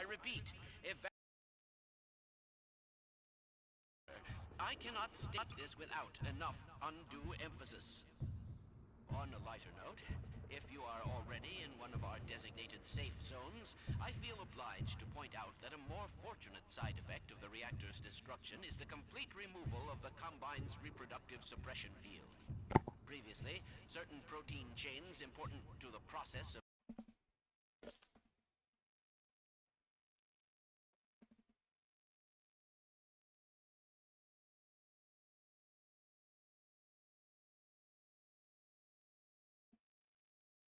repeat, I cannot state this without enough undue emphasis. On a lighter note, if you are already in one of our designated safe zones, I feel obliged to point out that a more fortunate side effect of the reactor's destruction is the complete removal of the Combine's reproductive suppression field. Previously, certain protein chains important to the process of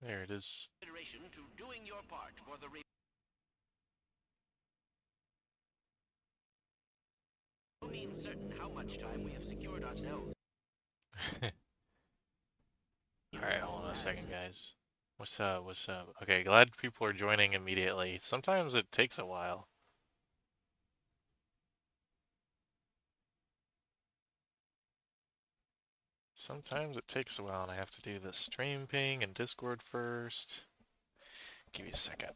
There it is. consideration to doing your part for the means certain how much time we have secured ourselves. Alright, hold on a second, guys. What's up? What's up? Okay, glad people are joining immediately. Sometimes it takes a while. Sometimes it takes a while and I have to do the stream ping and Discord first. Give me a second.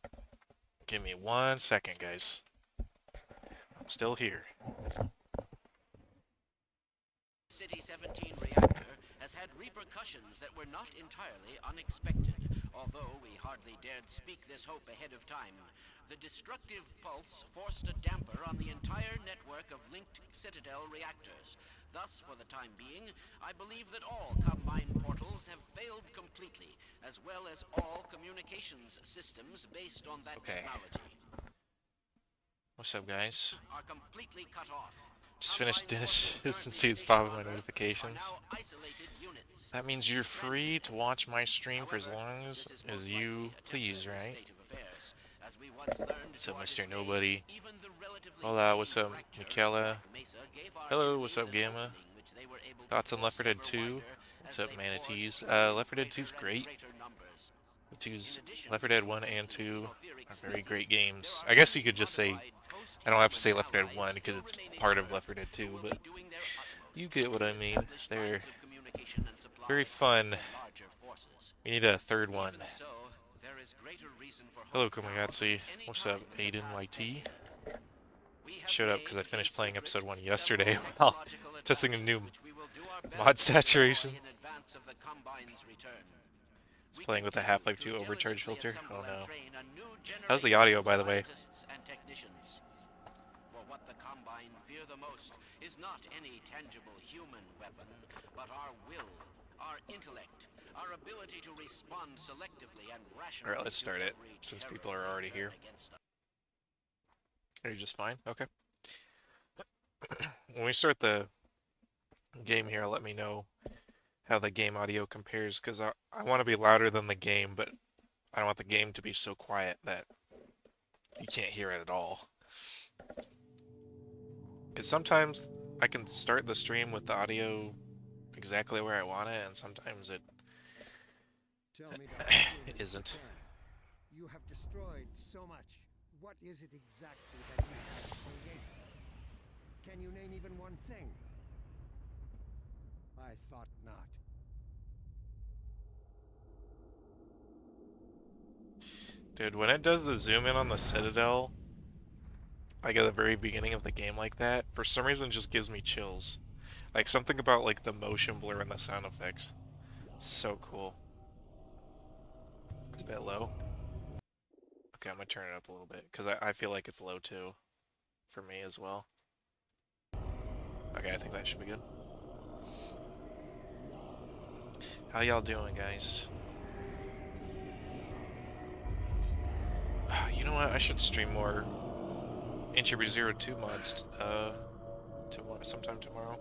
Give me 1 second, guys. I'm still here. City 17 reactor has had repercussions that were not entirely unexpected, although we hardly dared speak this hope ahead of time. The destructive pulse forced a damper on the entire network of linked Citadel reactors. Thus, for the time being, I believe that all Combine portals have failed completely, as well as all communications systems based on that technology. What's up, guys? Are completely cut off. Just finished dinner since it's popping my notifications. That means you're free to watch my stream for as long as you please, right? What's up, Mr. Nobody? Hola, what's up, Michaela? Hello, what's up, Gamma? Thoughts on Left 4 Dead 2? What's up, Manatees? Left 4 Dead 2's great. Left 4 Dead 1 and 2 are very great games. I guess you could just say, I don't have to say Left 4 Dead 1 because it's part of Left 4 Dead 2, but you get what I mean. They're very fun. We need a third one. Hello, Komegatze. What's up, Aiden YT? Showed up because I finished playing episode 1 yesterday while testing a new mod saturation. It's playing with the Half-Life 2 overcharge filter. Oh no. How's the audio, by the way? For what the Combine fear the most is not any tangible human weapon, but our will, our intellect, our ability to respond selectively and rationally. Alright, let's start it, since people are already here. Are you just fine? Okay. When we start the game here, let me know how the game audio compares, because I want to be louder than the game, but I don't want the game to be so quiet that you can't hear it at all. Because sometimes I can start the stream with the audio exactly where I want it, and sometimes it isn't. You have destroyed so much. What is it exactly that you have created? Can you name even one thing? I thought not. Dude, when it does the zoom in on the Citadel, like at the very beginning of the game like that, for some reason it just gives me chills. Like something about like the motion blur and the sound effects. It's so cool. It's a bit low. Okay, I'm gonna turn it up a little bit, because I feel like it's low too, for me as well. Okay, I think that should be good. How y'all doing, guys? You know what? I should stream more Introver 02 mods sometime tomorrow.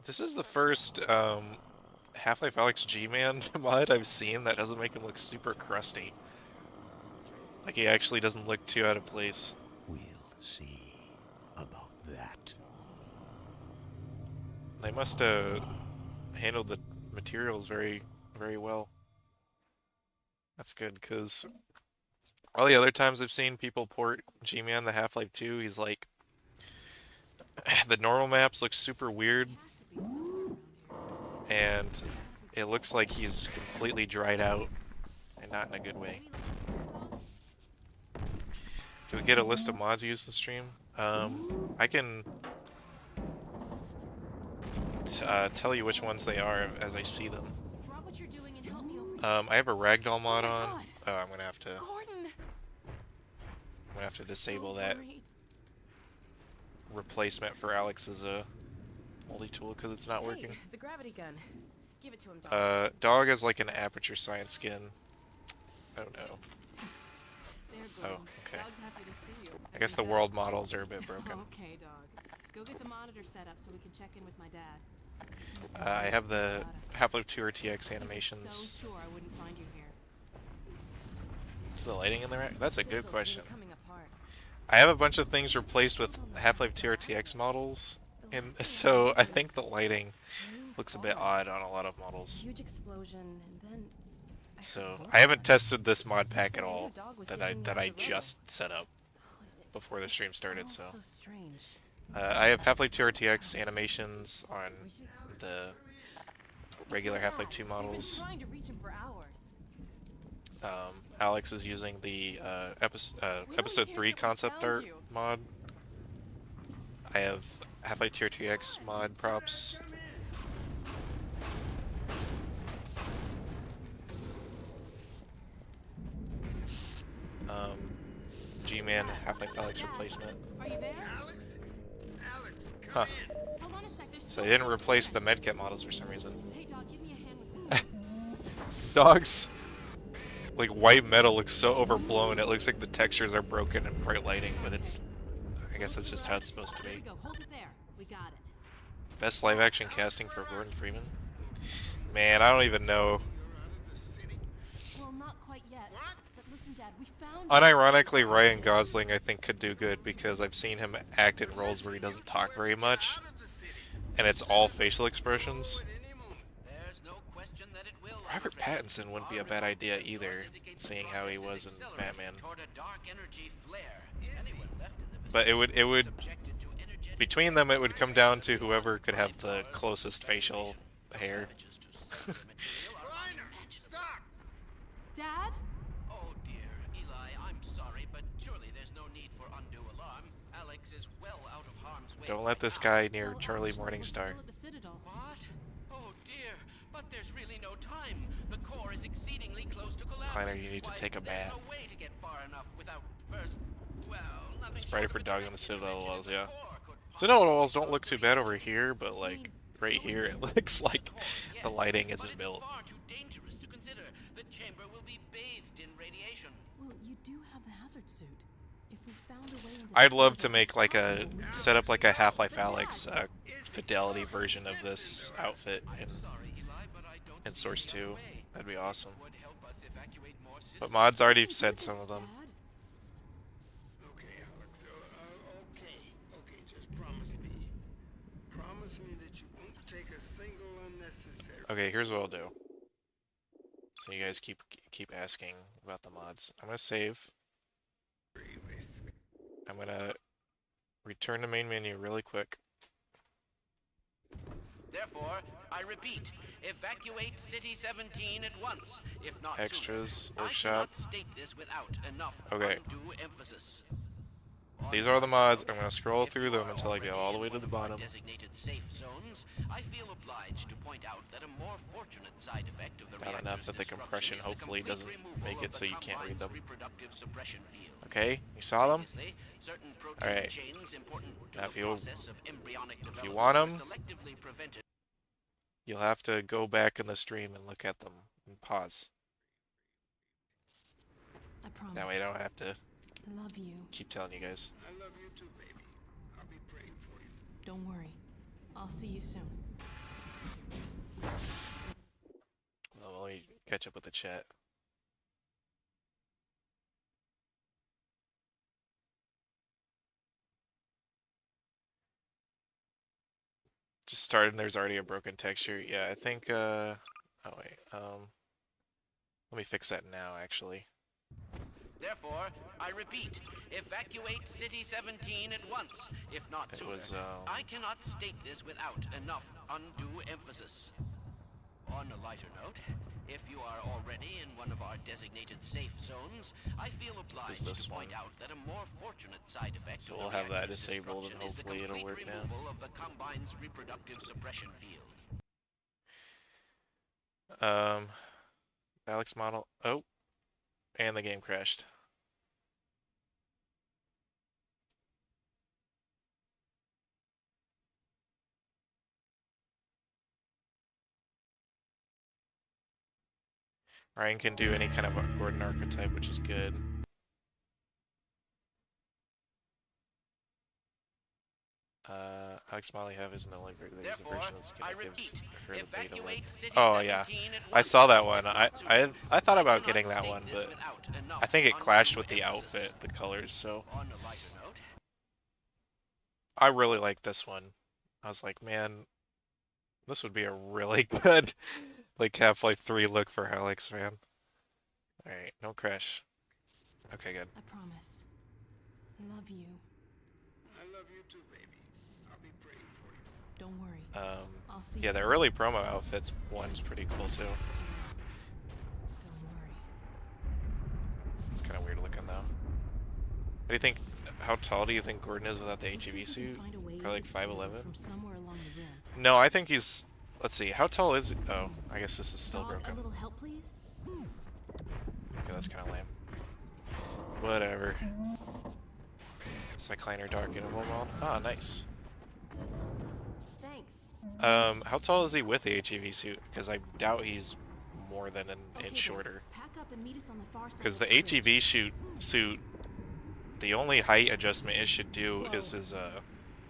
This is the first Half-Life Alyx G-Man mod I've seen that doesn't make him look super crusty. Like he actually doesn't look too out of place. We'll see about that. They must have handled the materials very, very well. That's good, because All the other times I've seen people port G-Man the Half-Life 2, he's like, the normal maps look super weird, and it looks like he's completely dried out, and not in a good way. Can we get a list of mods used in the stream? I can tell you which ones they are as I see them. I have a ragdoll mod on. Oh, I'm gonna have to disable that replacement for Alex's multi-tool because it's not working. The gravity gun. Give it to him, Dog. Dog has like an aperture science skin. Oh no. Oh, okay. I guess the world models are a bit broken. Okay, Dog. Go get the monitor set up so we can check in with my dad. I have the Half-Life 2 RTX animations. So sure I wouldn't find you here. Is the lighting in there? That's a good question. I have a bunch of things replaced with Half-Life 2 RTX models, and so I think the lighting looks a bit odd on a lot of models. Huge explosion, and then So I haven't tested this mod pack at all that I just set up before the stream started. So I have Half-Life 2 RTX animations on the regular Half-Life 2 models. Alex is using the episode 3 concept art mod. I have Half-Life 2 RTX mod props. G-Man Half-Life Alex replacement. Are you there? Huh. So they didn't replace the medkit models for some reason. Hey, Dog, give me a hand with Dogs. Like white metal looks so overblown. It looks like the textures are broken in bright lighting, but it's. I guess that's just how it's supposed to be. Hold it there. We got it. Best live action casting for Gordon Freeman. Man, I don't even know. Well, not quite yet. But listen, Dad, we found. Unironically, Ryan Gosling I think could do good because I've seen him act in roles where he doesn't talk very much, and it's all facial expressions. Robert Pattinson wouldn't be a bad idea either, seeing how he was in Batman. But it would between them it would come down to whoever could have the closest facial hair. Dad? Oh dear, Eli, I'm sorry, but surely there's no need for undue alarm. Alex is well out of harm's way. Don't let this guy near Charlie Morningstar. What? Oh dear, but there's really no time. The core is exceedingly close to collapse. Kleiner, you need to take a bath. There's no way to get far enough without first, well, nothing It's brighter short for of a Dog on the direct Citadel intervention walls, of the yeah. core could Citadel walls don't look too bad over here, but like right here it looks like the lighting isn't built. far too dangerous to consider. The chamber will be bathed in radiation. Well, you do have the hazard suit. If we found a way into I'd love to make like a set up like a Half-Life Alyx fidelity version of this outfit in Source 2. That'd be awesome. But mods already said some of them. Okay, Alex. Okay. Just promise me. Promise me that you won't take a single unnecessary. Okay, here's what I'll do. So you guys keep asking about the mods. I'm gonna save. risk. I'm gonna return to main menu really quick. Therefore, I repeat, evacuate City 17 at once. If not Extras, sooner. workshop. I cannot state this without enough Okay. undue emphasis. These are the mods. I'm gonna scroll through them until I get all the way to the bottom. Designated safe zones, I feel obliged to point out that a more fortunate side effect of the Not enough that the reactor's compression destruction is the hopefully complete doesn't removal make of it the so you can't read combine's them. reproductive suppression field. Okay, you saw them? Previously, certain protein Alright. chains important to Now the process of embryonic if you development want were 'em, selectively prevented. you'll have to go back in the stream and look at them and pause. I promise. That way I don't have to I love you. keep telling you guys. I love you too, baby. I'll be praying for you. Don't worry. I'll see you soon. Well, let me catch up with the chat. Just started and there's already a broken texture. Yeah, I think, oh wait, let me fix that now, actually. Therefore, I repeat, evacuate City 17 at once, if not It sooner. was, I cannot state this without enough undue emphasis. On a lighter note, if you are already in one of our designated safe zones, I feel obliged this to point one? out that a more fortunate side effect So of we'll the have that reactor's disabled, and destruction is the hopefully it'll complete work now. removal of the Combine's reproductive suppression field. Alex model. Oh, and the game crashed. Ryan can do any kind of Gordon archetype, which is good. Alex Molly have isn't the only there's a version that's gonna gives her the beta link. Oh yeah, I saw that one. I thought about getting that one, but I think it clashed with the outfit, the colors. So I really like this one. I was like, man, this would be a really good like Half-Life 3 look for Alex, man. All right, no crash. Okay, good. I promise. I love you. I love you too, baby. I'll be praying for you. Don't worry. I'll see Yeah, you the soon. early promo outfits one's pretty cool too. Don't worry. It's kind of weird looking though. What do you think? How tall do you think Gordon is without the Let's see if HEV we can suit? find a way Probably like to see her 5'11". from somewhere along the rim. No, I think he's. Let's see. How tall is he? Oh, I guess this is still Dog, broken. a little help, please? Okay, that's kind of lame. Whatever. Cycliner Dark Interval mod. Ah, nice. Thanks. How tall is he with the HEV suit? Because I doubt he's more than an Okay, inch then, shorter. pack up and meet us on the far side Because of the bridge. HEV suit, the only height adjustment it should do is his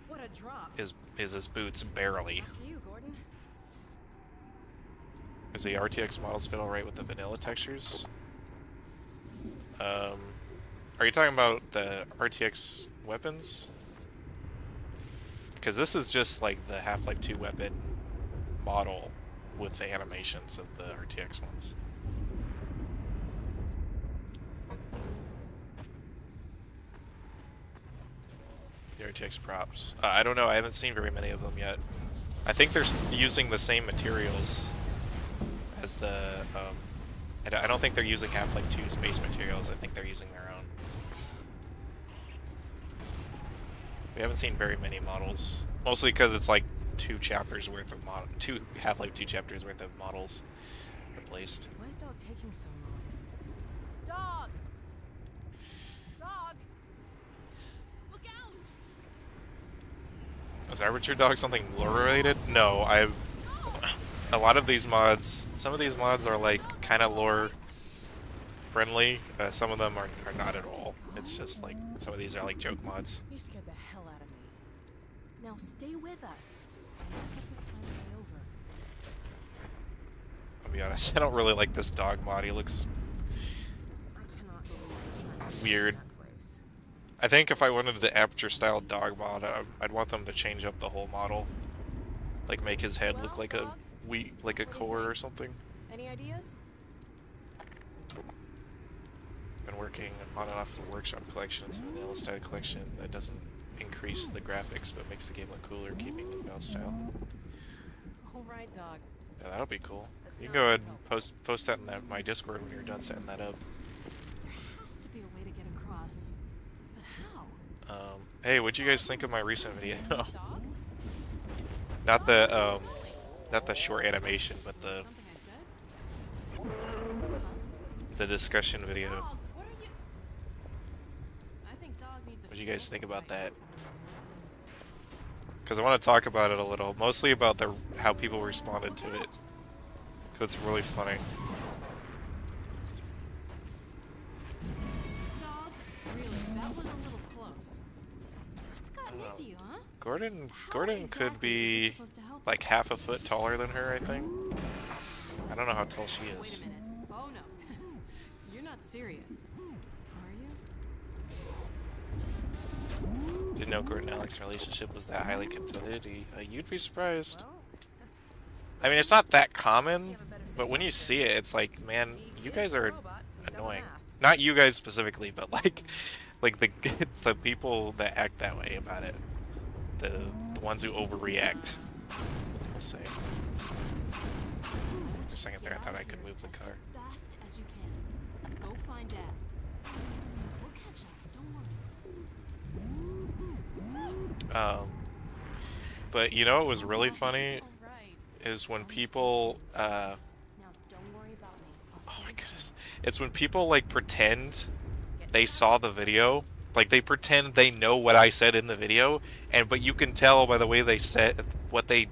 What a drop. is his boots barely. After you, Gordon. Is the RTX models fit alright with the vanilla textures? Are you talking about the RTX weapons? Because this is just like the Half-Life 2 weapon model with the animations of the RTX ones. The RTX props. I don't know, I haven't seen very many of them yet. I think they're using the same materials as the, I don't think they're using Half-Life 2's base materials, I think they're using their own. We haven't seen very many models, mostly because it's like 2 chapters worth of two Half-Life 2 chapters worth of models replaced. Why is Dog taking so long? Dog! Dog! Look out! Was Arbiter Dog something lore related? No, a lot of these mods, some of these mods are like kind of lore friendly. Some of them are not at all. It's just like, some of these are like joke mods. You scared the hell out of me. Now stay with us. Help us find a way over. I'll be honest, I don't really like this dog mod. He looks I cannot believe you're trying to weird. that place. I think if I wanted the Aperture style dog mod, I'd want them to change up the whole model. Like make his head look like a core or something. Any ideas? Been working on and off the workshop collection. It's a vanilla style collection that doesn't increase the graphics but makes the game look cooler, keeping the Valve style. All right, Dog. Yeah, that'll be cool. You can go ahead and post that in my Discord when you're done setting that up. There has to be a way to get across. But how? Hey, what'd you guys think of my recent video? Dog? Not the short animation, but the Something I said? discussion video. Dog, what are you? I think Dog needs a What do you guys think about fitness that? Because I want to talk about it a little, mostly about how people responded to it. Because it's really funny. Dog, really, that was a little close. What's gotten into you, huh? Gordon How could exactly is be this supposed to help like half a foot taller than her, I think. I don't know how tall she Wait is. a minute. Oh no. You're not serious. Are you? Didn't know Gordon and Alex's relationship was that highly contended. You'd be surprised. Well, I mean, it's not that you common, have a better but when you see it, it's like, man, you guys are annoying. not you guys specifically, but like the the people that act that way about it, the ones who overreact. We'll say. For a second there, I thought I could move the car. Fast as you can. Go find Dad. We'll catch up. Don't worry. But you know what was really funny All right. is when people Now don't worry about me. I'll oh see my you goodness, it's when people like pretend they saw the video, like they pretend they know what I said in the video, but you can tell by the way they said what they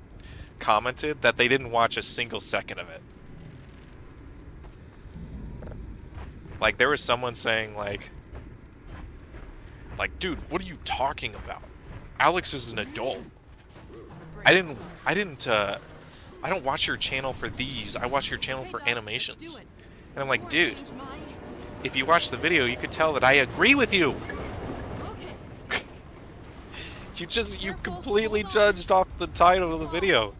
commented that they didn't watch a single second of it. Like there was someone saying like, dude, what are you talking about? Alex is an adult. I don't watch your channel for these. I watch your channel for animations. And I'm like, dude, if you watch the video, you could tell that I agree with you. Okay. You completely judged off the title of the video.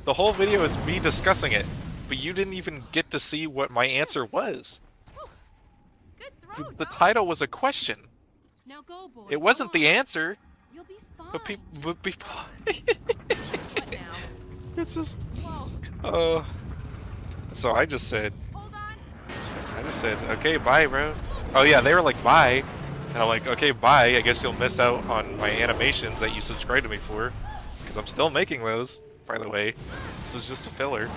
The whole video is me discussing it, but you didn't even get to see what my answer was. Good throw, The Doc. title was a question. Now go, boy. It wasn't Come the on. answer, You'll be fine. but people What now? it's just Whoa. so I just said, Hold on. okay, bye, bro. Oh yeah, they were like, bye. And I'm like, okay, bye. I guess you'll miss out on my animations that you subscribed to me for. Because I'm still making those, by the way. This is just a filler.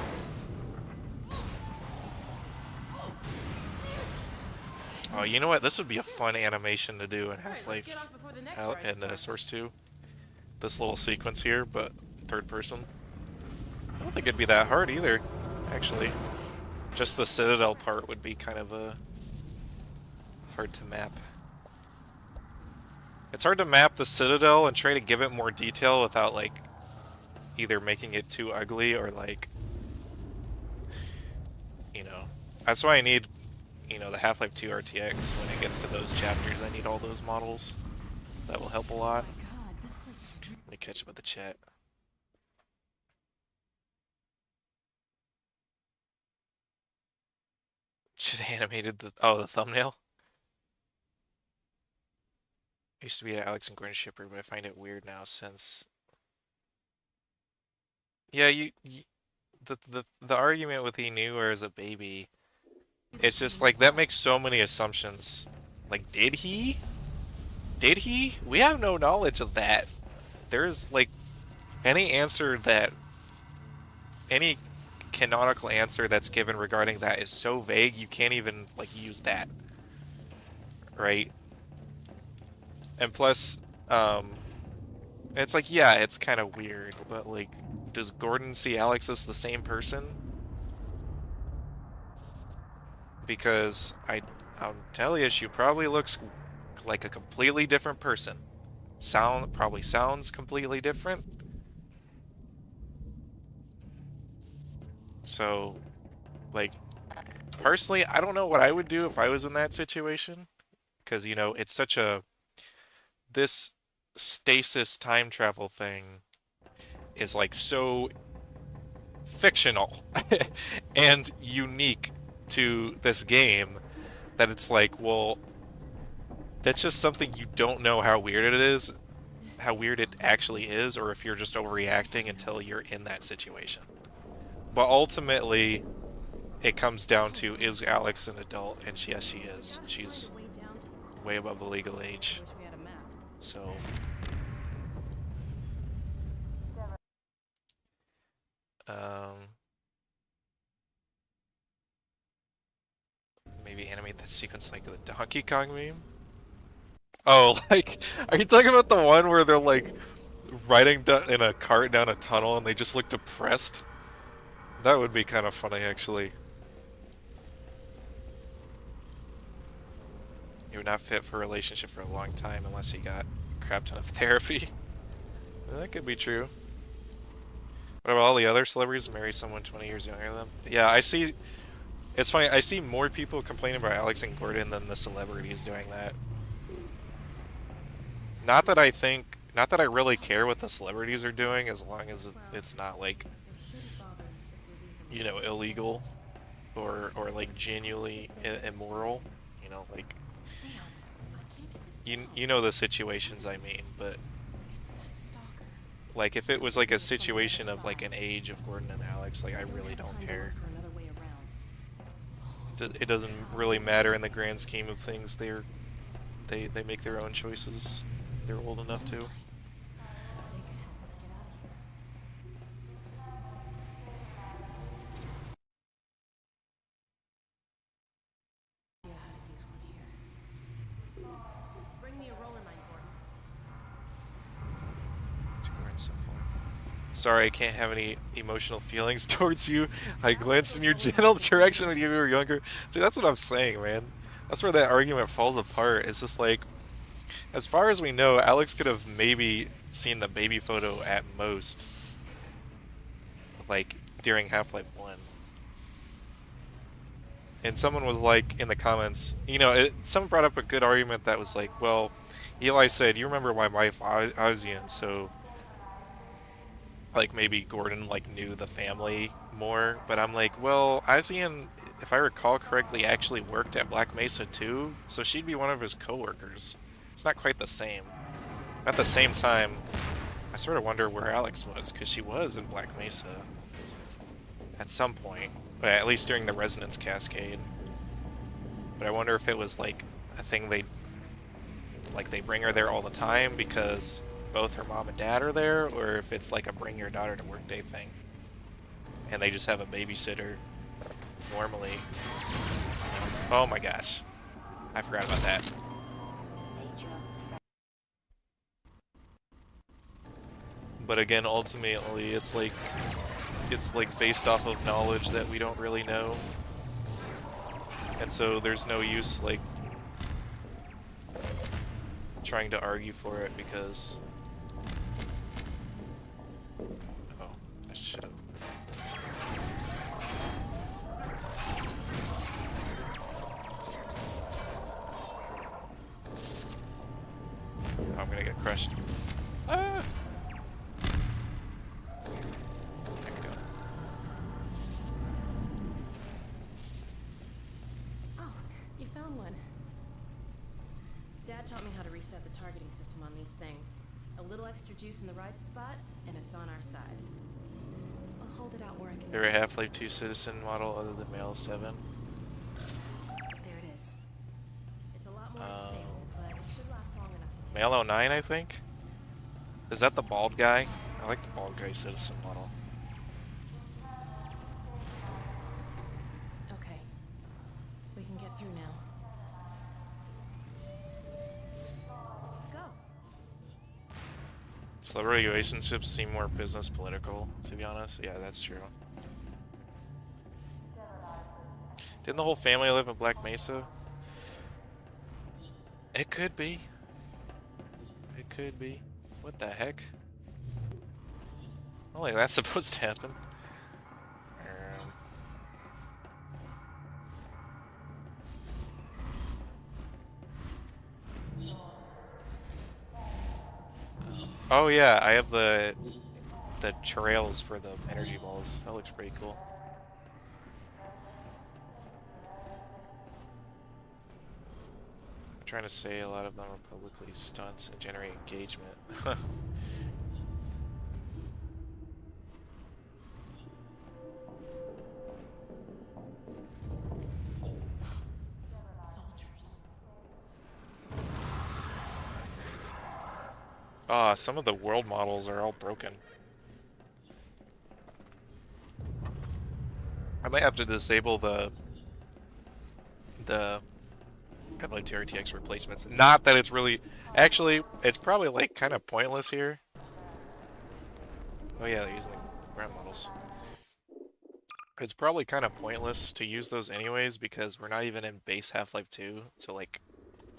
Oh, you know what? This would be a fun animation to do in Half-Life get off before the next out ride in starts. Source 2. This little sequence here, but third person. I don't think it'd be that hard either, actually. Just the Citadel part would be kind of hard to map. It's hard to map the Citadel and try to give it more detail without, like, either making it too ugly or, like, you know. That's why I need, you know, the Half-Life 2 RTX. When it gets to those chapters, I need all those models. That will help a lot. Oh my God, this place is Let me catch up with the chat. Should have animated the thumbnail. I used to be an Alex and Gordon shipper, but I find it weird now since. Yeah, the argument with he knew her as a baby. It's just like that makes so many assumptions. Like, did he? Did he? We have no knowledge of that. There's like any canonical answer that's given regarding that is so vague you can't even like use that. Right? And plus, it's like, yeah, it's kind of weird, but like, does Gordon see Alex as the same person? Because I'll tell you, she probably looks like a completely different person. Probably sounds completely different. So, like, personally, I don't know what I would do if I was in that situation. Because, you know, it's such a... This stasis time travel thing is, like, so fictional and unique to this game that it's like, well, that's just something you don't know how weird it is, how weird it actually is, or if you're just overreacting until you're in that situation. But ultimately, it comes down to, is Alex an adult? And yes, she is. She's way above the legal age. So... maybe animate that sequence like the Donkey Kong meme? Oh, like, are you talking about the one where they're like riding in a cart down a tunnel and they just look depressed? That would be kind of funny, actually. You're not fit for a relationship for a long time unless you got a crap ton of therapy. That could be true. What about all the other celebrities marry someone 20 years younger than them? Yeah, I see. It's funny, I see more people complaining about Alex and Gordon than the celebrities doing that. Not that I really care what the celebrities are doing, as long as it's not like, you know, illegal or like genuinely immoral, you know, like, Damn, I can't get this. you know the situations I mean, but It's that stalker. like if it was like a situation of like an age of Gordon and Alex, like I don't really have don't time to care. look for another way around. It doesn't really matter in the grand scheme of things. They make their own choices. They're old enough to. They could help us get out of here. Yeah, how to use one here. Bring me a roller mine, Gordon. Sorry, I can't have any emotional feelings towards you. I glanced in your general direction when you were younger. See, that's what I'm saying, man. That's where that argument falls apart. It's just like, as far as we know, Alex could have maybe seen the baby photo at most, like, during Half-Life 1. And someone was like, in the comments, you know, someone brought up a good argument that was like, well, Eli said, you remember my wife, Ozian, so like maybe Gordon like knew the family more, but I'm like, well, Asian, if I recall correctly, actually worked at Black Mesa too, so she'd be one of his coworkers. It's not quite the same. At the same time, I sort of wonder where Alex was, because she was in Black Mesa at some point, but at least during the Resonance Cascade. But I wonder if it was like a thing they bring her there all the time because both her mom and dad are there, or if it's like a bring your daughter to work day thing. And they just have a babysitter normally. Oh my gosh. I forgot about that. But again, ultimately, it's like based off of knowledge that we don't really know. And so there's no use like trying to argue for it because I should have. I'm gonna get crushed. Ah! There we go. Oh, you found one. Dad taught me how to reset the targeting system on these things. A little extra juice in the right spot, and it's on our side. I'll hold it out where I can. They're a Half-Life 2 citizen model other than Male 7. There it is. It's a lot more unstable, but it should last long enough to take. Male 09, I think? Is that the bald guy? I like the bald guy citizen model. Okay. We can get through now. Let's go. Celebrity relationships seem more business political, to be honest. Yeah, that's true. Didn't the whole family live in Black Mesa? It could be. It could be. What the heck? Only that's supposed to happen. Oh yeah, I have the trails for the energy balls. That looks pretty cool. I'm trying to say a lot of them are publicly stunts and generate engagement. Ah, some of the world models are all broken. I might have to disable the I'd 2 RTX replacements. Not that it's really... Actually, it's probably, like, kind of pointless here. Oh yeah, they're using the ground models. It's probably kind of pointless to use those anyways, because we're not even in base Half-Life 2, so, like,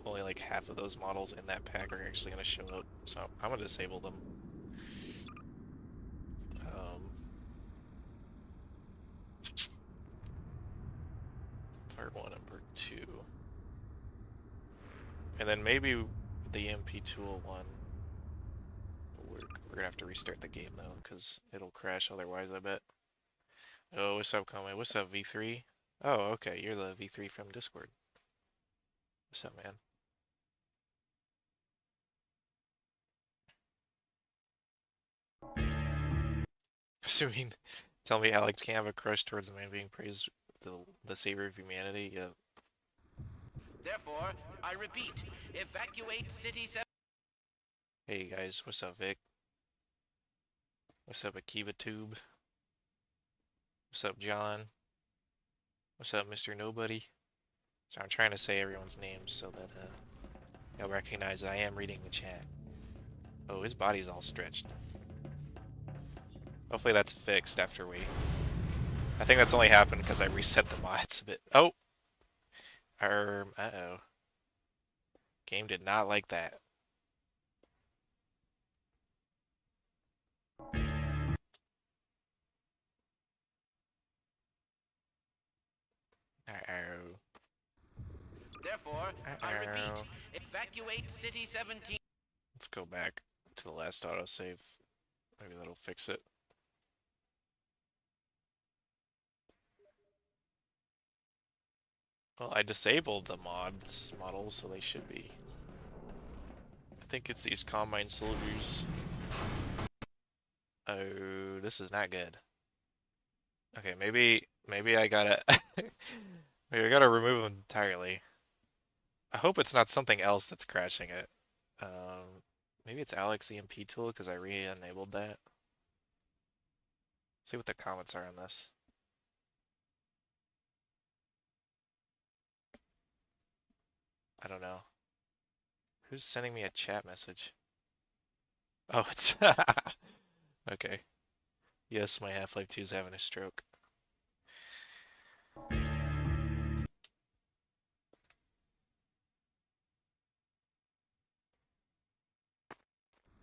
only, like, half of those models in that pack are actually going to show up. So, I'm going to disable them. Part 1 and Part 2. And then maybe the MP201 will work. We're gonna have to restart the game though, because it'll crash otherwise, I bet. Oh, what's up, Kome? What's up, V3? Oh, okay, you're the V3 from Discord. What's up, man? Assuming, tell me Alex can't have a crush towards a man being praised the savior of humanity. Yeah. Therefore, I repeat, evacuate City 7. Hey guys, what's up, Vic? What's up, Akiba Tube? What's up, John? What's up, Mr. Nobody? So I'm trying to say everyone's names so that you'll recognize that I am reading the chat. Oh, his body's all stretched. Hopefully that's fixed after we... I think that's only happened because I reset the mods a bit. Oh! Uh-oh. Game did not like that. Uh-oh. Therefore, I repeat, evacuate City 17. Let's go back to the last autosave. Maybe that'll fix it. Well, I disabled the models, so they should be. I think it's these Combine soldiers. Oh, this is not good. Okay, maybe I gotta maybe I gotta remove them entirely. I hope it's not something else that's crashing it. Maybe it's Alex EMP tool because I re-enabled that. See what the comments are on this. I don't know. Who's sending me a chat message? Oh, it's okay. Yes, my Half-Life 2 is having a stroke.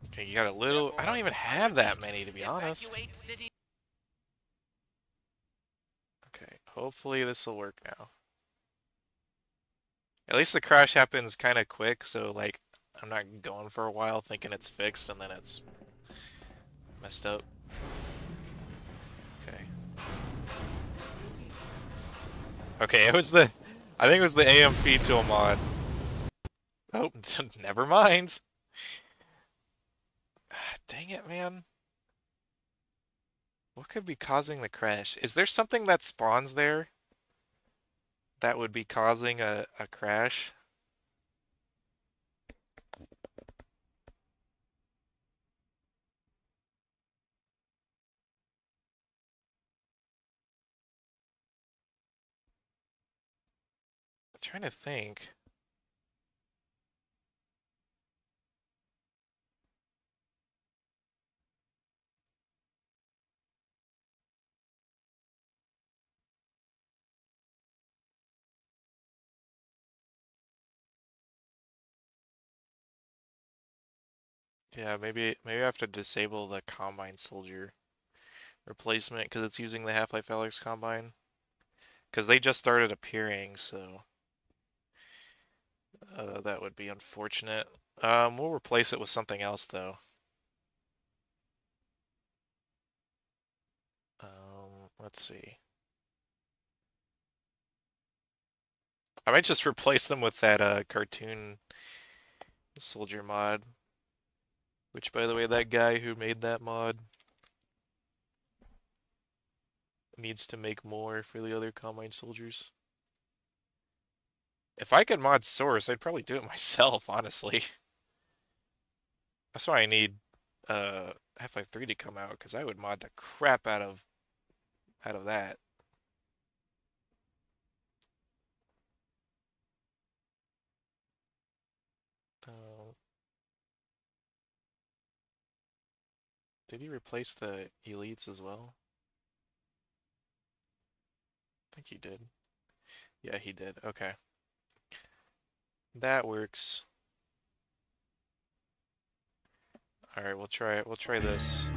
Okay, you got a little... I don't even have that many, to be honest. Okay, hopefully this will work now. At least the crash happens kind of quick, so, like, I'm not going for a while thinking it's fixed and then it's messed up. Okay. Okay, it was the... I think it was the AMP tool mod. Oh, never mind. Dang it, man. What could be causing the crash? Is there something that spawns there that would be causing a crash? I'm trying to think. Yeah, maybe I have to disable the Combine Soldier replacement because it's using the Half-Life Alyx Combine. Because they just started appearing, so that would be unfortunate. We'll replace it with something else, though. Let's see. I might just replace them with that cartoon soldier mod. Which, by the way, that guy who made that mod needs to make more for the other Combine soldiers. If I could mod Source, I'd probably do it myself, honestly. That's why I need Half-Life 3 to come out, because I would mod the crap out of that. Did he replace the elites as well? I think he did. Yeah, he did. Okay. That works. Alright, we'll try this.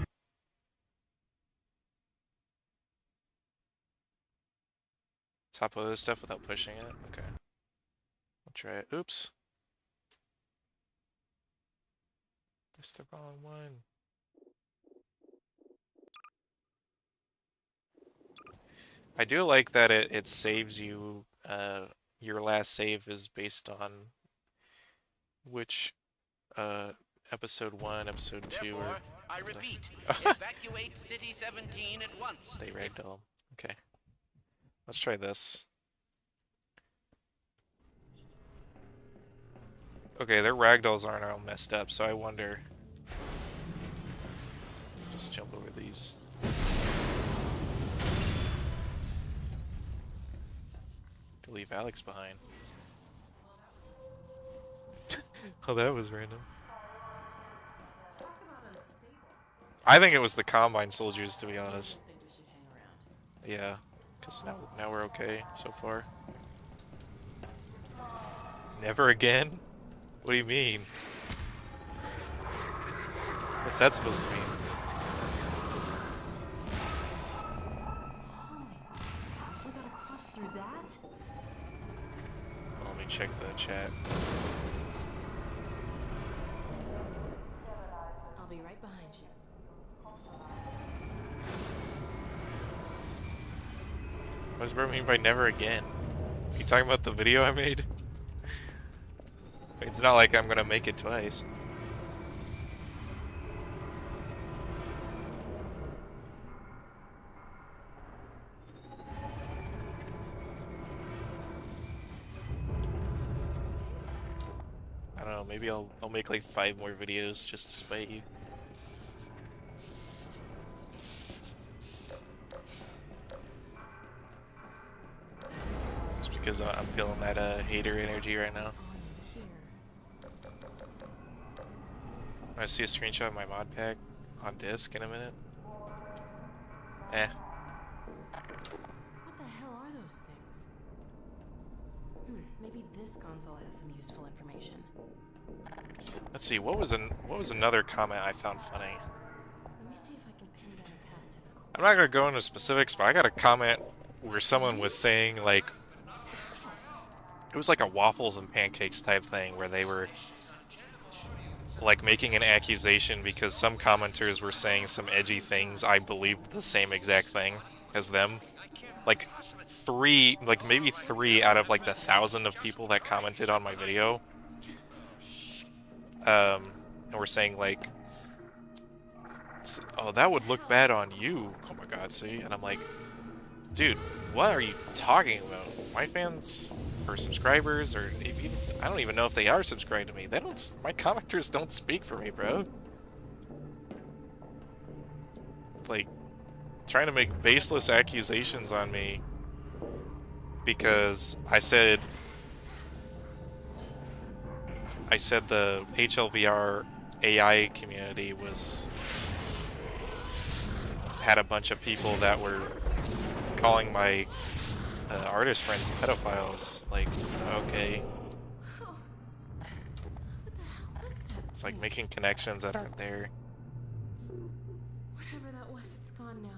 Top of this stuff without pushing it? Okay. We'll try it. Oops. That's the wrong one. I do like that it saves you your last save is based on which episode 1, episode 2, Therefore, or I repeat, evacuate City 17 at once. they ragdoll. Okay. Let's try this. Okay, their ragdolls aren't all messed up, so I wonder. Just jump over these. To leave Alex behind. Oh, that was random. I think it was the Combine soldiers, to be honest. Yeah, because now we're okay so far. Never again? What do you mean? What's that supposed to mean? We gotta cross through that? Let me check the chat. I'll be right behind you. What does bro mean by never again? Are you talking about the video I made? It's not like I'm gonna make it twice. I don't know, maybe I'll make like 5 more videos just to spite you. Just because I'm feeling that hater energy right now. I see a screenshot of my mod pack on disc in a minute. Eh. What the hell are those things? Maybe this console has some useful information. Let's see, what was another comment I found funny? Let me see if I can pin down a path to the core. I'm not gonna go into specifics, but I got a comment where someone was saying like it was like a waffles and pancakes type thing where they were like making an accusation because some commenters were saying some edgy things. I believed the same exact thing as them. Like maybe three out of like the 1,000 of people that commented on my video. And we're saying like, oh, that would look bad on you, Komegatze. And I'm like, dude, what are you talking about? My fans or subscribers, or even, I don't even know if they are subscribed to me. They don't. My commenters don't speak for me, bro. Like, trying to make baseless accusations on me because I said the HLVR AI community had a bunch of people that were calling my artist friends pedophiles. Like, okay. What the hell was that? It's like making connections that aren't there. Whatever that was, it's gone now.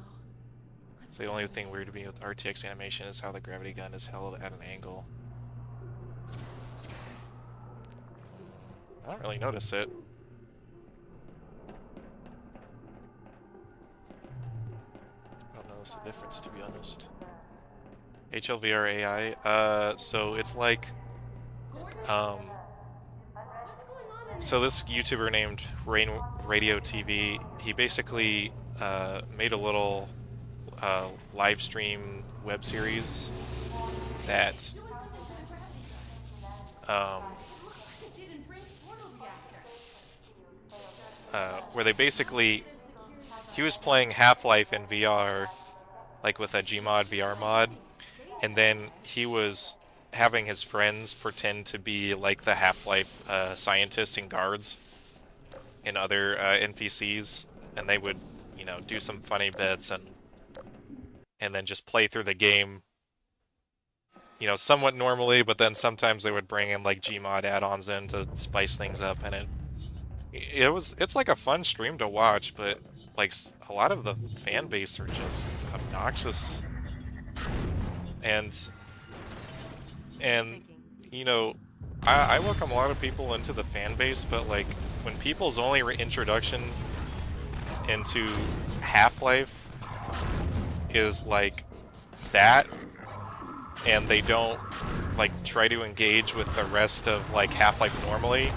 It's the only thing weird to me with RTX animation is how the gravity gun is held at an angle. I don't really notice it. I don't notice the difference, to be honest. HLVR AI, so it's like, so this YouTuber named Rain Radio TV, he basically made a little live stream web series that where they basically, he was playing Half-Life in VR, like with a Gmod VR mod, and then he was having his friends pretend to be like the Half-Life scientists and guards and other NPCs, and they would, you know, do some funny bits and then just play through the game, you know, somewhat normally, but then sometimes they would bring in like Gmod add-ons in to spice things up, and it's like a fun stream to watch, but like a lot of the fan base are just obnoxious. And you know, I welcome a lot of people into the fan base, but like when people's only introduction into Half-Life is like that, and they don't like try to engage with the rest of like Half-Life normally,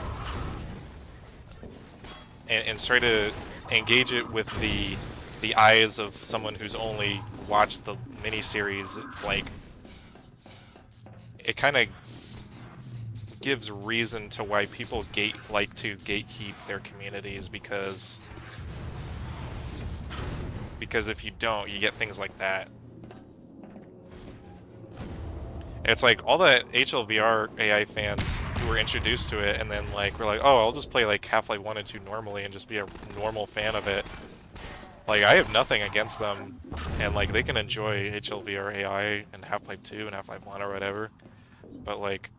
and try to engage it with the eyes of someone who's only watched the miniseries, it's like it kind of gives reason to why people like to gatekeep their communities, because if you don't, you get things like that. It's like all the HLVR AI fans who were introduced to it and then like were like, oh, I'll just play like Half-Life 1 and 2 normally and just be a normal fan of it. Like, I have nothing against them, and like they can enjoy HLVR AI and Half-Life 2 and Half-Life 1 or whatever. But like,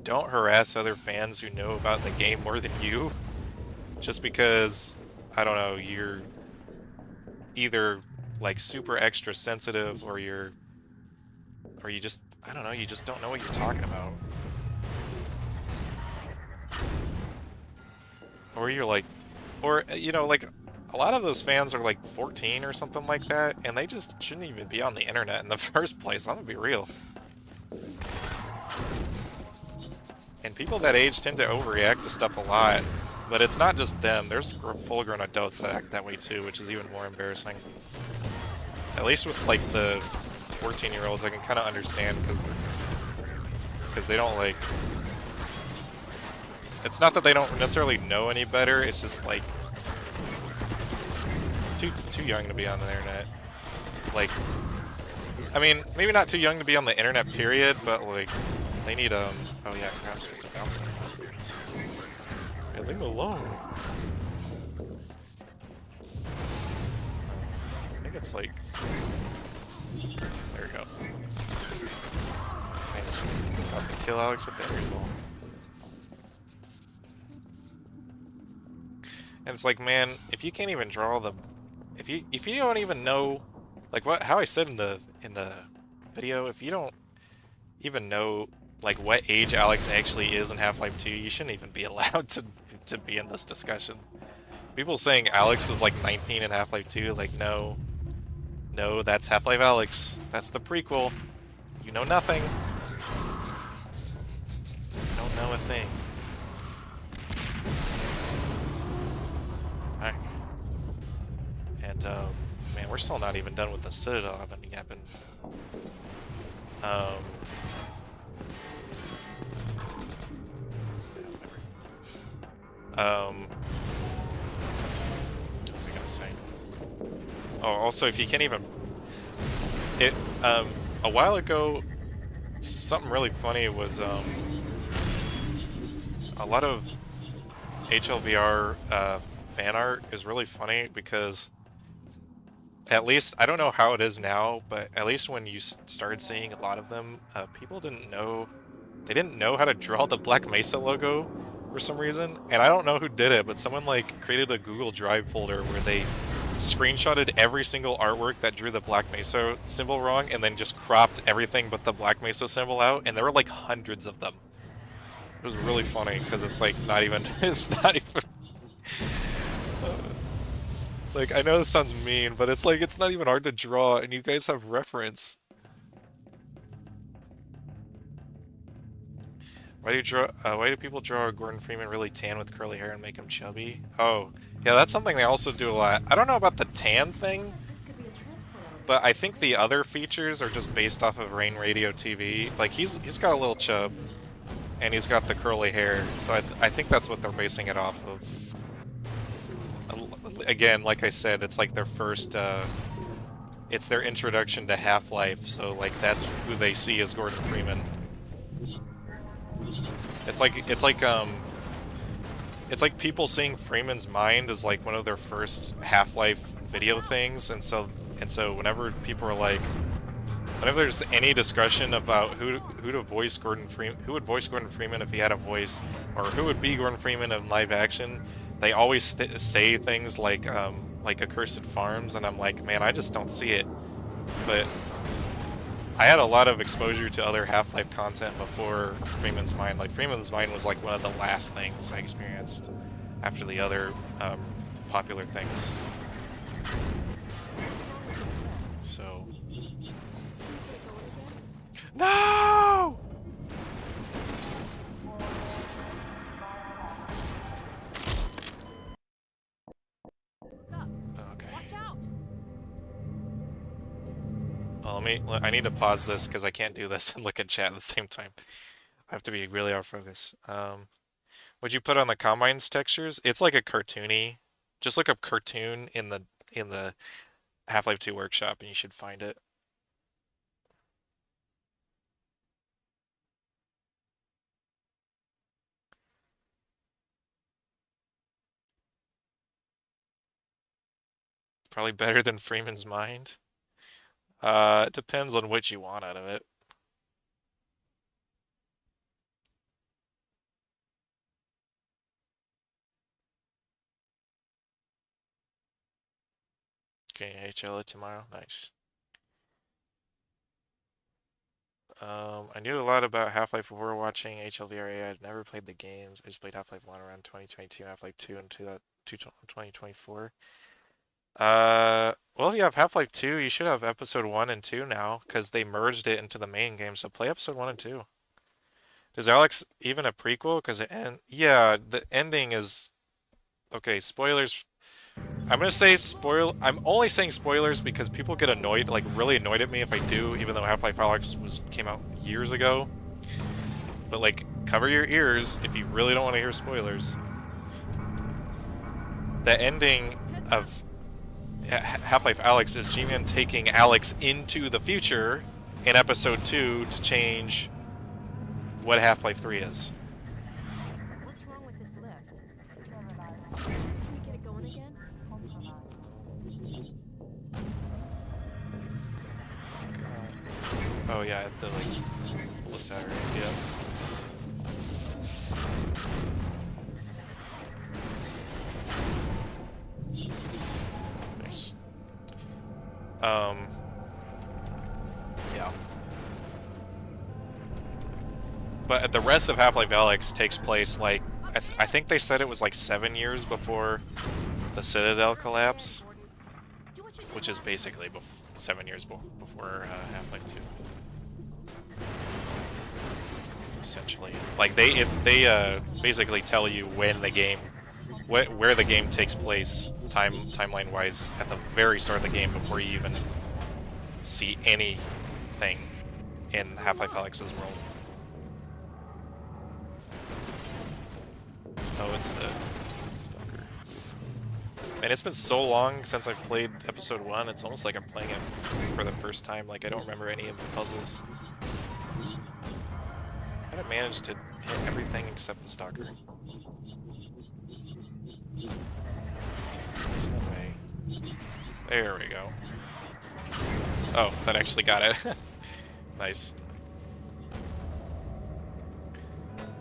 don't harass other fans who know about the game more than you, just because, I don't know, you're either like super extra sensitive, or you just, I don't know, you just don't know what you're talking about. Or you're like, or, you know, like, a lot of those fans are like 14 or something like that, and they just shouldn't even be on the internet in the first place, I'm gonna be real. And people that age tend to overreact to stuff a lot, but it's not just them. There's full-grown adults that act that way too, which is even more embarrassing. At least with like the 14-year-olds, I can kind of understand, because they don't like... It's not that they don't necessarily know any better, it's just like... Too young to be on the internet. Like, I mean, maybe not too young to be on the internet, period, but like, they need, oh yeah, I forgot I'm supposed to bounce it. Yeah, leave me alone. I think it's like, there we go. I just about to kill Alex with the airball. And it's like, man, if you can't even draw the, if you don't even know, like how I said in the video, if you don't even know like what age Alex actually is in Half-Life 2, you shouldn't even be allowed to be in this discussion. People saying Alex was like 19 in Half-Life 2, like no, that's Half-Life Alex. That's the prequel. You know nothing. You don't know a thing. Alright. And, man, we're still not even done with the Citadel. I haven't yet been... what was I gonna say? Oh, also, if you can't even... a while ago, something really funny was, a lot of HLVR, fan art is really funny because, at least, I don't know how it is now, but at least when you started seeing a lot of them, people didn't know how to draw the Black Mesa logo for some reason, and I don't know who did it, but someone like created a Google Drive folder where they screenshotted every single artwork that drew the Black Mesa symbol wrong, and then just cropped everything but the Black Mesa symbol out, and there were like hundreds of them. It was really funny, because it's like not even, it's not even... like, I know this sounds mean, but it's like, it's not even hard to draw, and you guys have reference. Why do people draw Gordon Freeman really tan with curly hair and make him chubby? Oh, yeah, that's something they also do a lot. I don't know about the tan thing, but I think the other features are just based off of Rain Radio TV. Like, he's got a little chub, and he's got the curly hair, so I think that's what they're basing it off of. Again, like I said, it's like their first, it's their introduction to Half-Life, so like that's who they see as Gordon Freeman. It's like people seeing Freeman's Mind as like one of their first Half-Life video things, and so whenever people are like, whenever there's any discussion about who would voice Gordon Freeman if he had a voice, or who would be Gordon Freeman in live action, they always say things like Accursed Farms, and I'm like, man, I just don't see it. But I had a lot of exposure to other Half-Life content before Freeman's Mind. Like, Freeman's Mind was like one of the last things I experienced after the other popular things. So... No! I need to pause this because I can't do this and look at chat at the same time. I have to be really out of focus. What'd you put on the Combine's textures? It's like a cartoony. Just look up cartoon in the Half-Life 2 workshop and you should find it. Probably better than Freeman's Mind. It depends on what you want out of it. Okay, HL tomorrow. Nice. I knew a lot about Half-Life before watching HLVRA. I'd never played the games. I just played Half-Life 1 around 2022 and Half-Life 2 in 2024. Well, if you have Half-Life 2, you should have Episode 1 and 2 now, because they merged it into the main game, so play Episode 1 and 2. Does Alex even a prequel? Because yeah, the ending is... Okay, spoilers. I'm gonna say I'm only saying spoilers because people get annoyed, like really annoyed at me if I do, even though Half-Life Alyx came out years ago. But like, cover your ears if you really don't want to hear spoilers. The ending of Half-Life Alyx is G-Man taking Alex into the future in Episode 2 to change what Half-Life 3 is. What's wrong with this lift? Can we get it going again? Oh yeah, the like Saturday, yeah. Nice. Yeah. But the rest of Half-Life Alyx takes place like I think they said it was like 7 years before the Citadel collapse, which is basically 7 years before Half-Life 2. Essentially, like they basically tell you when the game, where the game takes place timeline wise at the very start of the game before you even see anything in Half-Life Alyx's world. Oh, it's the Stalker. And it's been so long since I've played Episode 1, it's almost like I'm playing it for the first time. Like, I don't remember any of the puzzles. I haven't managed to hit everything except the Stalker. There's no way. There we go. Oh, that actually got it. Nice.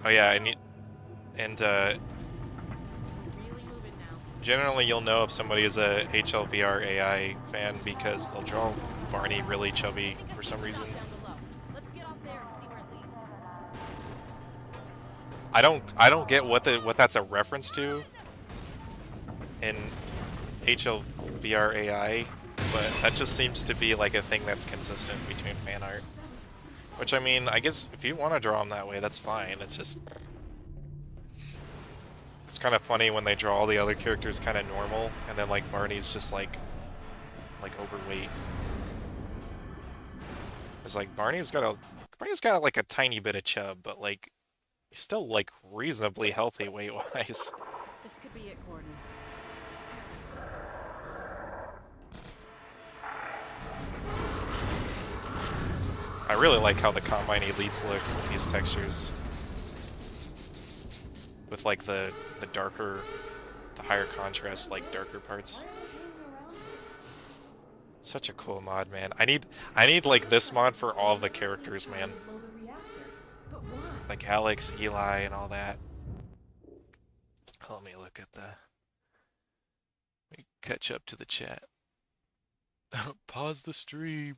Oh yeah, I need... And, generally you'll know if somebody is a HLVR AI fan because they'll draw Barney really chubby for some reason. I don't get what that's a reference to in HLVR AI, but that just seems to be like a thing that's consistent between fan art. Which, I mean, I guess if you want to draw them that way, that's fine. It's just... It's kind of funny when they draw all the other characters kind of normal, and then like Barney's just like overweight. It's like Barney's got like a tiny bit of chub, but like he's still like reasonably healthy weight-wise. This could be it, Gordon. I really like how the Combine Elites look with these textures. With like the darker, the higher contrast, like darker parts. Such a cool mod, man. I need like this mod for all of the characters, man. Like Alex, Eli, and all that. Let me look at the... Let me catch up to the chat. Pause the stream.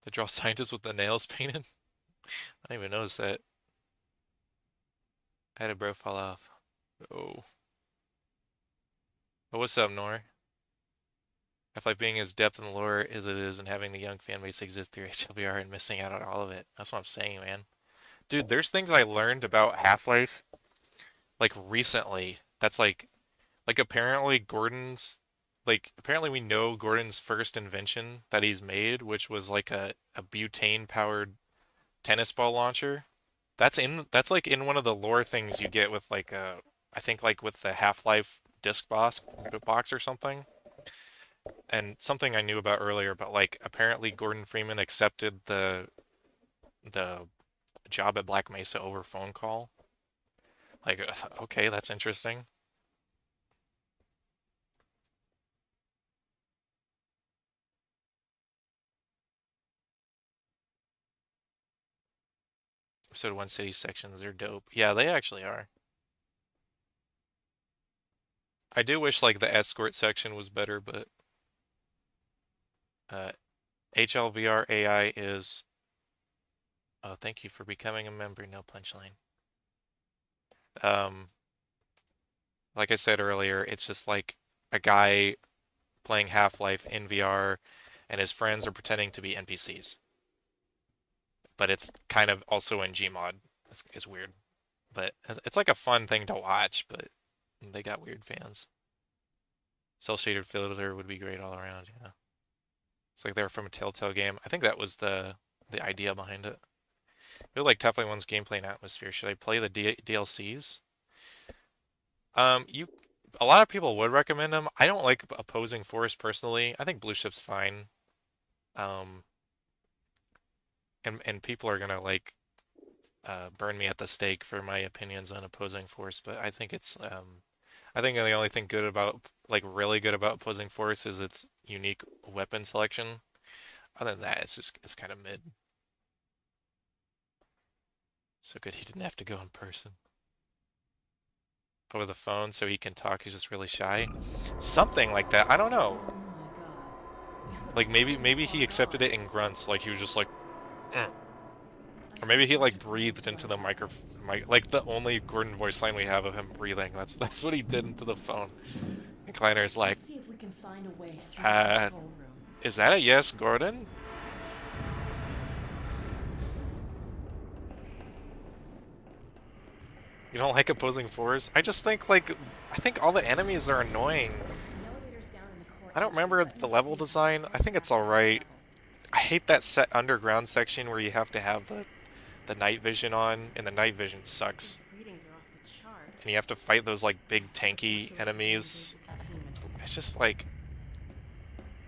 They draw scientists with the nails painted? I didn't even notice that. I had a bro fall off. Oh. But what's up, Nor? Half-Life being as depth in the lore as it is and having the young fan base exist through HLVR and missing out on all of it. That's what I'm saying, man. Dude, there's things I learned about Half-Life, like, recently. That's like apparently Gordon's, like apparently we know Gordon's first invention that he's made, which was like a butane powered tennis ball launcher. That's like in one of the lore things you get with like I think like with the Half-Life box or something. And something I knew about earlier, but like apparently Gordon Freeman accepted the job at Black Mesa over phone call. Like okay, that's interesting. Episode 1 city sections are dope. Yeah, they actually are. I do wish like the escort section was better, but uh HLVR AI is oh, thank you for becoming a member, no punchline. Um like I said earlier, it's just like a guy playing Half-Life in VR and his friends are pretending to be NPCs. But it's kind of also in Gmod. It's weird. But it's like a fun thing to watch, but they got weird fans. Cell shaded filter would be great all around, yeah. It's like they're from a Telltale game. I think that was the idea behind it. I feel like Half-Life 1's gameplay and atmosphere. Should I play the DLCs? You a lot of people would recommend them. I don't like opposing force personally. I think Blue Ship's fine. Um, and people are gonna like burn me at the stake for my opinions on opposing force, but I think it's I think the only thing good about like really good about opposing force is its unique weapon selection. Other than that, it's kind of mid. So good he didn't have to go in person. Over the phone so he can talk, he's just really shy. Something like that. I don't know. Like maybe he accepted it in grunts, like he was just like "Mm." Or maybe he like breathed into the like the only Gordon voice line we have of him breathing. That's what he did into the phone. And Kleiner's like, is that a yes, Gordon? You don't like opposing force? I just think like I think all the enemies are annoying. I don't remember the level design. I think it's alright. I hate that set underground section where you have to have the night vision on, and the night vision sucks. And you have to fight those like big tanky enemies. It's just like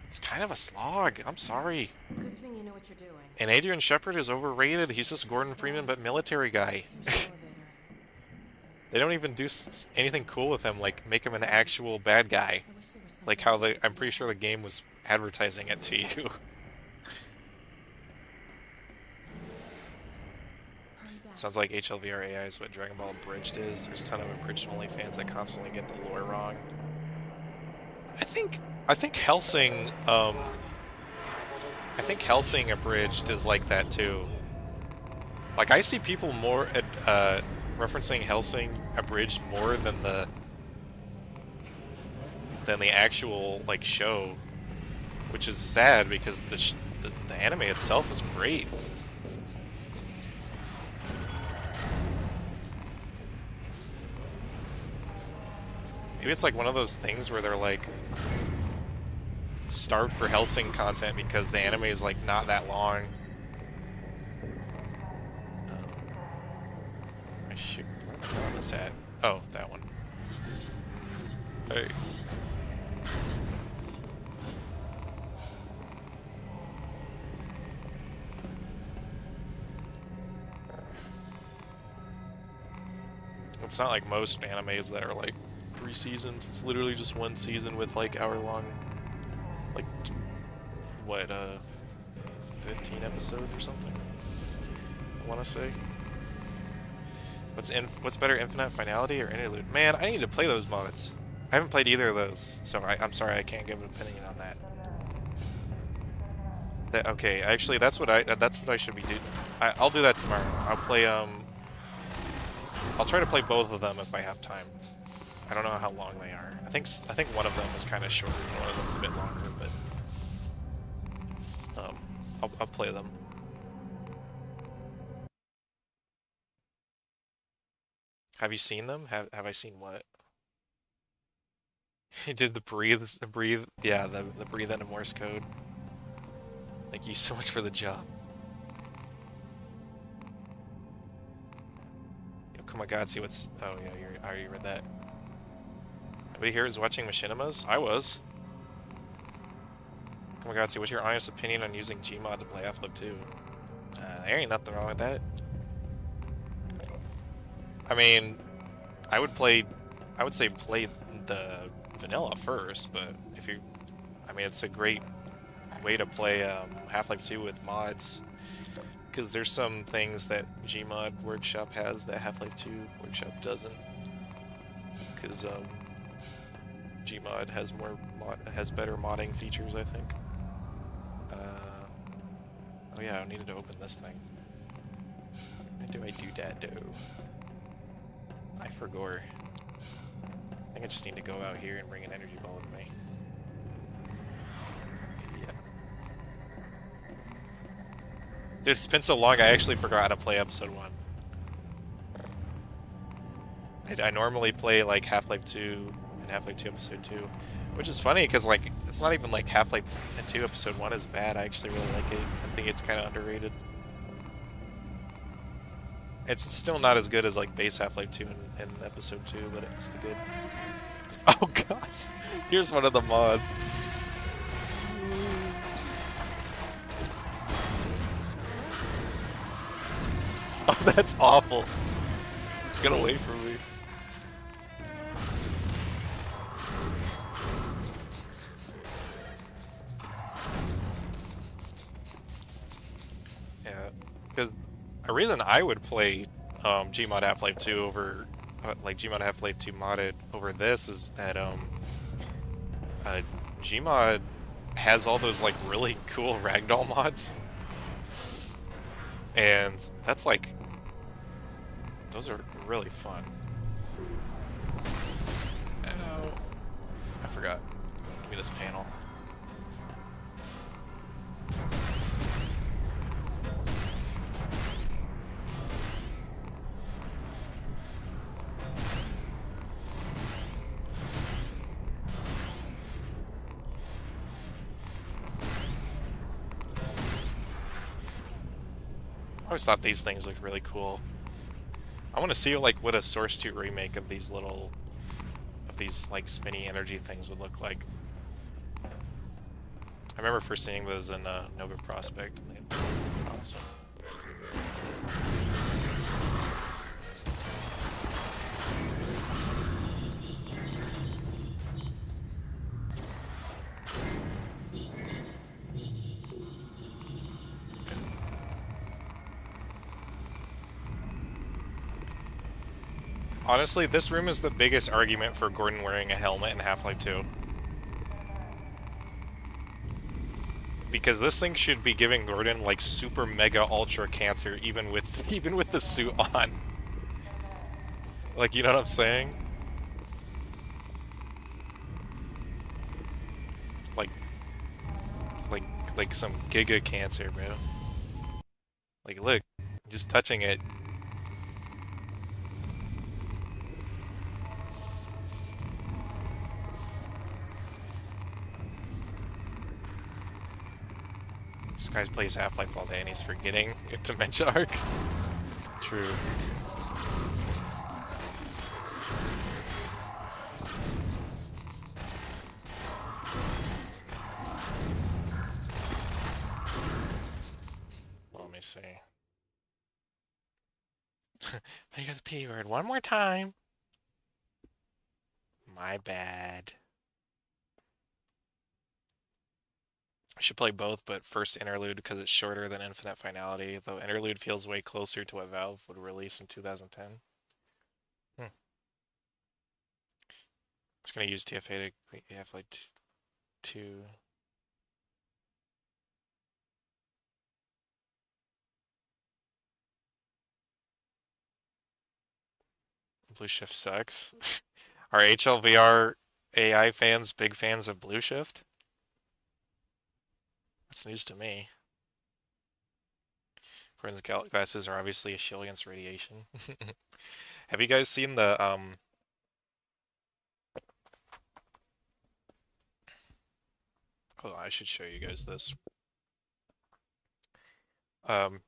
it's kind of a slog. I'm sorry. Good thing you know what you're doing. And Adrian Shepard is overrated. He's just Gordon Freeman but military guy. They don't even do anything cool with him, like make him an actual bad guy. Like how I'm pretty sure the game was advertising it to you. Sounds like HLVR AI is what Dragon Ball Abridged is. There's a ton of Abridged only fans that constantly get the lore wrong. I think Helsing I think Helsing Abridged is like that too. Like I see people more at referencing Helsing Abridged more than the actual like show, which is sad because the anime itself is great. Maybe it's like one of those things where they're like starved for Helsing content because the anime is like not that long. I shoot. Where on this at? Oh, that one. Hey. It's not like most animes that are like 3 seasons. It's literally just 1 season with like hour-long, like what, 15 episodes or something. I want to say. What's better, Infinite Finality or Interlude? Man, I need to play those mods. I haven't played either of those, so I'm sorry I can't give an opinion on that. Okay, actually, that's what I should be doing. I'll do that tomorrow. I'll play I'll try to play both of them if I have time. I don't know how long they are. I think one of them is kind of shorter, and one of them is a bit longer, but I'll play them. Have you seen them? Have I seen what? He did the breathe, yeah, the breathe into Morse code. Thank you so much for the job. Yo, Komegatze, what's... Oh, yeah, I already read that. Nobody here is watching Machinimas? I was. Komegatze, what's your honest opinion on using Gmod to play Half-Life 2? There ain't nothing wrong with that. I mean, I would say play the vanilla first, but if you... I mean, it's a great way to play Half-Life 2 with mods. Because there's some things that Gmod Workshop has that Half-Life 2 Workshop doesn't. Because Gmod has has better modding features, I think. Oh yeah, I needed to open this thing. How do I do that, though? I forgot. I think I just need to go out here and bring an energy ball with me. Yeah. Dude, it's been so long, I actually forgot how to play episode 1. I normally play like Half-Life 2 and Half-Life 2 episode 2, which is funny because like it's not even like Half-Life 2 episode 1 is bad. I actually really like it. I think it's kind of underrated. It's still not as good as like base Half-Life 2 and episode 2, but it's still good. Oh gosh, here's one of the mods. Oh, that's awful. Get away from me. Yeah, because a reason I would play Gmod Half-Life 2 over like Gmod Half-Life 2 modded over this is that Gmod has all those like really cool ragdoll mods, and that's like those are really fun. Oh, I forgot. Give me this panel. I always thought these things looked really cool. I want to see like what a Source 2 remake of these like spinny energy things would look like. I remember first seeing those in Nova Prospect. And they were awesome. Honestly, this room is the biggest argument for Gordon wearing a helmet in Half-Life 2. Because this thing should be giving Gordon like super mega ultra cancer even with the suit on. Like, you know what I'm saying? Like like like some giga cancer, bro. Like look, just touching it. This guy plays Half-Life all day and he's forgetting Dementia Arc. True. Let me see. I got the P word one more time. My bad. I should play both, but first Interlude because it's shorter than Infinite Finality, though Interlude feels way closer to what Valve would release in 2010. I was going to use TFA to have like 2. Blue Shift sucks. Are HLVR AI fans big fans of Blue Shift? That's news to me. Gordon's glasses are obviously a shield against radiation. Have you guys seen the Hold on, I should show you guys this. Have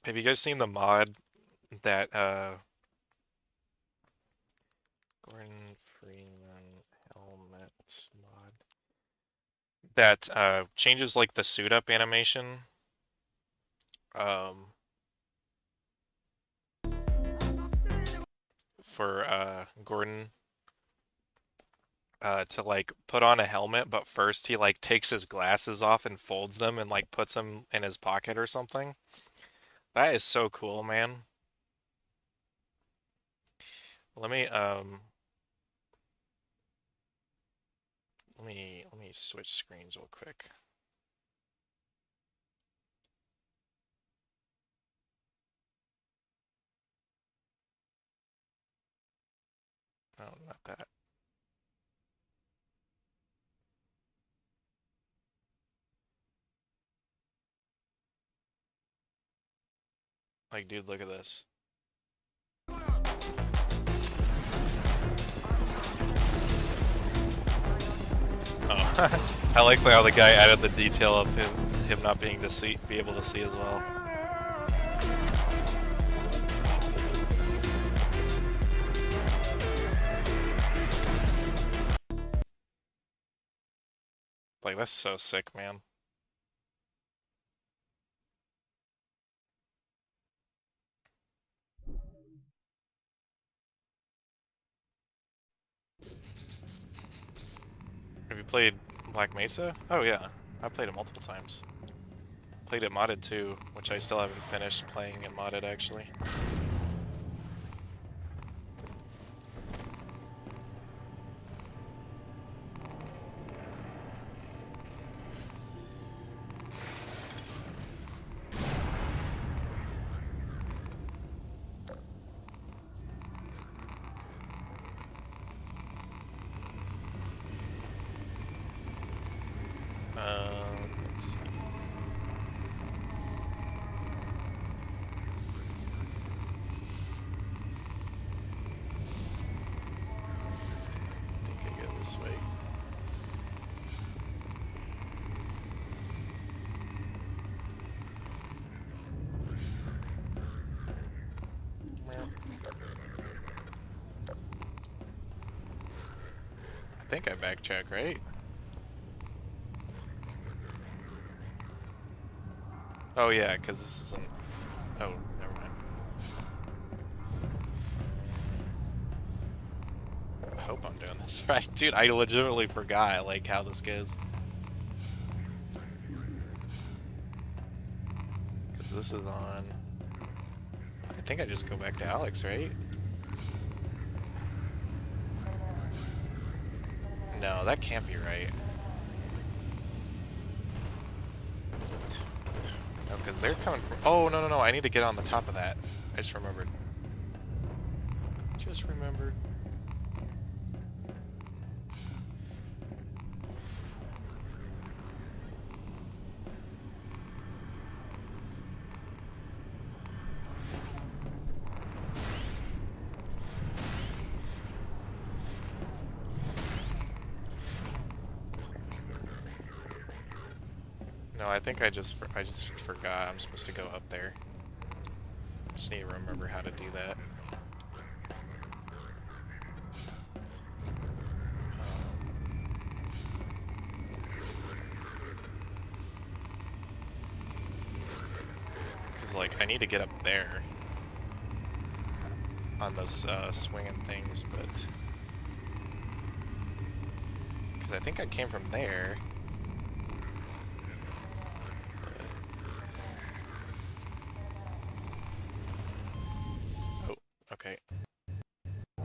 you guys seen the mod that Gordon Freeman helmet mod that changes like the suit up animation? For Gordon to like put on a helmet, but first he like takes his glasses off and folds them and like puts them in his pocket or something. That is so cool, man. Let me let me switch screens real quick. Oh, not that. Like, dude, look at this. Oh, I like how the guy added the detail of him not being be able to see as well. Like, that's so sick, man. Have you played Black Mesa? Oh yeah, I played it multiple times. Played it modded too, which I still haven't finished playing it modded actually. Let's see. I think I go this way. I think I backtrack, right? Oh yeah, because this isn't... Oh, never mind. I hope I'm doing this right. Dude, I legitimately forgot, like, how this goes. Because this is on... I think I just go back to Alex, right? No, that can't be right. No, because they're coming from... Oh, no, no, no, I need to get on the top of that. I just remembered. Just remembered. No, I think I just forgot I'm supposed to go up there. I just need to remember how to do that. Because, like, I need to get up there on those swinging things, but... Because I think I came from there. Okay. I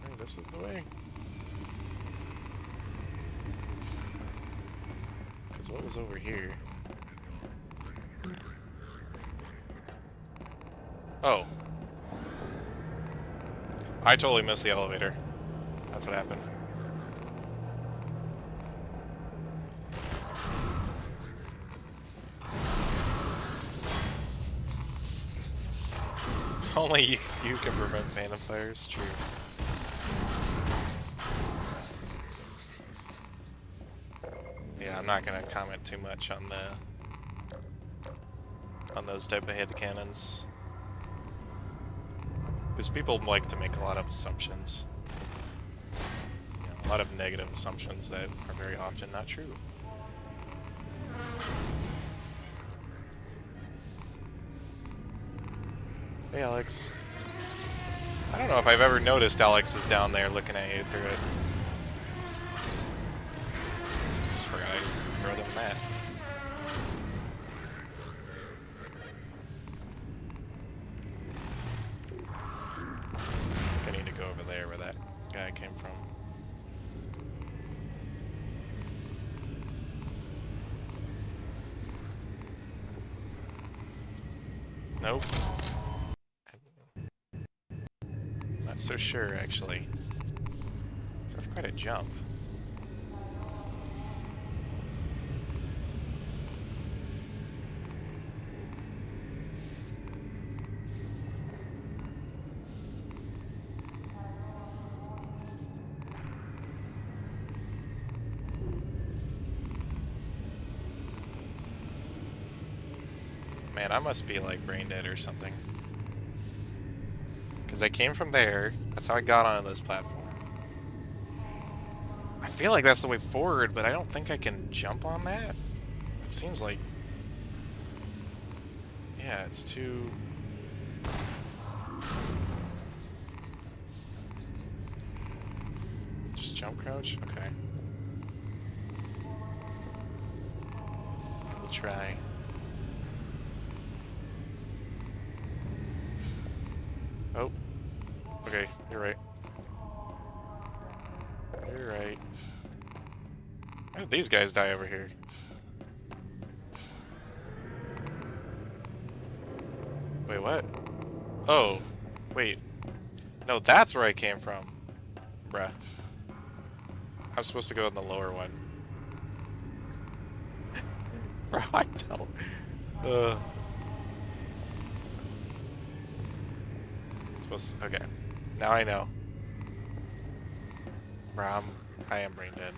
think this is the way. Because what was over here? Oh. I totally missed the elevator. That's what happened. Only you can prevent phantom fires. True. Yeah, I'm not gonna comment too much on those type of head cannons, because people like to make a lot of assumptions. You know, a lot of negative assumptions that are very often not true. Hey, Alex. I don't know if I've ever noticed Alex was down there looking at you through it. Just forgot I throw them that. I need to go over there where that guy came from. Nope. Not so sure, actually. So that's quite a jump. Man, I must be like brain dead or something. Because I came from there, that's how I got onto this platform. I feel like that's the way forward, but I don't think I can jump on that. It seems like... Yeah, it's too... Just jump crouch? Okay. We'll try. Oh. Okay, you're right. You're right. How did these guys die over here? Wait, what? Oh. Wait. No, that's where I came from. Bruh. I'm supposed to go in the lower one. Bro, I don't... Okay, now I know. Bro, I am brain dead.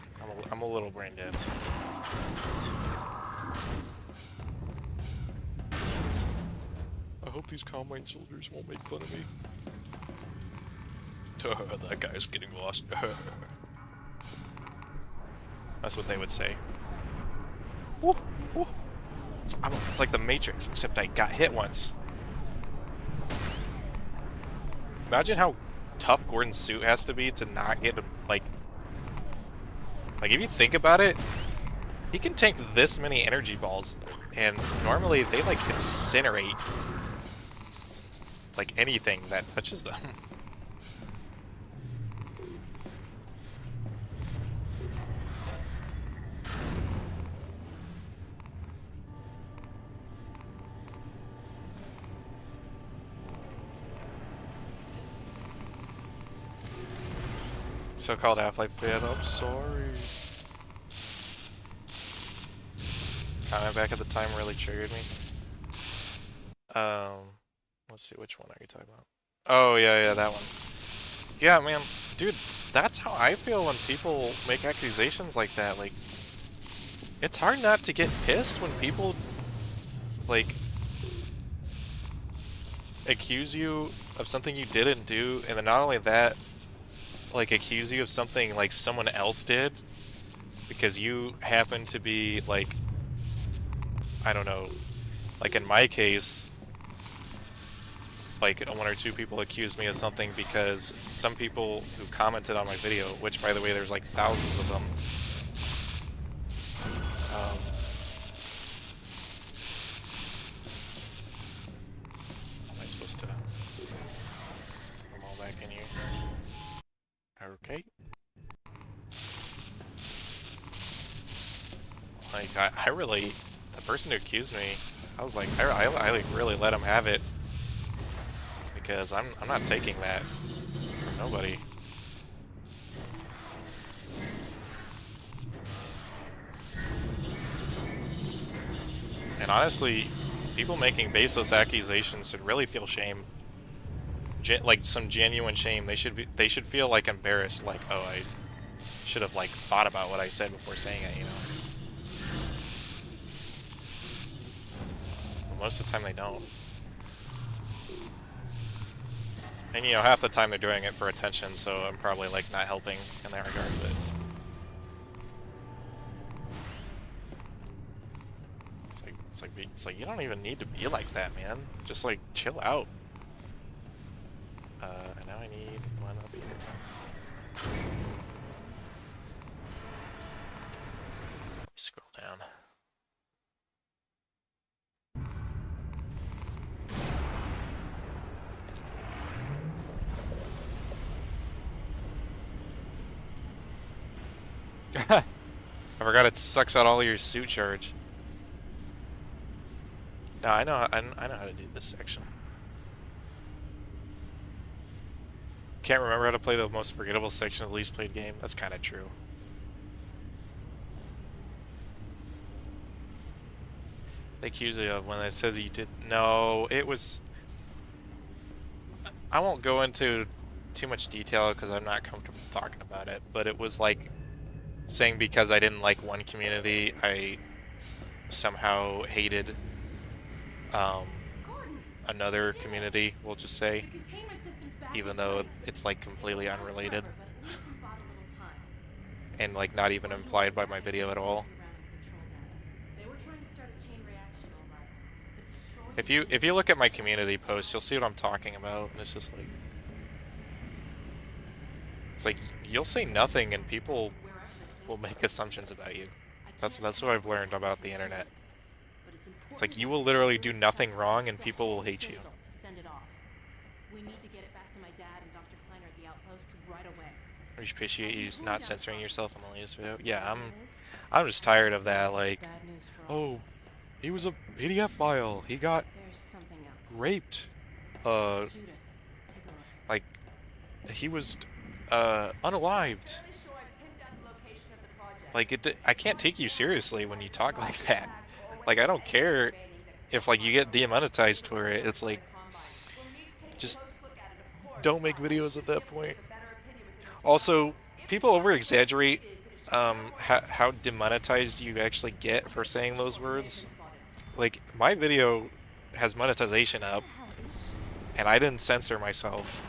I'm a little brain dead. I hope these Combine soldiers won't make fun of me. That guy's getting lost. That's what they would say. Woo, woo. It's like the Matrix, except I got hit once. Imagine how tough Gordon's suit has to be to not get, like if you think about it, he can tank this many energy balls, and normally they, like, incinerate, like, anything that touches them. So-called Half-Life fan, I'm sorry. Comment back at the time really triggered me. Let's see, which one are you talking about? Oh, yeah, that one. Yeah, man, dude, that's how I feel when people make accusations like that. Like, it's hard not to get pissed when people, like, accuse you of something you didn't do, and then not only that, like, accuse you of something like someone else did because you happen to be, like, I don't know, like in my case, like, one or two people accused me of something because some people who commented on my video, which, by the way, there's like thousands of them, am I supposed to come all back in here? Okay. Like, I really, the person who accused me, I was like, I like really let him have it, because I'm not taking that from nobody. And honestly, people making baseless accusations should really feel shame. like some genuine shame. They should feel like embarrassed, like, oh, I should have like thought about what I said before saying it, you know. But most of the time they don't. And you know, half the time they're doing it for attention, so I'm probably like not helping in that regard, but it's like you don't even need to be like that, man. Just like chill out. And now I need one up here. Let me scroll down. I forgot it sucks out all your suit charge. No, I know how to do this section. Can't remember how to play the most forgettable section of the least played game. That's kind of true. They accuse you of when it says you did. No, it was. I won't go into too much detail because I'm not comfortable talking about it, but it was like saying because I didn't like one community, I somehow hated another community, we'll just say, even though it's like completely unrelated and like not even implied by my video at all. If you look at my community posts, you'll see what I'm talking about, and it's just like, it's like you'll say nothing and people will make assumptions about you. That's what I've learned about the internet. It's like you will literally do nothing wrong and people will hate you. We need to get it back to my dad and Dr. Kleiner at the outpost right away. I just appreciate you not censoring yourself in the latest video. Yeah, I'm just tired of that. Like, oh, he was a PDF file. He got raped. Like, he was unalived. Like, I can't take you seriously when you talk like that. Like, I don't care if like you get demonetized for it. It's like, just don't make videos at that point. Also, people over-exaggerate how demonetized you actually get for saying those words. Like, my video has monetization up, and I didn't censor myself.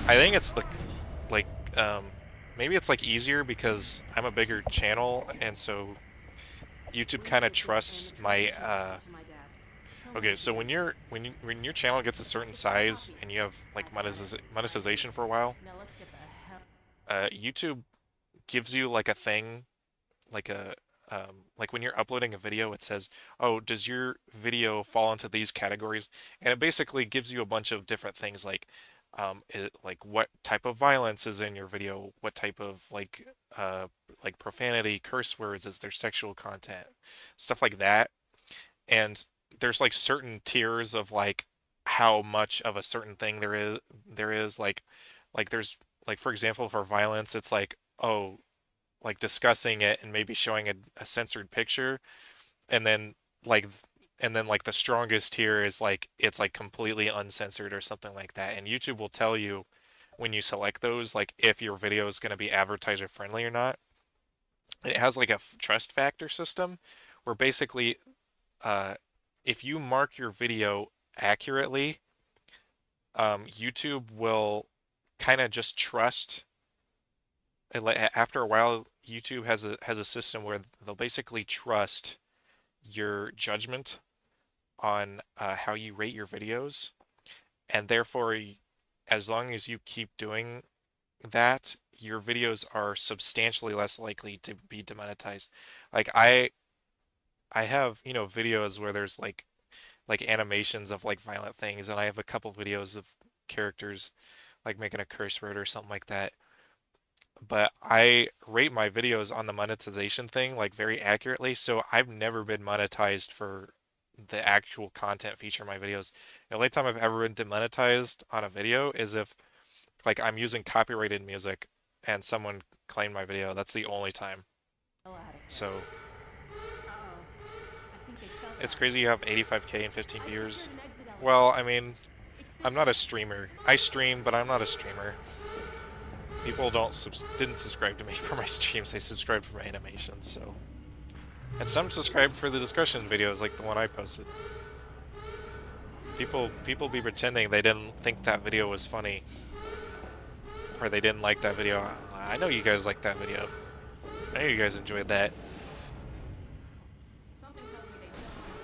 I think it's like maybe it's like easier because I'm a bigger channel, and so YouTube kind of trusts my okay, so when your channel gets a certain size and you have like monetization for a while, YouTube gives you like a thing, like a like when you're uploading a video, it says, "Oh, does your video fall into these categories?" And it basically gives you a bunch of different things, like like what type of violence is in your video, what type of like profanity, curse words, is there sexual content, stuff like that. And there's like certain tiers of like how much of a certain thing there is like there's like, for example, for violence, it's like, oh, like discussing it and maybe showing a censored picture, and then like the strongest tier is like it's like completely uncensored or something like that. And YouTube will tell you when you select those, like if your video is going to be advertiser friendly or not. And it has like a trust factor system where basically if you mark your video accurately, YouTube will kind of just trust. After a while, YouTube has a system where they'll basically trust your judgment on how you rate your videos, and therefore, as long as you keep doing that, your videos are substantially less likely to be demonetized. Like I have, you know, videos where there's like animations of like violent things, and I have a couple videos of characters like making a curse word or something like that. But I rate my videos on the monetization thing like very accurately, so I've never been monetized for the actual content feature in my videos. The only time I've ever been demonetized on a video is if like I'm using copyrighted music and someone claimed my video. That's the only time. So it's crazy you have 85K and 15 viewers. Well, I mean, I'm not a streamer. I stream, but I'm not a streamer. People didn't subscribe to me for my streams. They subscribed for my animations. So, and some subscribe for the discussion videos, like the one I posted. People be pretending they didn't think that video was funny, or they didn't like that video. I know you guys liked that video. I know you guys enjoyed that. Something tells me they just want to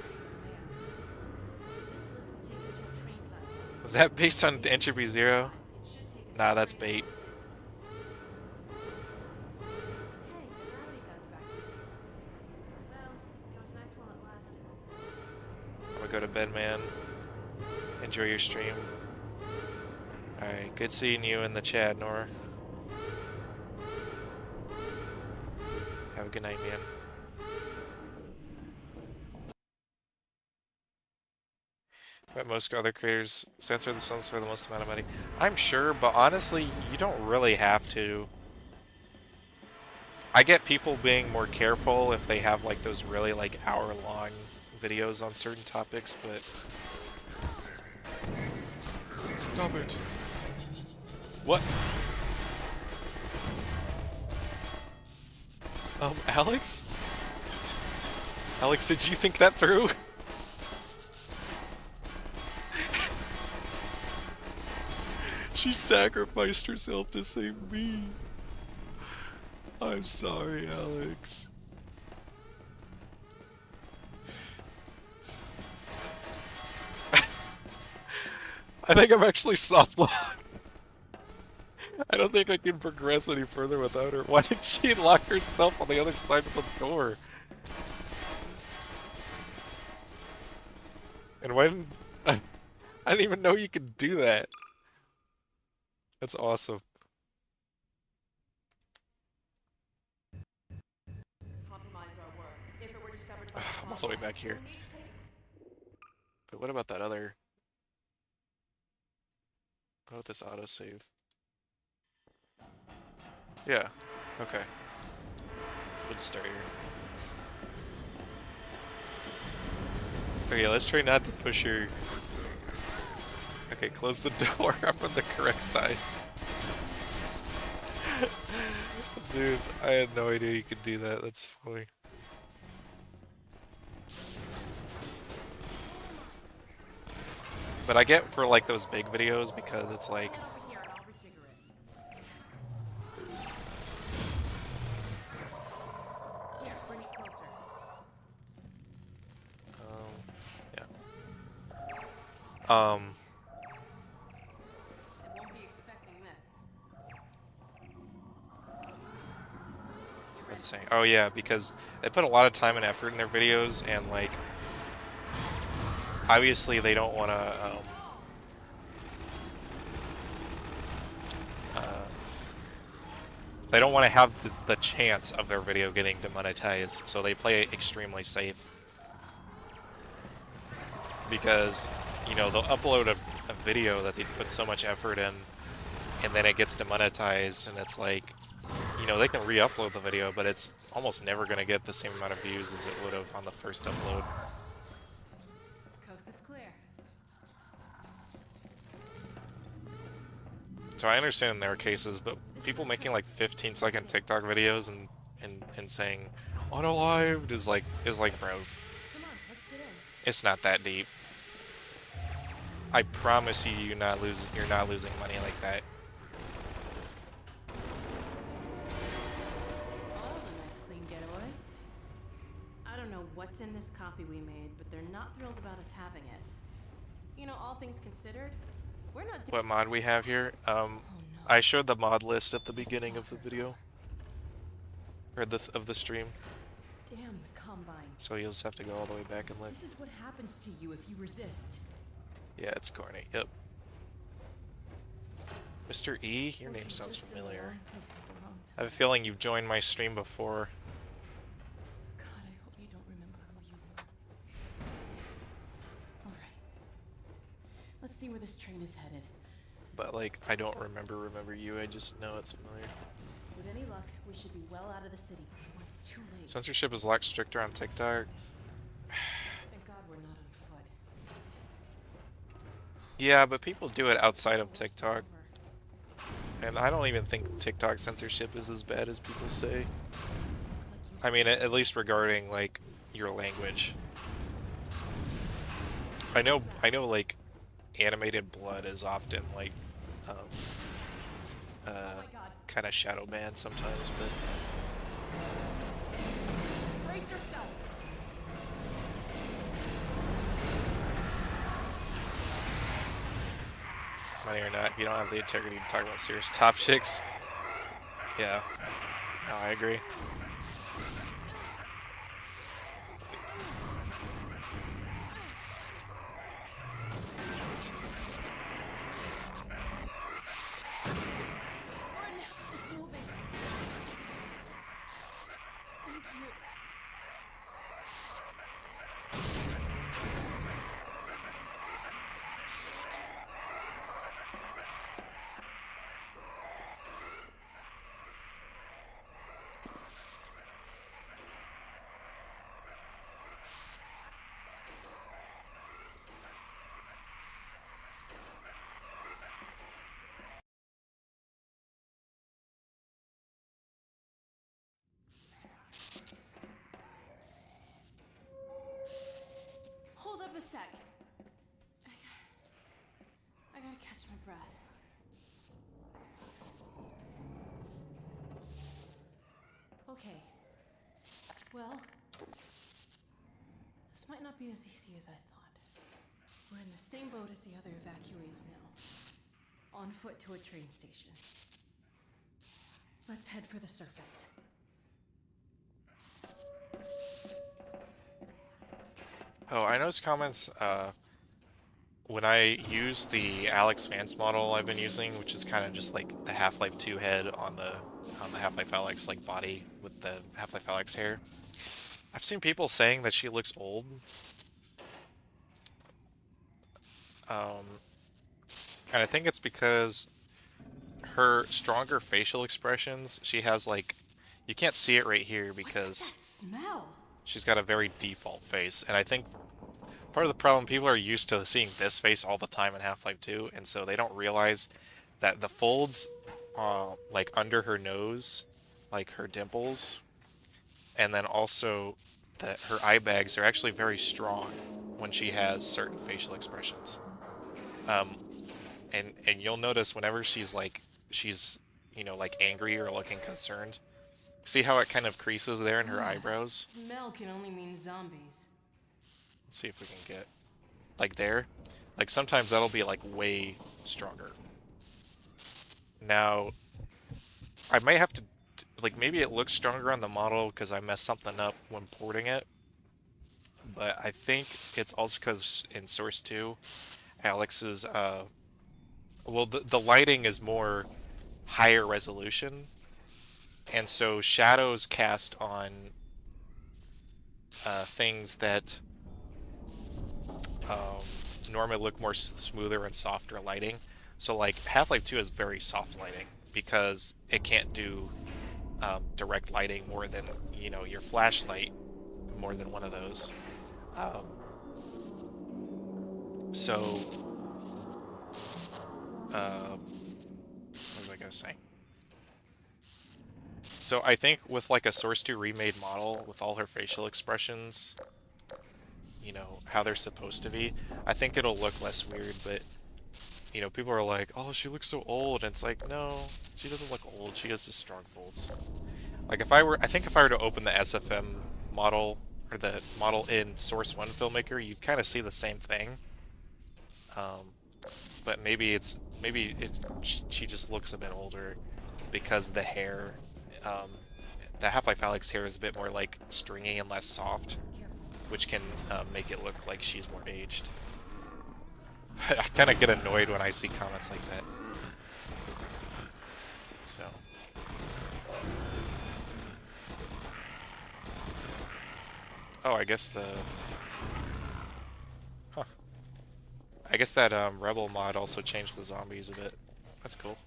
this lift will take us to a train platform. Was that based on Entropy Zero? It should take us Nah, that's straight bait. up. Hey, the gravity gun's back to me. Well, it was nice while it lasted. I'm gonna go to bed, man. Enjoy your stream. Alright, good seeing you in the chat, Nora. Have a good night, man. But most other creators censor the ones for the most amount of money. I'm sure, but honestly, you don't really have to. I get people being more careful if they have like those really like hour-long videos on certain topics, but stop it. What? Alex? Alex, did you think that through? She sacrificed herself to save me. I'm sorry, Alex. I think I'm actually soft locked. I don't think I can progress any further without her. Why did she lock herself on the other side of the door? And why didn't... I didn't even know you could do that. That's awesome. I'm all the way back here. But what about that other... What about this autosave? Yeah. Okay. We'll just start here. Okay, let's try not to push her. Okay, close the door. I'm on the correct side. Dude, I had no idea you could do that. That's funny. But I get for like those big videos because it's like... yeah. They won't be expecting this. What's it saying? Oh yeah, because they put a lot of time and effort in their videos, and like, obviously they don't want to. They don't want to have the chance of their video getting demonetized, so they play it extremely safe. Because, you know, they'll upload a video that they put so much effort in, and then it gets demonetized, and it's like, you know, they can re-upload the video, but it's almost never going to get the same amount of views as it would have on the first upload. Coast is clear. So I understand in their cases, but people making like 15-second TikTok videos and saying unalived is like bro, Come on, let's get in. it's not that deep. I promise you, you're not losing money like that. Oh, that was a nice clean getaway. I don't know what's in this copy we made, but they're not thrilled about us having it. You know, all things considered, we're not What mod we have here? I showed the mod list at the beginning of the video, or of the stream. Damn the Combine. So you'll just have to go all the way back and look. This is what happens to you if you resist. Yeah, it's corny. Yep. Mr. E, your name sounds familiar. I have a feeling you've joined my stream before. God, I hope you don't remember who you were. Alright. Let's see where this train is headed. But like, I don't remember you, I just know it's familiar. With any luck, we should be well out of the city before it's too late. Censorship is a lot stricter on TikTok. Thank God we're not on foot. Yeah, but people do it outside of TikTok. And I don't even think TikTok censorship is as bad as people say. I mean, at least regarding, like, your language. I know, like, animated blood is often, like, um, kind of shadow banned sometimes, but... Brace yourself. Money or not, you don't have the integrity to talk about serious topics. Yeah. No, I agree. It's moving. Thank you. Hold up a sec. I gotta catch my breath. Okay. Well, this might not be as easy as I thought. We're in the same boat as the other evacuees now. On foot to a train station. Let's head for the surface. Oh, I noticed comments, when I use the Alex Vance model I've been using, which is kind of just like the Half-Life 2 head on the Half-Life Alex like body with the Half-Life Alex hair. I've seen people saying that she looks old. And I think it's because her stronger facial expressions, she has like, you can't see it right here because What's that smell? she's got a very default face, and I think part of the problem, people are used to seeing this face all the time in Half-Life 2, and so they don't realize that the folds, like under her nose, like her dimples, and then also that her eye bags are actually very strong when she has certain facial expressions. And you'll notice whenever she's like, you know, like angry or looking concerned, see how it kind of creases there in her eyebrows? Smell can only mean zombies. Let's see if we can get, like there. Like sometimes that'll be like way stronger. Now, I might have to, like maybe it looks stronger on the model because I messed something up when porting it. But I think it's also because in Source 2, Alex's, well, the lighting is more higher resolution. And so shadows cast on things that normally look more smoother and softer lighting. So like Half-Life 2 has very soft lighting because it can't do direct lighting more than, you know, your flashlight, more than one of those. So, what was I gonna say? So I think with like a Source 2 remade model with all her facial expressions, you know, how they're supposed to be, I think it'll look less weird, but you know, people are like, oh, she looks so old, and it's like, no, she doesn't look old, she has just strong folds. Like I think if I were to open the SFM model, or the model in Source 1 Filmmaker, you'd kind of see the same thing. But she just looks a bit older because the hair, the Half-Life Alyx hair is a bit more like stringy and less soft, which can make it look like she's more aged. But I kind of get annoyed when I see comments like that. So. Oh, I guess the... Huh. I guess that Rebel mod also changed the zombies a bit. That's cool.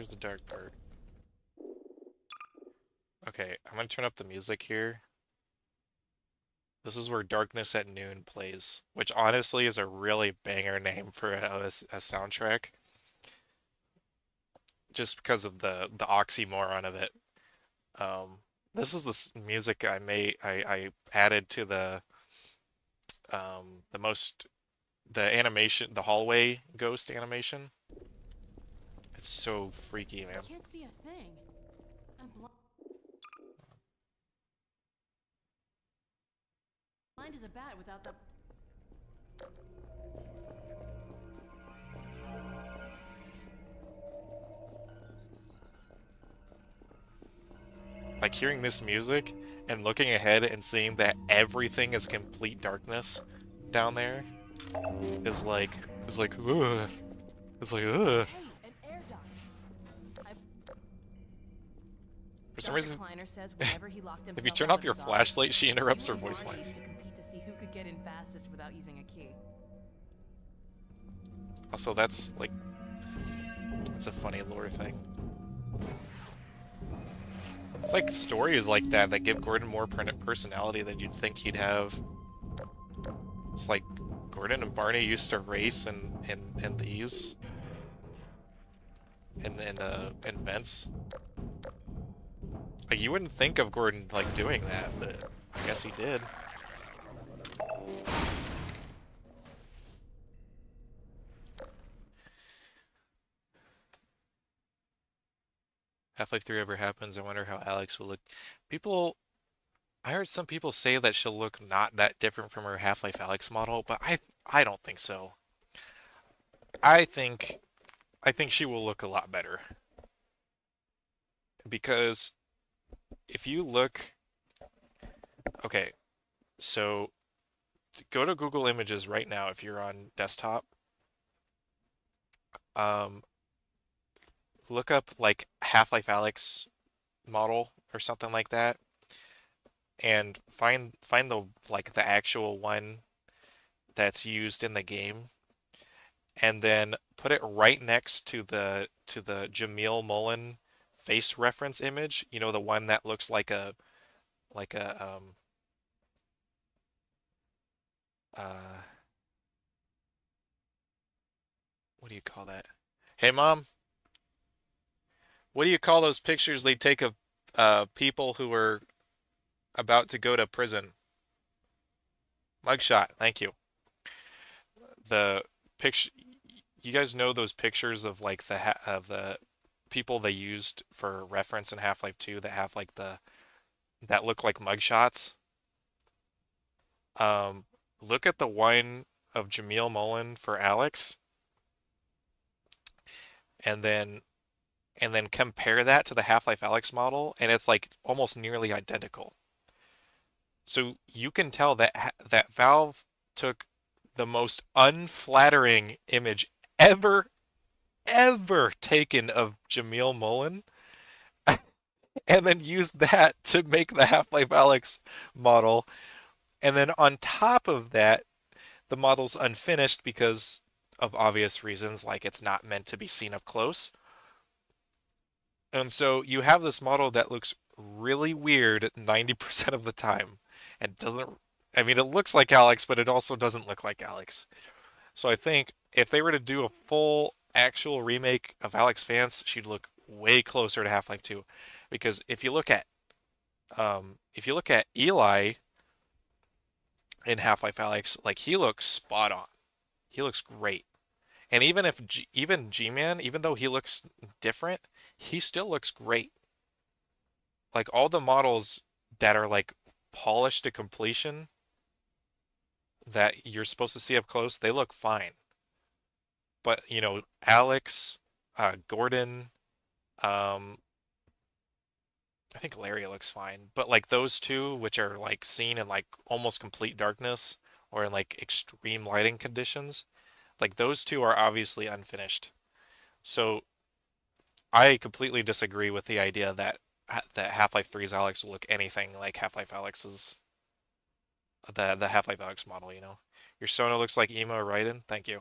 Where's the dark part? Okay, I'm gonna turn up the music here. This is where Darkness at Noon plays, which honestly is a really banger name for a soundtrack, just because of the oxymoron of it. Um, this is the music I added to the most the animation, the hallway ghost animation. It's so freaky, I man. can't see a thing. I'm blind as a bat without the. Like hearing this music and looking ahead and seeing that everything is complete darkness down there is like ugh. It's like ugh. Hey, an air duct. For some Dr. reason, Kleiner says whenever he locked if you himself turn out off of your his office, flashlight, she interrupts he her and voice Barney lines. used to compete to see who could get in fastest without using a key. Also, that's like it's a funny lore thing. It's like stories like that that give Gordon more personality than you'd think he'd have. It's like Gordon and Barney used to race in these in events. Like you wouldn't think of Gordon like doing that, but I guess he did. Half-Life 3 ever happens, I wonder how Alex will look. People, I heard some people say that she'll look not that different from her Half-Life Alex model, but I don't think so. I think I think she will look a lot better. Because if you look, okay, so go to Google Images right now if you're on desktop. Um, Look up like Half-Life Alex model or something like that, and find the like the actual one that's used in the game, and then put it right next to the Jamil Mullen face reference image. You know, the one that looks like a uh what do you call that? Hey mom, what do you call those pictures they take of people who are about to go to prison? Mugshot. Thank you. The picture, you guys know those pictures of like of the people they used for reference in Half-Life 2 that have like the that look like mugshots? Um, Look at the one of Jamil Mullen for Alex, and then compare that to the Half-Life Alex model, and it's like almost nearly identical. So you can tell that Valve took the most unflattering image ever taken of Jamil Mullen, and then used that to make the Half-Life Alex model. And then on top of that, the model's unfinished because of obvious reasons, like it's not meant to be seen up close. And so you have this model that looks really weird 90% of the time and doesn't, I mean, it looks like Alex, but it also doesn't look like Alex. So I think if they were to do a full actual remake of Alex Vance, she'd look way closer to Half-Life 2. Because if you look at Eli in Half-Life Alex, like he looks spot on. He looks great. And even if even G-Man, even though he looks different, he still looks great. Like all the models that are like polished to completion that you're supposed to see up close, they look fine. But you know, Alex, Gordon, um, I think Larry looks fine. But like those two, which are like seen in like almost complete darkness or in like extreme lighting conditions, like those two are obviously unfinished. So I completely disagree with the idea that Half-Life 3's Alex will look anything like Half-Life Alex's the Half-Life Alex model, you know. Your Sona looks like emo Raiden. Thank you.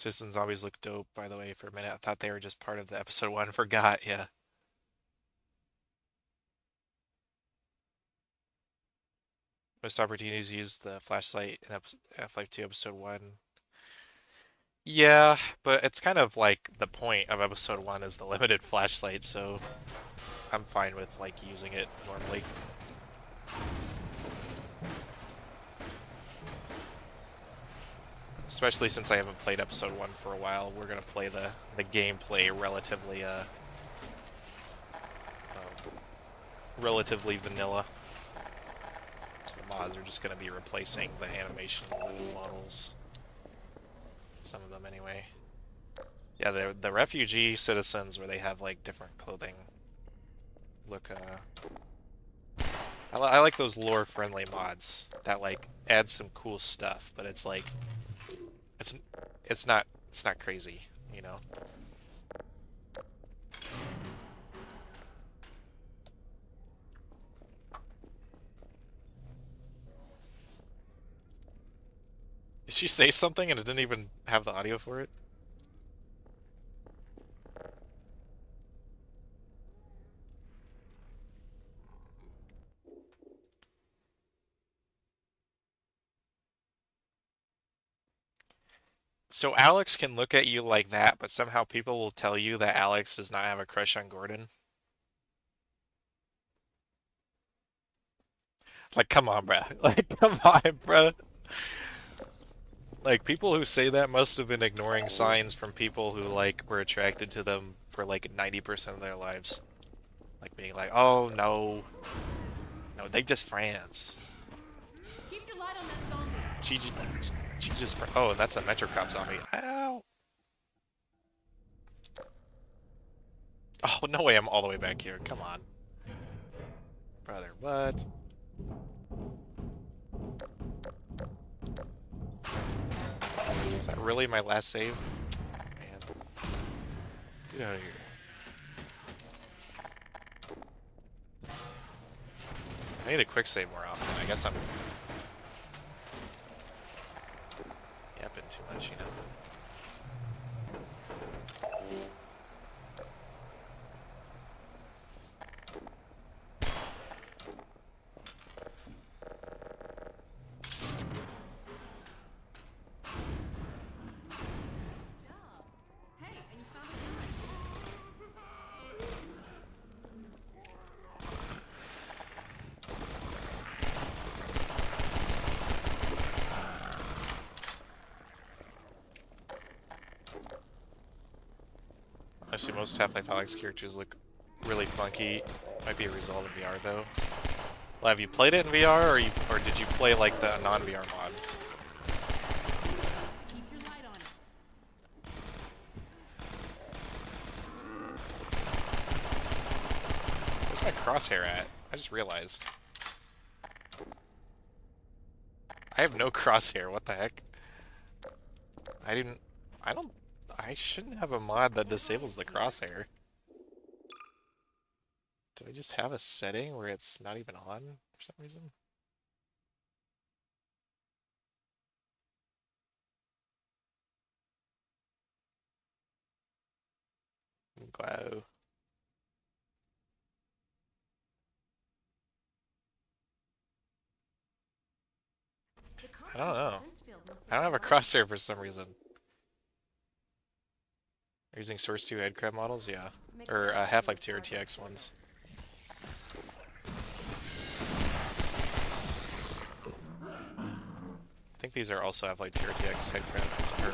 Citizen Zombies look dope, by the way, for a minute. I thought they were just part of the episode 1. Forgot, yeah. Missed opportunities to use the flashlight in Half-Life 2 episode 1. Yeah, but it's kind of like the point of episode 1 is the limited flashlight, so I'm fine with like using it normally. Especially since I haven't played episode 1 for a while, we're gonna play the gameplay relatively relatively vanilla. So the mods are just gonna be replacing the animations and models. Some of them anyway. Yeah, the refugee citizens where they have like different clothing look I like those lore friendly mods that like add some cool stuff, but it's like it's not crazy, you know. Did she say something and it didn't even have the audio for it? So Alex can look at you like that, but somehow people will tell you that Alex does not have a crush on Gordon. Like, come on, bruh. Like, come on, bruh. Like, people who say that must have been ignoring signs from people who, like, were attracted to them for, like, 90% of their lives. Like, being like, oh, no. No, they just friends. Keep your light on that zombie. She just... Oh, that's a Metro Cop zombie. Ow! Oh, no way I'm all the way back here. Come on. Brother, what? Is that really my last save? Man. Get out of here. I need a quick save more often. I guess I'm yapping too much, you know. Hey, and you found a gun. I see most Half-Life Alyx characters look really funky. Might be a result of VR though. Well, have you played it in VR, or did you play like the non-VR mod? Keep your light on it. Where's my crosshair at? I just realized. I have no crosshair. What the heck? I shouldn't have a mod that disables the crosshair. Do I just have a setting where it's not even on for some reason? Wow. I don't know. I don't have a crosshair for some reason. Using Source 2 headcrab models? Yeah. Or Half-Life 2 RTX ones. I think these are also Half-Life 2 RTX headcrab or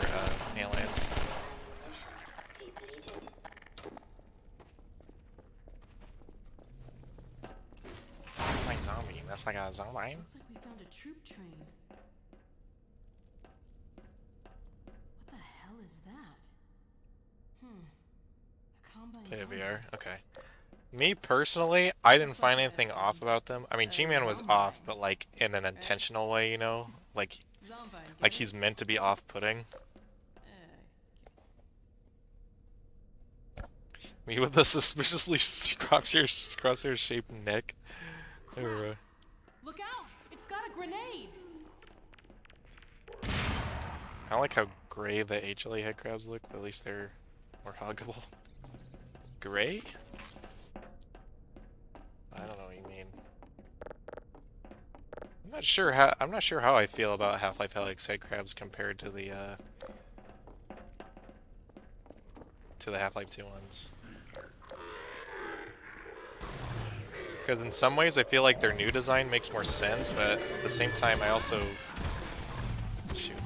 Alliance. Like zombie. That's like a zombie. Looks like we found a troop train. What the hell is that? A combine Play a zombie. VR? Okay. Me personally, I didn't find anything off about them. I mean, G-Man was off, but like in an intentional way, you know? Like he's meant to be off-putting. Me with the suspiciously crosshair-shaped neck. Look out! It's got a grenade! I like how gray the HLA head crabs look, but at least they're more huggable. Gray? I don't know what you mean. I'm not sure how I feel about Half-Life Alyx head crabs compared to the Half-Life 2 ones. Because in some ways I feel like their new design makes more sense, but at the same time I also... Shoot.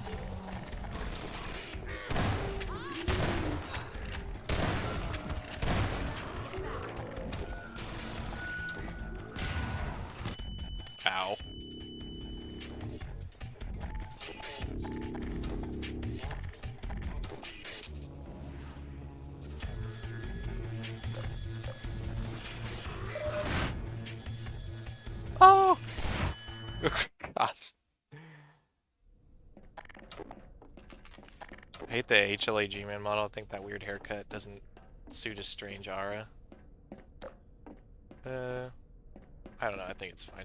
Ow. Oh! Gosh. I hate the HLA G-Man model. I think that weird haircut doesn't suit his strange aura. I don't know. I think it's fine.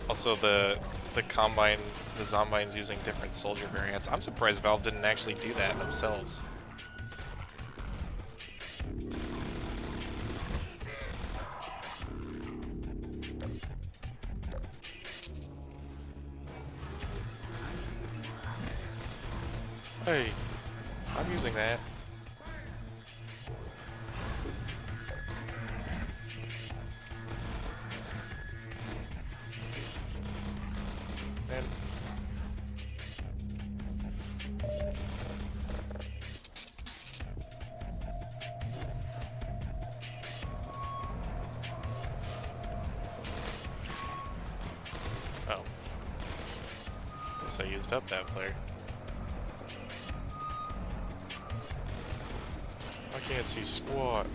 Also, the Combine, the Zombine's using different soldier variants. I'm surprised Valve didn't actually do that themselves. Hey, I'm using that. Man. Oh. Guess I used up that flare. I can't see squat.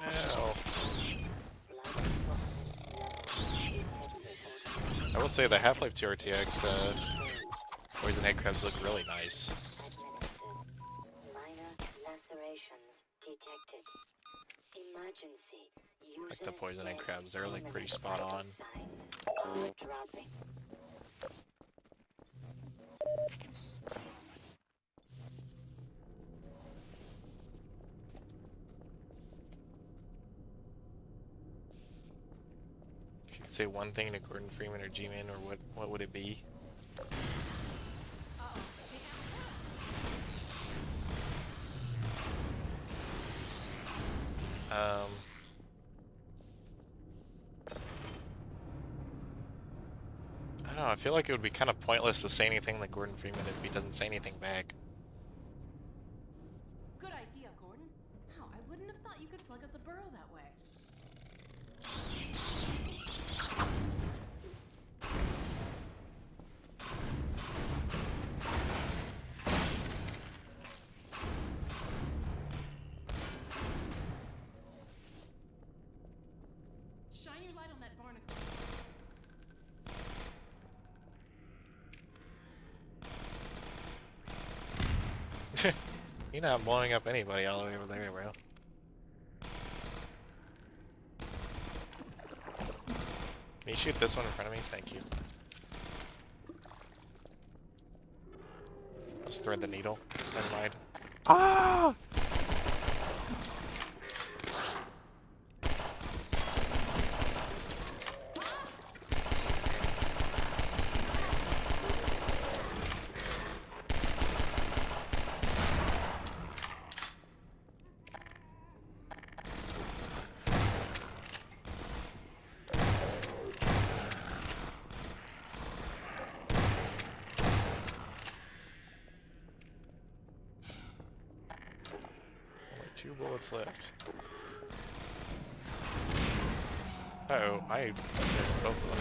Ow. I will say the Half-Life 2 RTX poison head crabs look really nice. Minor lacerations detected. Emergency. Like the poison head crabs, they're like pretty spot on. Signs are dropping. If you could say one thing to Gordon Freeman or G-Man, or what would it be? I don't know, I feel like it would be kind of pointless to say anything like Gordon Freeman if he doesn't say anything back. Good idea, Gordon. Wow, I wouldn't have thought you could plug up the burrow that way. Shine your light on that barnacle. You're not blowing up anybody all the way over there, bro. Can you shoot this one in front of me? Thank you. Let's thread the needle. Never mind. Ah! bullets left. Uh-oh, I missed both of them.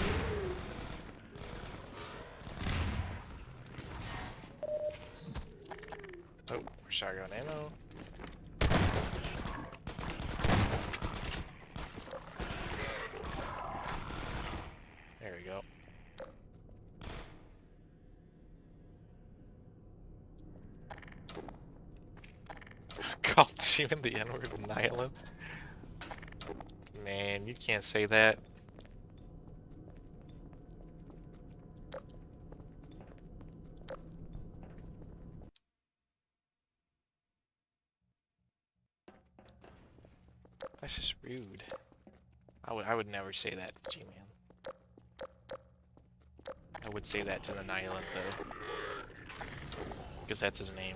Oh, shotgun ammo. There we go. Called Demon the N-word Nihilin? Man, you can't say that. That's just rude. I would never say that, G-Man. I would say that to the Nihilin, though. Because that's his name.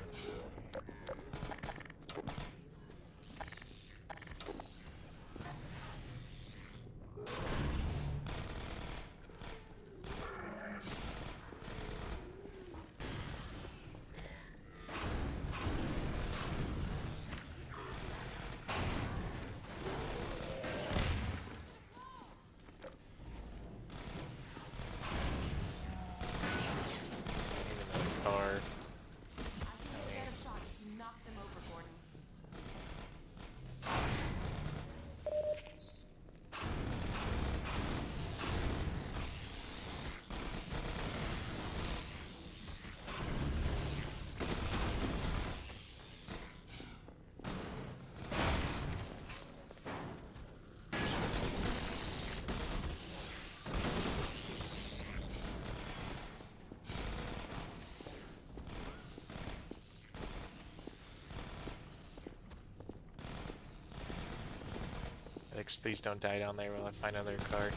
Alex, please don't die down there while I find another car.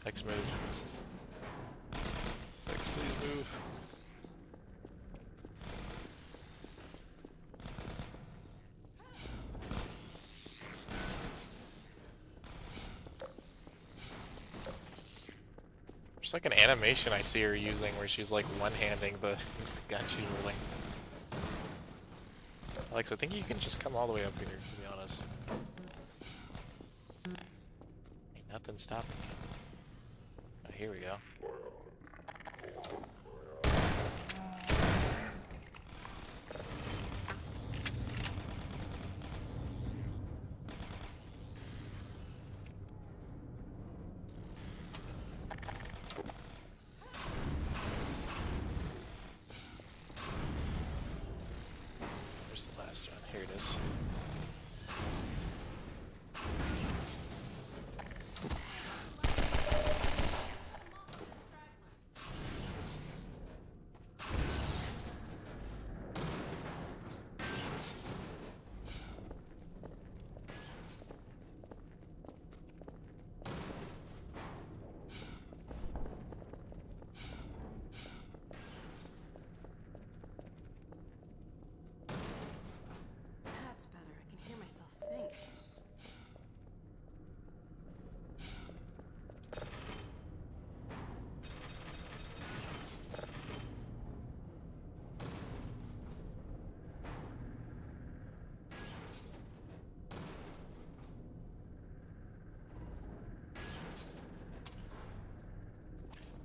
Alex, move. Alex, please move. There's like an animation I see her using where she's like one-handing the gun she's holding. Alex, I think you can just come all the way up here, to be honest. Ain't nothing stopping you. Oh, here we go. Where's the last one? Here it is. That's better. I can hear myself think.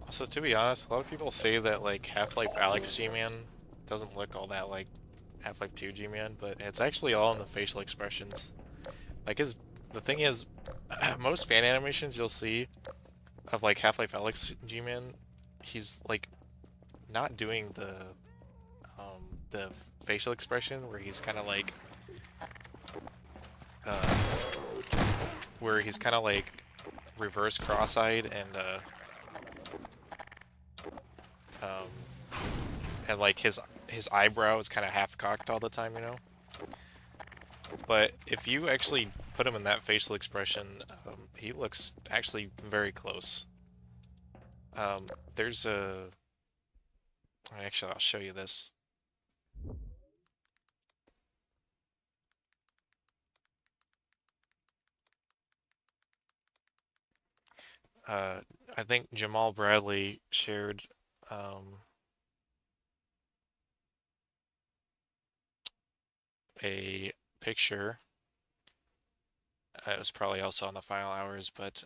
Also, to be honest, a lot of people say that like Half-Life Alyx G-Man doesn't look all that like Half-Life 2 G-Man, but it's actually all in the facial expressions. Like the thing is, most fan animations you'll see of like Half-Life Alyx G-Man, he's like not doing the facial expression where he's kind of like uh, reverse cross-eyed um, and like his eyebrow is kind of half-cocked all the time, you know? But if you actually put him in that facial expression, he looks actually very close. There's a... Actually, I'll show you this. I think Jamal Bradley shared a picture. It was probably also on the final hours, but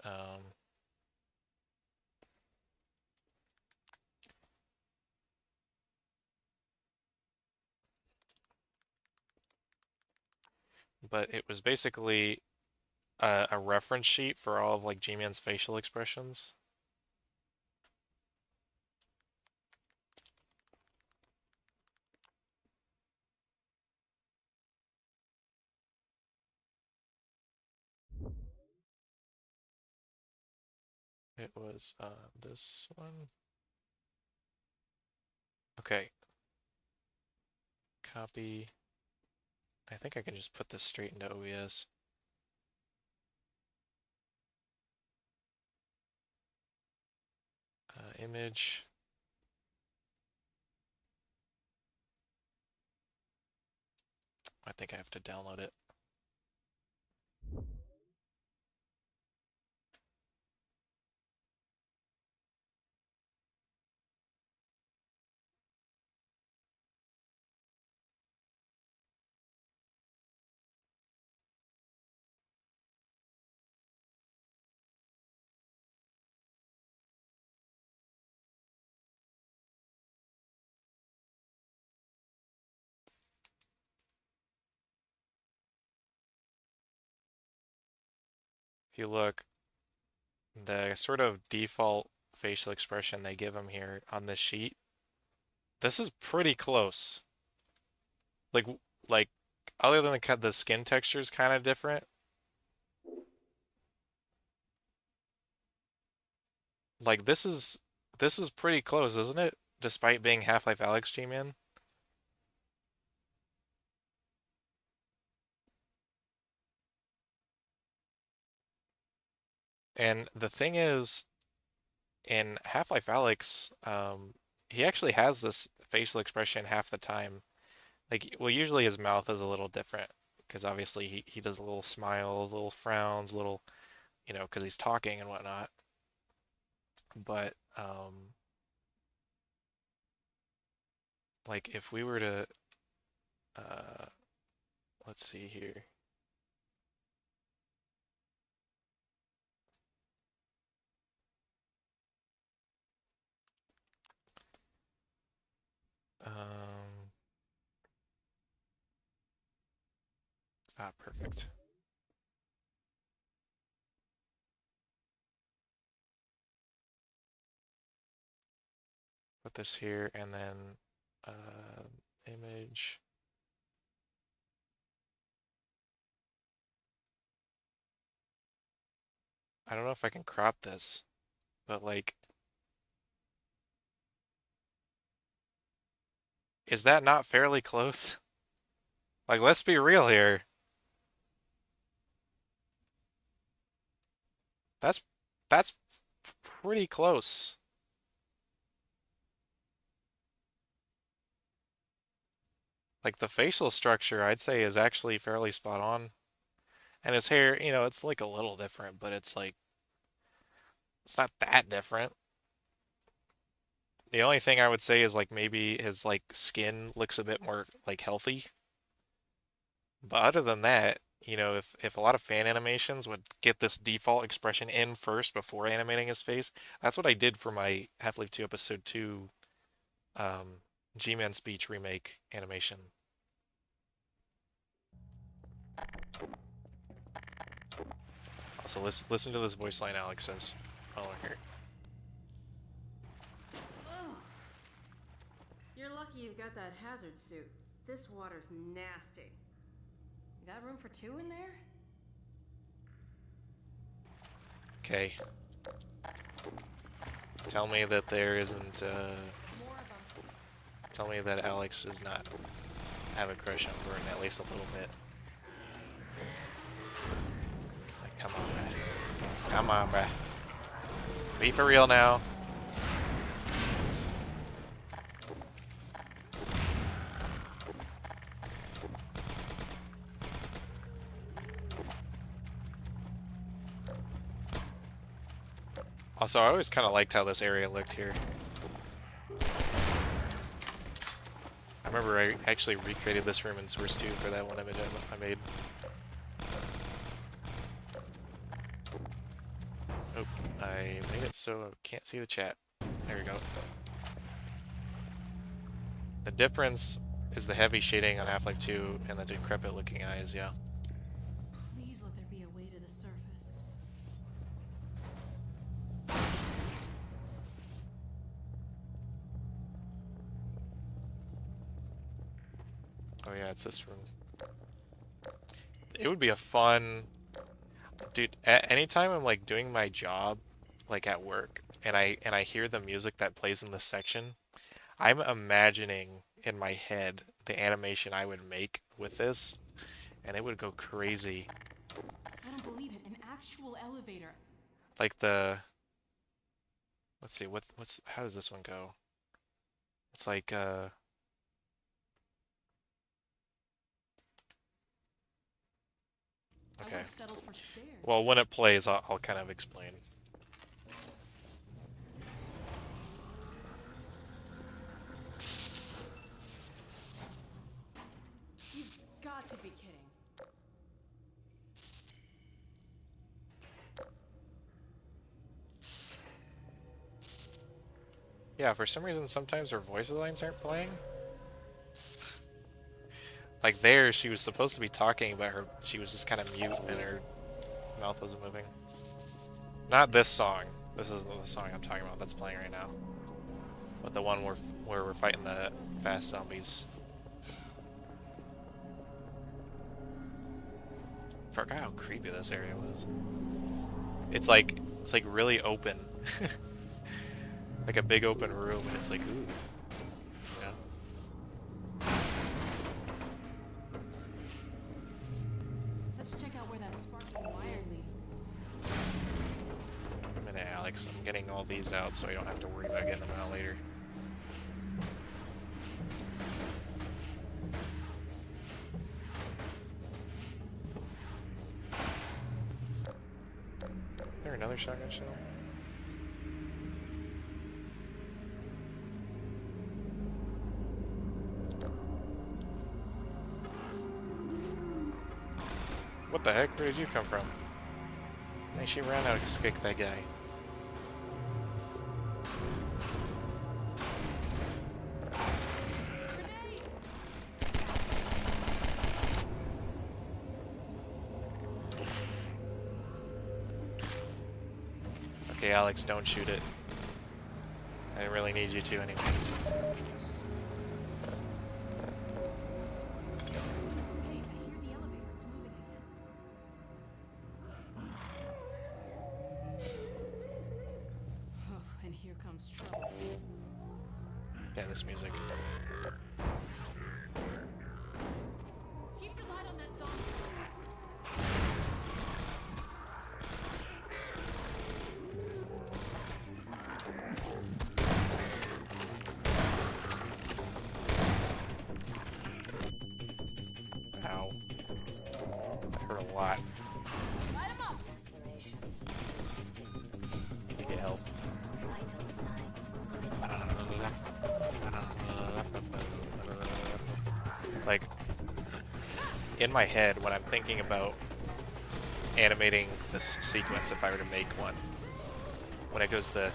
it was basically a reference sheet for all of like G-Man's facial expressions. It was this one. Okay. Copy. I think I can just put this straight into OBS. Image. I think I have to download it. If you look, the sort of default facial expression they give him here on this sheet, this is pretty close. Like, like other than the skin texture is kind of different. Like this is pretty close, isn't it? Despite being Half-Life Alyx G-Man. And the thing is, in Half-Life Alyx, he actually has this facial expression half the time. Like, well, usually his mouth is a little different because obviously he does little smiles, little frowns, little, you know, because he's talking and whatnot. But like if we were to, uh, let's see here. Perfect. Put this here and then image. I don't know if I can crop this, but like, is that not fairly close? Like, let's be real here. That's that's pretty close. Like the facial structure, I'd say is actually fairly spot on. And his hair, you know, it's like a little different, but it's like it's not that different. The only thing I would say is like maybe his like skin looks a bit more like healthy. But other than that, you know, if a lot of fan animations would get this default expression in first before animating his face, that's what I did for my Half-Life 2 Episode 2 G-Man speech remake animation. Also, listen to this voice line Alex says while we're here. Ugh. You're lucky you've got that hazard suit. This water's nasty. You got room for two in there? Okay. Tell me that there isn't, More of them. tell me that Alex does not have a crush on Gordon at least a little bit. Like, come on, bruh. Come on, bruh. Be for real now. Also, I always kind of liked how this area looked here. I remember I actually recreated this room in Source 2 for that one image I made. Oh, I made it so I can't see the chat. There we go. The difference is the heavy shading on Half-Life 2 and the decrepit looking eyes, yeah. Please let there be a way to the surface. Oh yeah, it's this room. It would be a fun... Dude, anytime I'm like doing my job, like at work, and I hear the music that plays in this section, I'm imagining in my head the animation I would make with this, and it would go crazy. I don't believe it. An actual elevator. Like the... Let's see, what's how does this one go? It's like, I would okay. have settled for stairs. Well, when it plays, I'll kind of explain. You've got to be kidding. Yeah, for some reason, sometimes her voice lines aren't playing. Like there, she was supposed to be talking, but she was just kind of mute and her mouth wasn't moving. Not this song. This is the song I'm talking about that's playing right now. But the one where we're fighting the fast zombies. Forgot how creepy this area was. It's like really open. Like a big open room, and it's like, ooh. You know? Let's check out where that sparkling wire leads. A minute, Alex. I'm getting all these out so I don't have to worry about getting them out later. Is there another shotgun shell? What the heck? Where did you come from? I think she ran out to escape that guy. Okay, Alex, don't shoot it. I didn't really need you to anyway. Hey, I hear the elevator. It's moving again. Oh, and here comes trouble. Yeah, this music. Keep your light on that zombie. Ow. That hurt a lot. Light him up. Need to get health. Like, in my head, when I'm thinking about animating this sequence, if I were to make one, when it goes the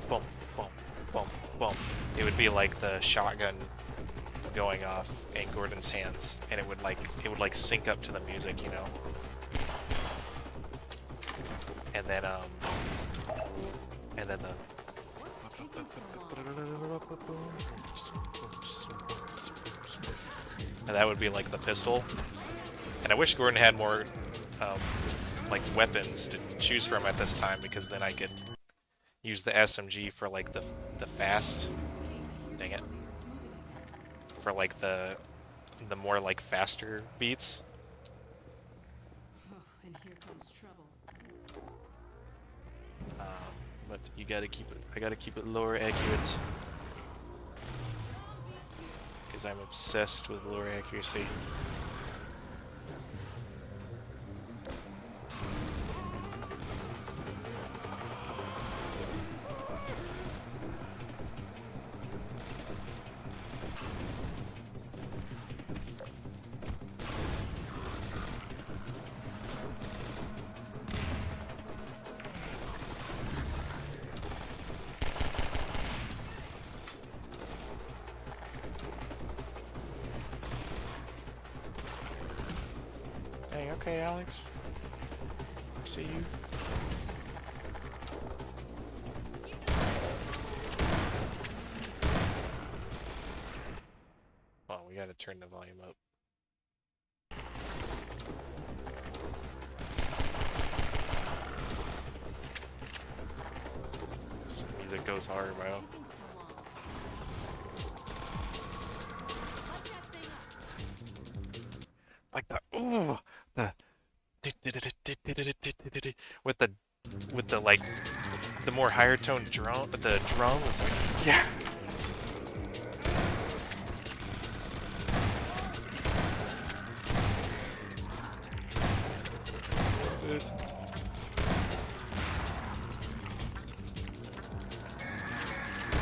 bump, bump, bump, bump, it would be like the shotgun going off in Gordon's hands, and it would like sync up to the music, you know. And then the What's taking so long? and that would be like the pistol. And I wish Gordon had more like weapons to choose from at this time, because then I could use the SMG for like the fast, dang it, for like the more like faster beats. Oh, and here comes trouble. But you gotta keep it. I gotta keep it lower accurate, because I'm obsessed with lower accuracy. Okay, Alex. See you. Oh, we gotta turn the volume up. This music goes hard, bro. Like the ooh, the with the like the more higher tone drum, the drum is like yeah.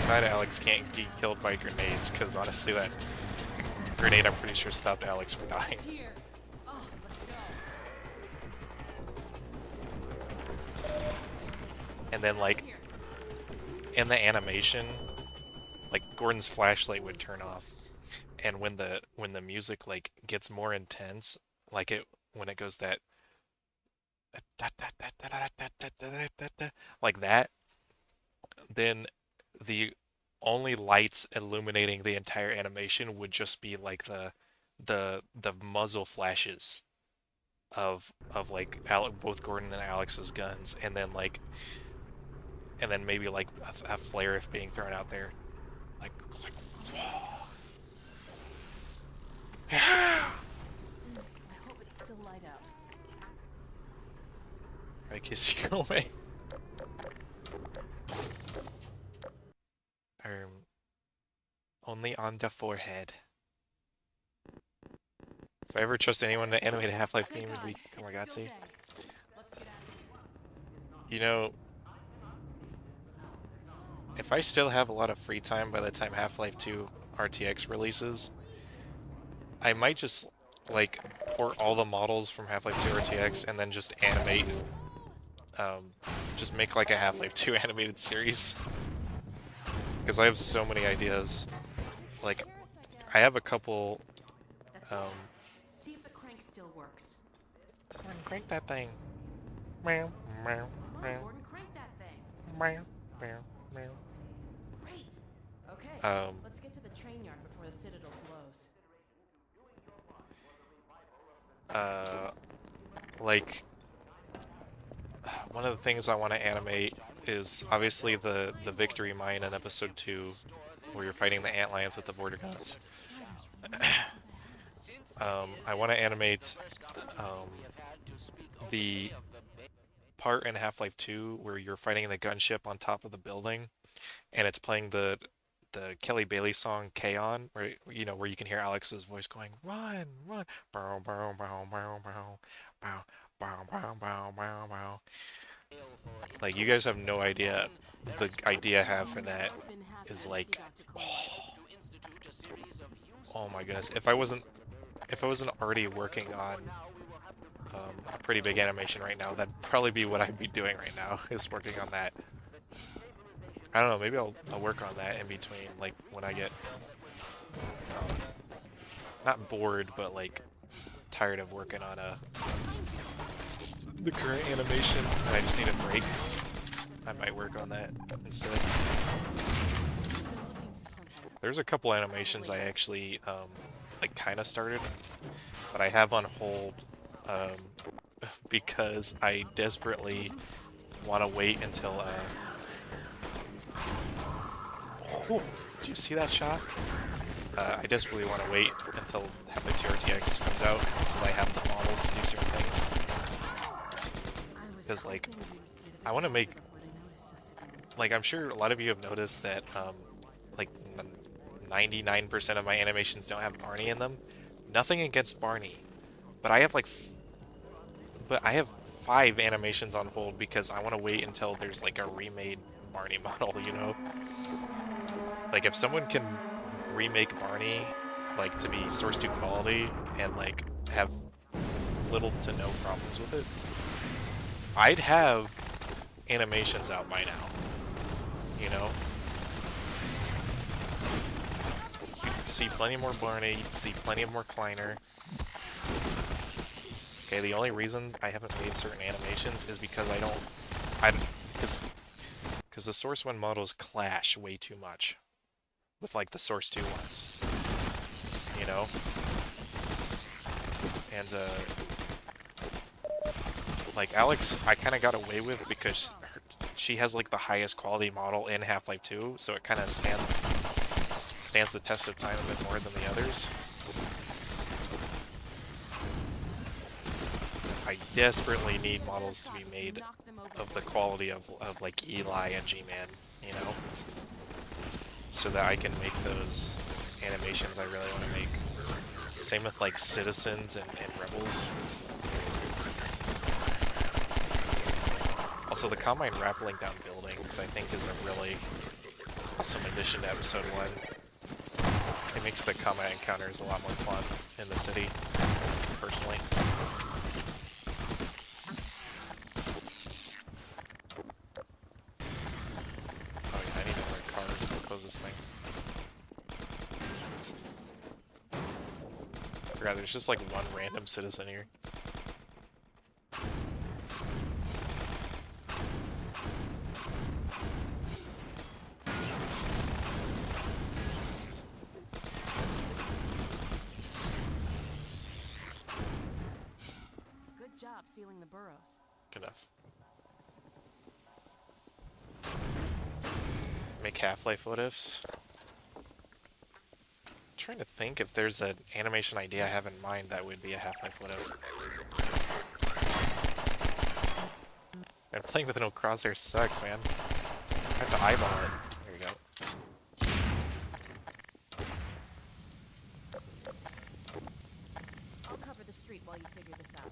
Glad Alex can't get killed by grenades, because honestly that grenade I'm pretty sure stopped Alex from dying. And then like in the animation, like Gordon's flashlight would turn off, and when the music like gets more intense, like when it goes that like that, then the only lights illuminating the entire animation would just be like the muzzle flashes of like both Gordon and Alex's guns, and then maybe like a flare if being thrown out there, like I hope it's still light out. I kiss you away. Only on the forehead. If I ever trust anyone to animate a Half-Life game, it would be Komegatze. You know, if I still have a lot of free time by the time Half-Life 2 RTX releases, I might just, like, port all the models from Half-Life 2 RTX and then just animate, just make, like, a Half-Life 2 animated series. Because I have so many ideas. Like, I have a couple, See if the crank still works. Come on, crank that thing. Meow, meow, Come on, meow, Gordon, crank that thing. meow, meow, meow. Great. Okay. Um, Let's get to the train yard before the Citadel blows. like, one of the things I want to animate is obviously the victory mine in episode 2, where you're fighting the antlions with the border guns. I want to animate the part in Half-Life 2 where you're fighting the gunship on top of the building, and it's playing the Kelly Bailey song "K-On!", where where you can hear Alex's voice going, "Run, run, bow, bow, bow, bow, bow, bow, bow, bow, bow, bow, bow." Like, you guys have no idea. The idea I have for that is like, oh my goodness! If I wasn't already working on a pretty big animation right now, that'd probably be what I'd be doing right now, is working on that. I don't know, maybe I'll work on that in between, like, when I get, not bored, but, like, tired of working on the current animation, and I just need a break. I might work on that instead. There's a couple animations I actually, like, kind of started, but I have on hold, because I desperately want to wait until, oh, did you see that shot? I desperately want to wait until Half-Life 2 RTX comes out, so I have the models to do certain things. Because, like, I want to make, like, I'm sure a lot of you have noticed that, like, 99% of my animations don't have Barney in them. Nothing against Barney, but I have, like, I have 5 animations on hold because I want to wait until there's, like, a remade Barney model, you know? Like, if someone can remake Barney, like, to be Source 2 quality and, like, have little to no problems with it, I'd have animations out by now, you know? You'd see plenty more Barney, you'd see plenty more Kleiner. Okay, the only reason I haven't made certain animations is because because the Source 1 models clash way too much with, like, the Source 2 ones, you know? And, like, Alex, I kind of got away with because she has, like, the highest quality model in Half-Life 2, so it kind of stands the test of time a bit more than the others. I desperately need models to be made of the quality of like Eli and G-Man, you know? So that I can make those animations I really want to make. Same with like Citizens and Rebels. Also, the Combine rappelling down buildings, I think, is a really awesome addition to Episode 1. It makes the combat encounters a lot more fun in the city, personally. Oh yeah, I need another car to close this thing. I forgot there's just like one random citizen here. Good job sealing the burrows. Good enough. Make Half-Life what ifs. Trying to think if there's an animation idea I have in mind that would be a Half-Life what if. And playing with no crosshair sucks, man. I have to eyeball it. There you go. I'll cover the street while you figure this out.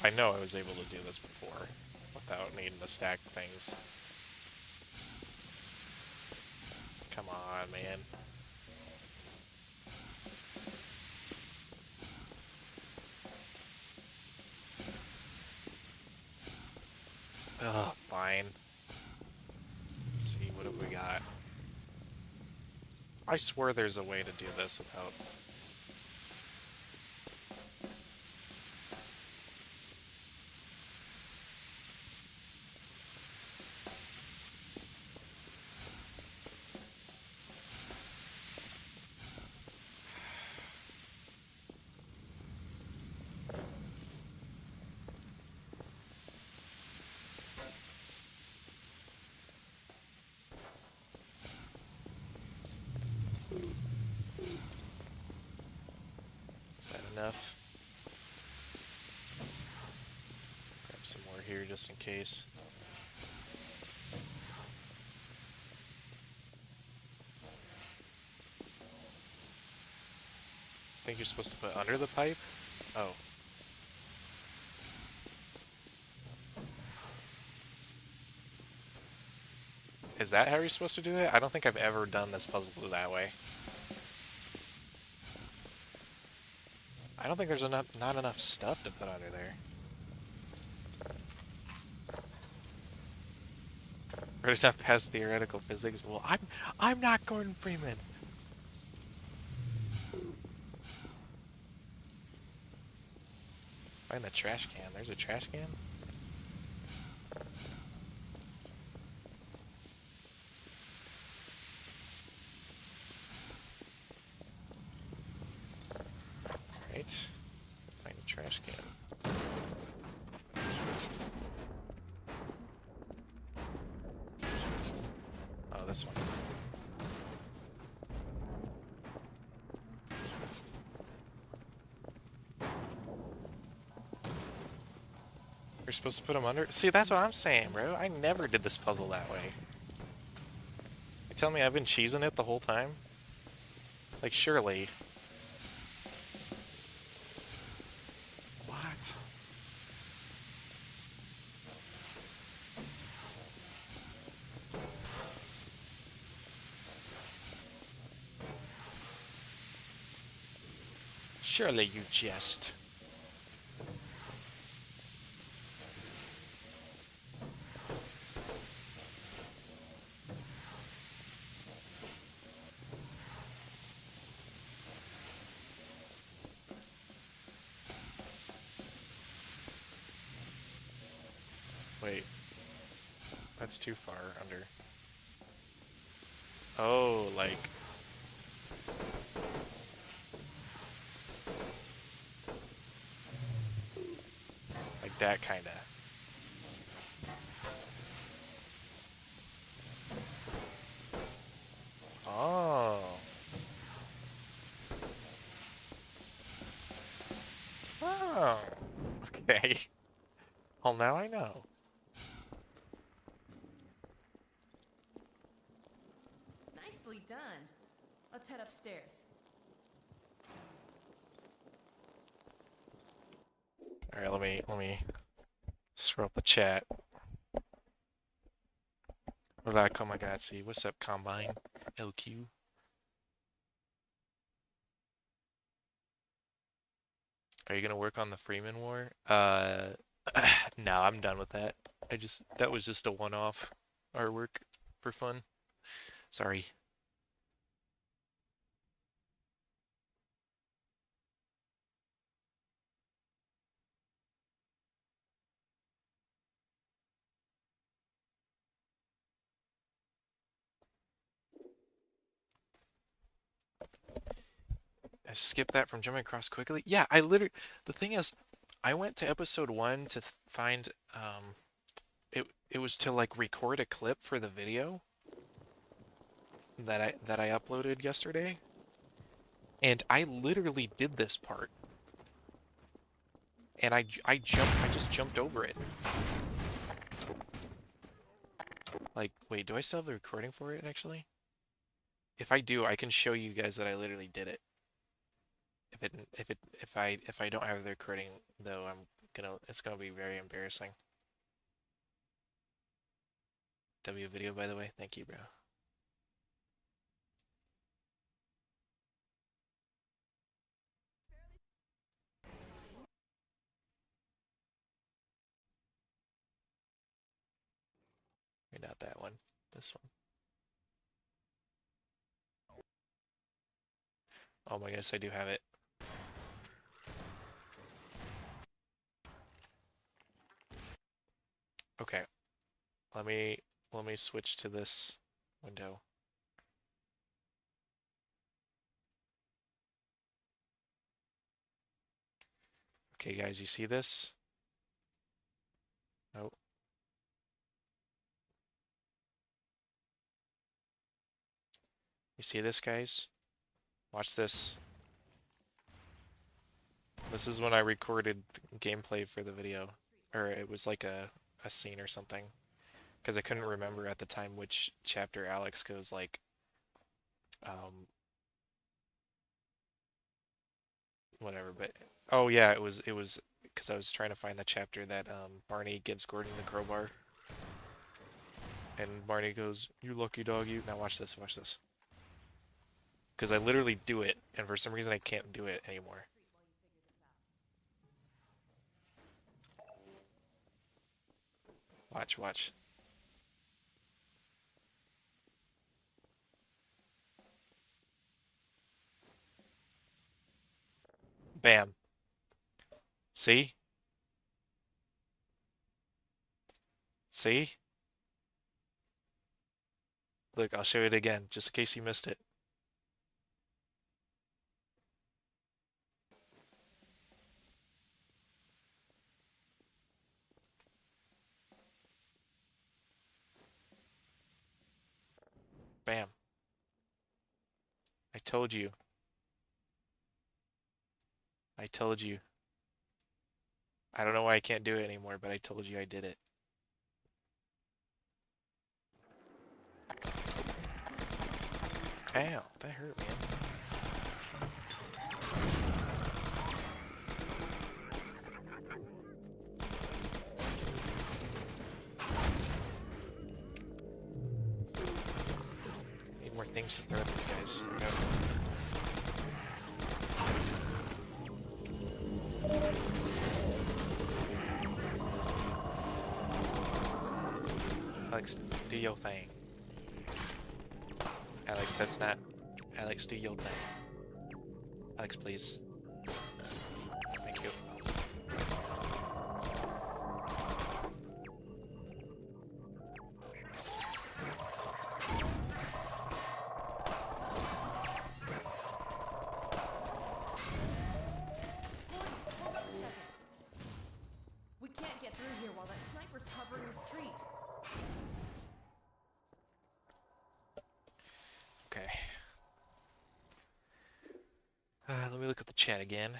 I know I was able to do this before without needing to stack things. Come on, man. Ugh, fine. Let's see, what have we got? I swear there's a way to do this without... Is that enough? Grab some more here just in case. I think you're supposed to put under the pipe? Oh. Is that how you're supposed to do it? I don't think I've ever done this puzzle that way. I don't think there's not enough stuff to put under there. Ready to pass theoretical physics? Well, I'm not Gordon Freeman. Find the trash can. There's a trash can? Right. Find a trash can. Oh, this one. You're supposed to put them under? See, that's what I'm saying, bro. I never did this puzzle that way. You tell me I've been cheesing it the whole time? Like, surely. What? Surely you jest. Wait. That's too far under. Oh, like... Like that, kinda. Oh. Oh. Okay. Well, now I know. Nicely done. Let's head upstairs. All right, let me scroll up the chat. Hola, Komegatze. What's up, Combine? LQ. Are you gonna work on the Freeman War? No, I'm done with that. That was just a one-off artwork for fun. Sorry. I skipped that from jumping across quickly. Yeah, the thing is, I went to episode 1 to find it was to like record a clip for the video that I uploaded yesterday. And I literally did this part. And I just jumped over it. Like, wait, do I still have the recording for it actually? If I do, I can show you guys that I literally did it. If I don't have the recording though, it's gonna be very embarrassing. W video, by the way. Thank you, bro. Maybe not that one. This one. Oh my goodness, I do have it. Okay. Let me switch to this window. Okay, guys, you see this? Nope. You see this, guys? Watch this. This is when I recorded gameplay for the video. Or it was like a scene or something. Because I couldn't remember at the time which chapter Alex goes like, whatever, but, oh yeah, it was, because I was trying to find the chapter that, Barney gives Gordon the crowbar. And Barney goes, "You lucky dog, you." Now watch this, watch this. Because I literally do it, and for some reason I can't do it anymore. Watch, watch. Bam. See? See? Look, I'll show you it again, just in case you missed it. Bam. I told you. I told you. I don't know why I can't do it anymore, but I told you I did it. Ow, that hurt, man. Need more things to throw at these guys. There we go. your thing. Alex, that's not... Alex, do your thing. Alex, please. Thank you. We can't get through here while that sniper's covering the street. Okay. Let me look at the chat again.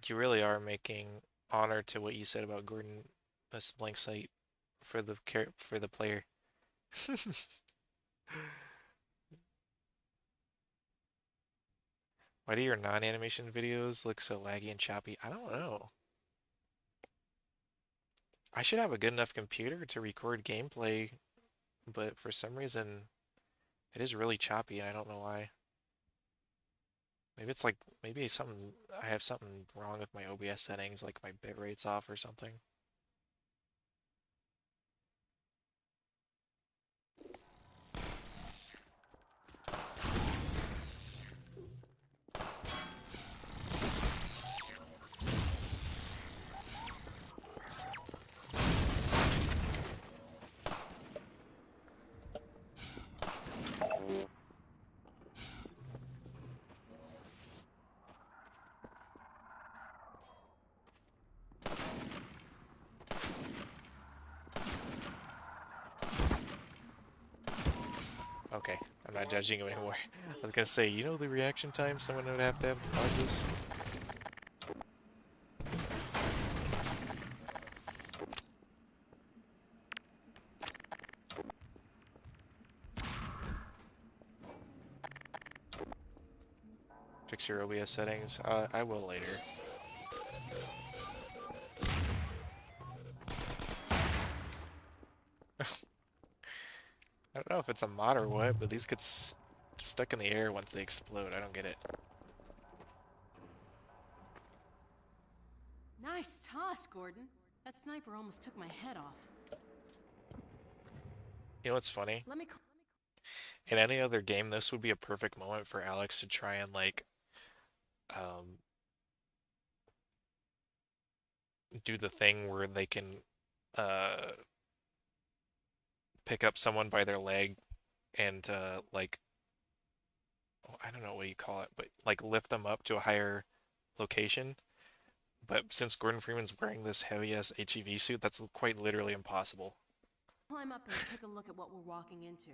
You really are making honor to what you said about Gordon as blank sight for the player. Why do your non-animation videos look so laggy and choppy? I don't know. I should have a good enough computer to record gameplay, but for some reason it is really choppy and I don't know why. Maybe it's like, I have something wrong with my OBS settings, like my bitrate's off or something. Okay, I'm not judging you anymore. I was gonna say, you know the reaction time someone would have to pause this? Fix your OBS settings. I will later. I don't know if it's a mod or what, but these get stuck in the air once they explode. I don't get it. Nice toss, Gordon. That sniper almost took my head off. You know what's funny? Let me. In any other game, this would be a perfect moment for Alex to try and, like, do the thing where they can, pick up someone by their leg and, like, oh, I don't know what do you call it, but, like, lift them up to a higher location. But since Gordon Freeman's wearing this heavy-ass HEV suit, that's quite literally impossible. Climb up and take a look at what we're walking into.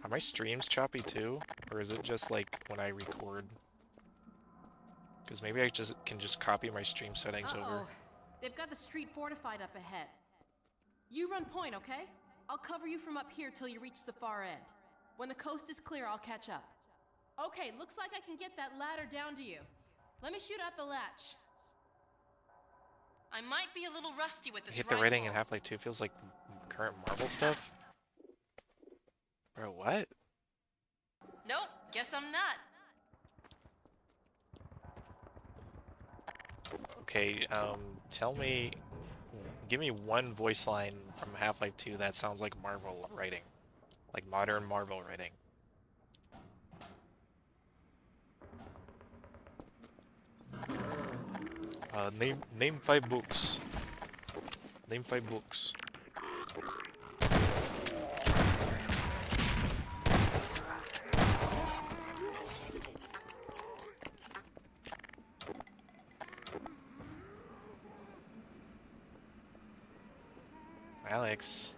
Are my streams choppy too? Or is it just like when I record? Because maybe I can just copy my stream settings over. They've got the street fortified up ahead. You run point, okay? I'll cover you from up here till you reach the far end. When the coast is clear, I'll catch up. Okay, looks like I can get that ladder down to you. Let me shoot out the latch. I might be a little rusty with this Hit the rating in Half-Life 2 feels like current Marvel stuff. Bro, what? Nope, guess I'm not. Okay, give me one voice line from Half-Life 2 that sounds like Marvel writing. Like modern Marvel writing. Name 5 books. Name 5 books. Alex.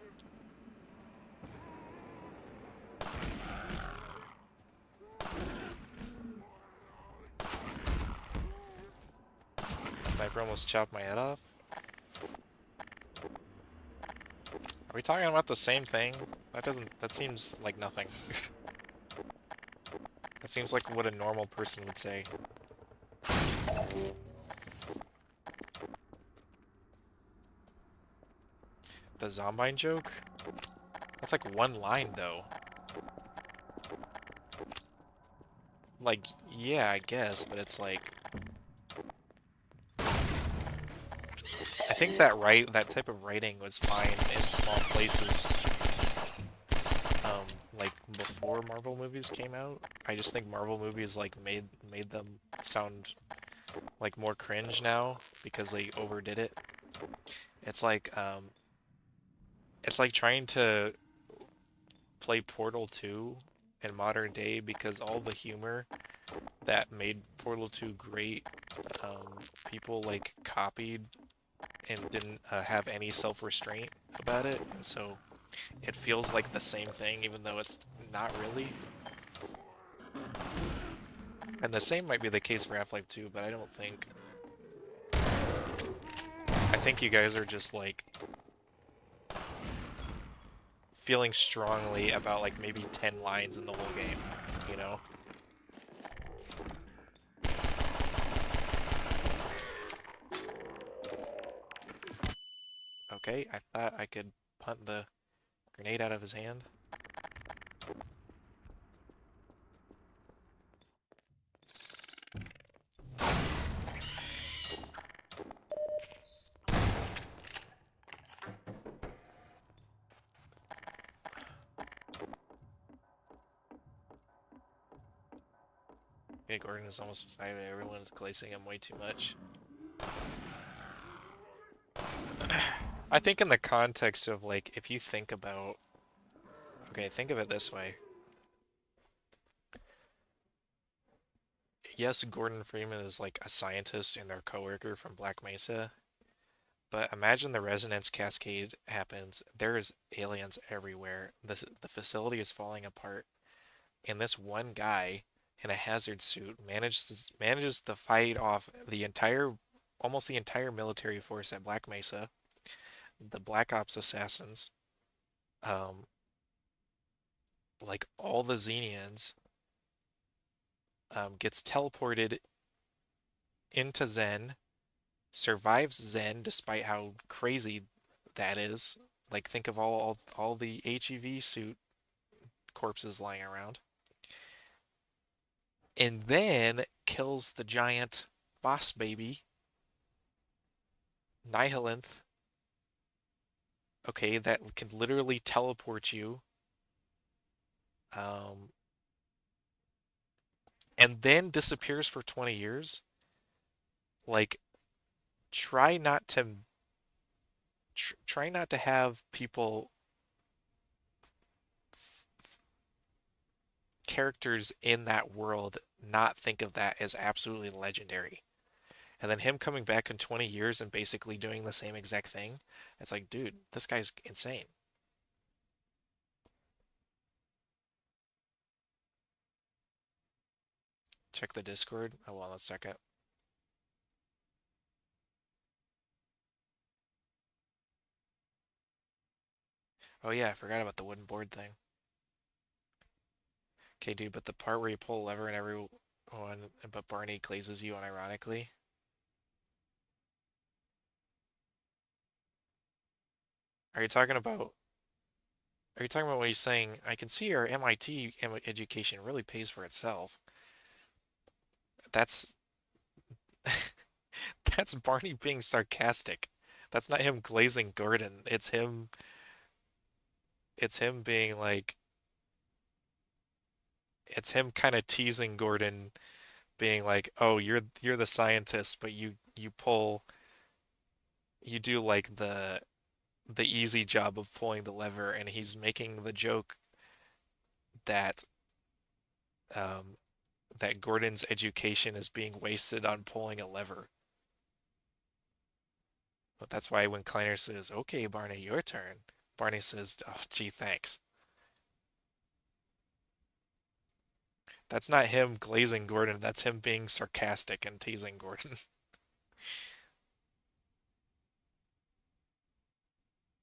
Sniper almost chopped my head off. Are we talking about the same thing? That seems like nothing. That seems like what a normal person would say. The Zombine joke? That's like one line, though. like, yeah, I guess, but it's like, I think that type of writing was fine in small places, um, like before Marvel movies came out. I just think Marvel movies like made them sound like more cringe now because they overdid it. It's like um, it's like trying to play Portal 2 in modern day because all the humor that made Portal 2 great, people like copied and didn't have any self-restraint about it, and so it feels like the same thing even though it's not really. And the same might be the case for Half-Life 2, but I don't think. I think you guys are just like feeling strongly about like maybe 10 lines in the whole game, you know? Okay, I thought I could punt the grenade out of his hand. Okay, Gordon is almost beside me. Everyone is glazing him way too much. I think in the context of like, if you think about, okay, think of it this way. Yes, Gordon Freeman is like a scientist and their coworker from Black Mesa, but imagine the resonance cascade happens. There's aliens everywhere. The facility is falling apart, and this one guy in a hazard suit manages to fight off almost the entire military force at Black Mesa, the Black Ops assassins, um, like all the Xenians, gets teleported into Zen, survives Zen despite how crazy that is. Like think of all the HEV suit corpses lying around, and then kills the giant boss baby Nihilinth. Okay, that can literally teleport you, um, and then disappears for 20 years. Like, try not to try not to have people characters in that world not think of that as absolutely legendary. And then him coming back in 20 years and basically doing the same exact thing. It's like, dude, this guy's insane. Check the Discord. Oh, well, let's check it. Oh yeah, I forgot about the wooden board thing. Okay, dude, but the part where you pull a lever and everyone, but Barney glazes you unironically. Are you talking about? Are you talking about what he's saying? I can see our MIT education really pays for itself. That's that's Barney being sarcastic. That's not him glazing Gordon. It's him being like it's him kind of teasing Gordon, being like, "Oh, you're the scientist, but you do like the easy job of pulling the lever," and he's making the joke that um that Gordon's education is being wasted on pulling a lever. But that's why when Kleiner says, "Okay, Barney, your turn," Barney says, "Oh, gee, thanks." That's not him glazing Gordon, that's him being sarcastic and teasing Gordon.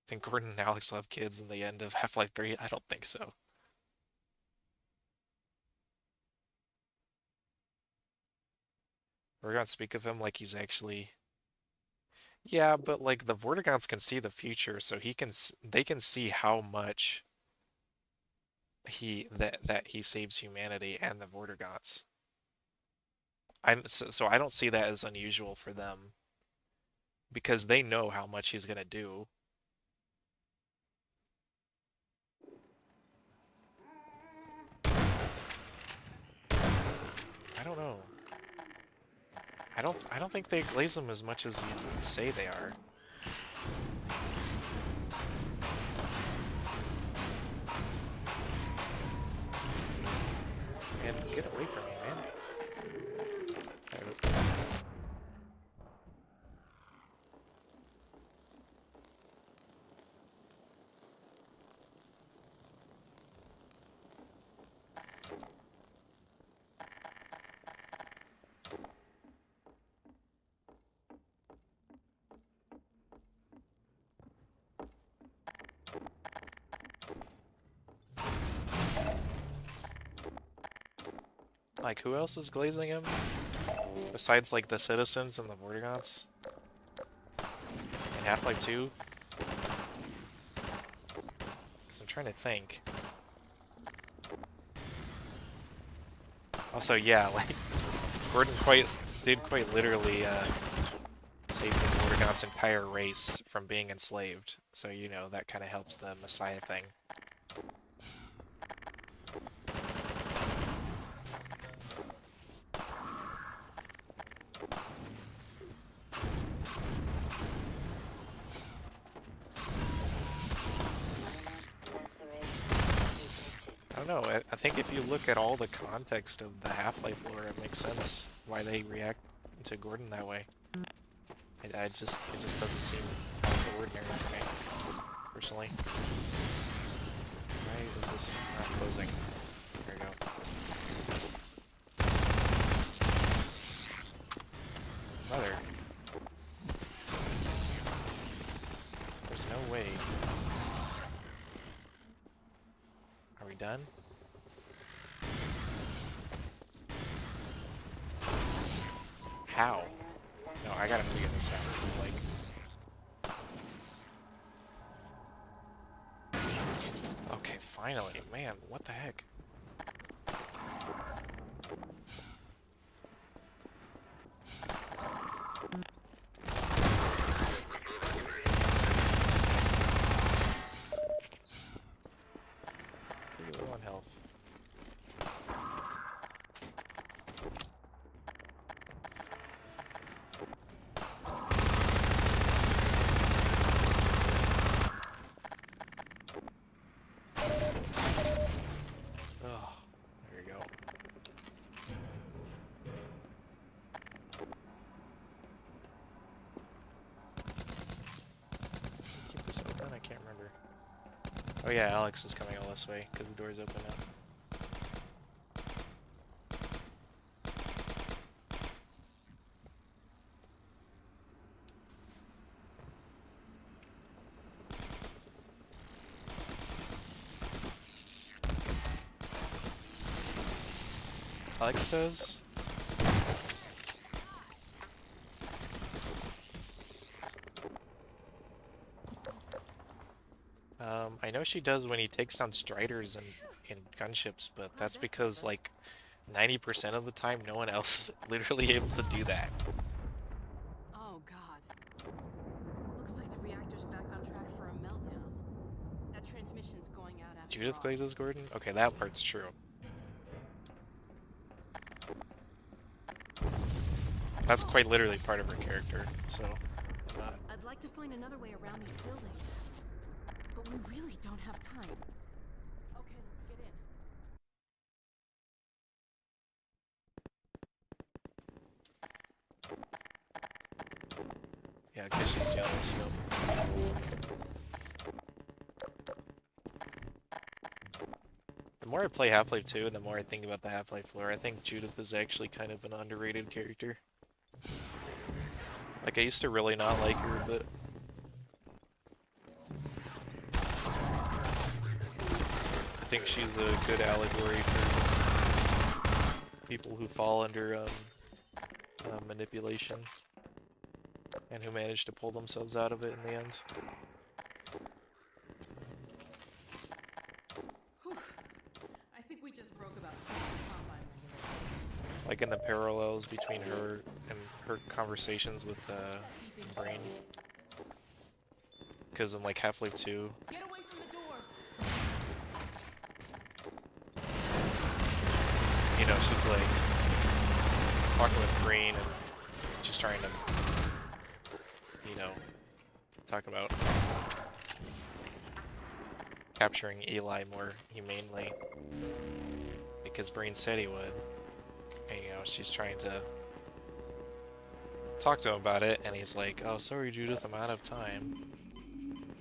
Think Gordon and Alex will have kids in the end of Half-Life 3? I don't think so. We're gonna speak of him like he's actually. Yeah, but like the Vortigaunts can see the future, so they can see how much he saves humanity and the Vortigaunts. So I don't see that as unusual for them because they know how much he's gonna do. I don't know. I don't think they glaze them as much as you would say they are. And get away from me, man. Like, who else is glazing him? Besides, like, the citizens and the Vortigoths? In Half-Life 2? Because I'm trying to think. Also, yeah, like, Gordon did quite literally, save the Vortigoth's entire race from being enslaved. So, you know, that kind of helps the Messiah thing. I don't know, I think if you look at all the context of the Half-Life lore, it makes sense why they react to Gordon that way. It just doesn't seem out of the ordinary for me, personally. Why is this not closing? There we go. Mother. There's no way. Are we done? How? No, I gotta figure this out. It's like... Okay, finally. Man, what the heck? Low on health. Oh, there we go. Keep this open? I can't remember. Oh yeah, Alex is coming all this way because the door's open now. Alex does? I know she does when he takes down Striders in gunships, but that's because, like, 90% of the time, no one else is literally able to do that. Oh, God. Looks like the reactor's back on track for a meltdown. That transmission's going out after Judith all. glazes Gordon? Okay, that part's true. That's quite literally part of her character, so... I'd like to find another way around these buildings. But we really don't have time. Okay, let's get in. Yeah, because she's young, so... The more I play Half-Life 2, and the more I think about the Half-Life lore, I think Judith is actually kind of an underrated character. Like, I used to really not like her, but... I think she's a good allegory for people who fall under manipulation and who manage to pull themselves out of it in the end. Whew. I think we just broke about 50 combine regulators. Like in the parallels between her and her conversations with Brain. Because in like Half-Life 2, Get away from the doors. you know, she's like talking with Brain and just trying to, you know, talk about capturing Eli more humanely because Brain said he would. And, you know, she's trying to talk to him about it, and he's like, "Oh, sorry, Judith, I'm out of time."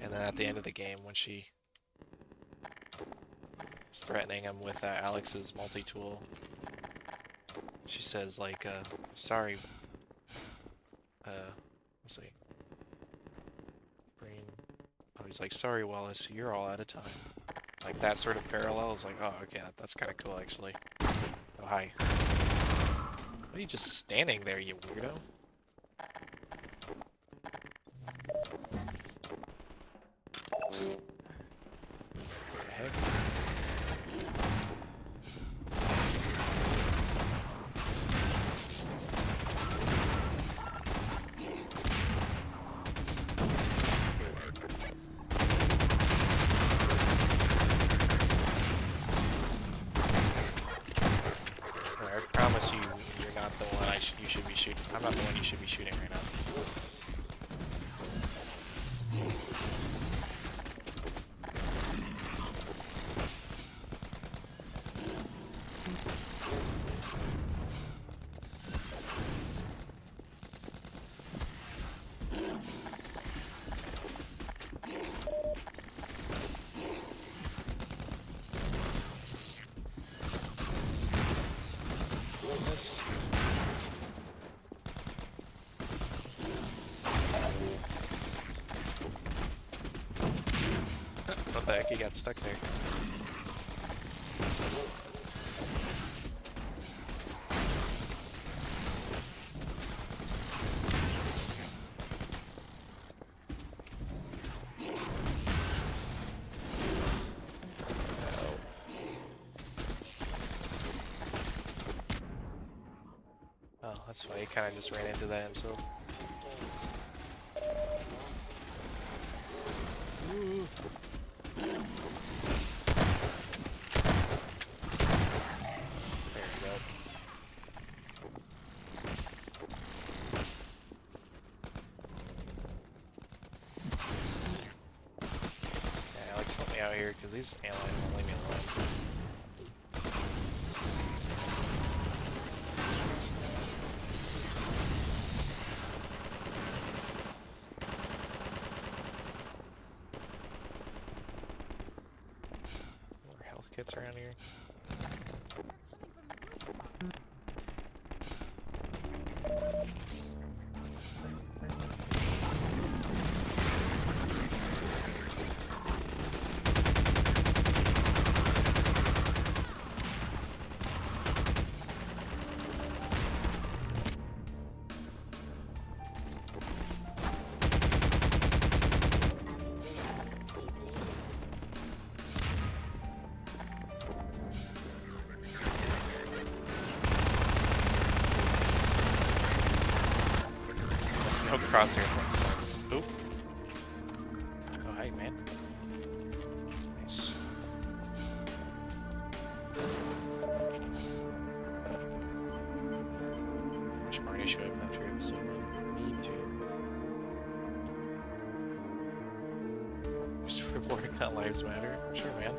And then at the end of the game, when she is threatening him with Alex's multi-tool, she says, like, "Sorry, let's see, Brain." Oh, he's like, "Sorry, Wallace, you're all out of time." Like that sort of parallel is like, oh, okay, that's kind of cool, actually. Oh, hi. What are you just standing there, you weirdo? What the heck? I promise you, you're not the one you should be shooting. I'm not the one you should be shooting right now. Missed. What the heck? He got stuck there. Oh, that's funny. He kind of just ran into that himself. Ooh. There you go. Yeah, Alex, help me out here, because these alien won't leave me alone. More health kits around here. No crosshair thing sucks. Oop. Oh, hi, man. Nice. Which Marty showed up after episode 1? Me too. Just reporting on Lives Matter? Sure, man.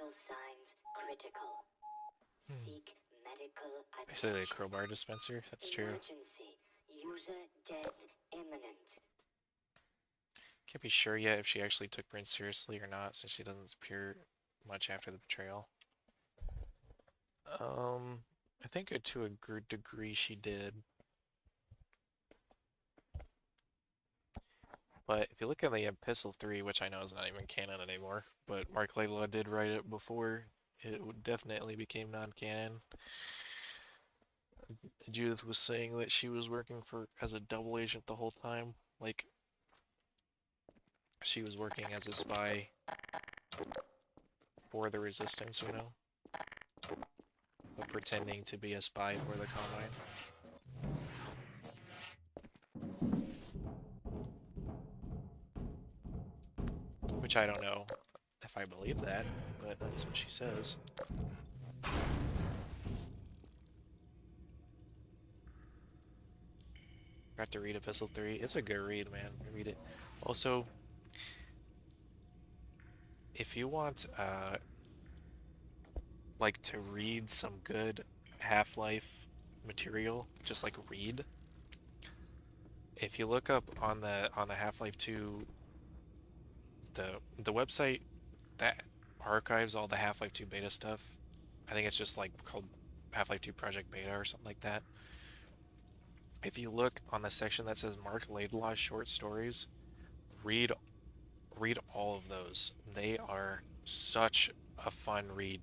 vital signs critical. Seek medical Basically a attention. crowbar dispenser. That's true. Emergency. User death imminent. Can't be sure yet if she actually took Bryn seriously or not, since she doesn't appear much after the betrayal. I think to a good degree she did. But if you look at the Epistle 3, which I know is not even canon anymore, but Mark Laidlaw did write it before it definitely became non-canon. Judith was saying that she was working for as a double agent the whole time. Like, she was working as a spy for the Resistance, you know? But pretending to be a spy for the Combine. Which I don't know if I believe that, but that's what she says. Got to read Epistle 3. It's a good read, man. Read it. Also, if you want, like, to read some good Half-Life material, just like read. If you look up on the Half-Life 2, the website that archives all the Half-Life 2 beta stuff, I think it's just like called Half-Life 2 Project Beta or something like that. If you look on the section that says Mark Laidlaw's short stories, read all of those. They are such a fun read.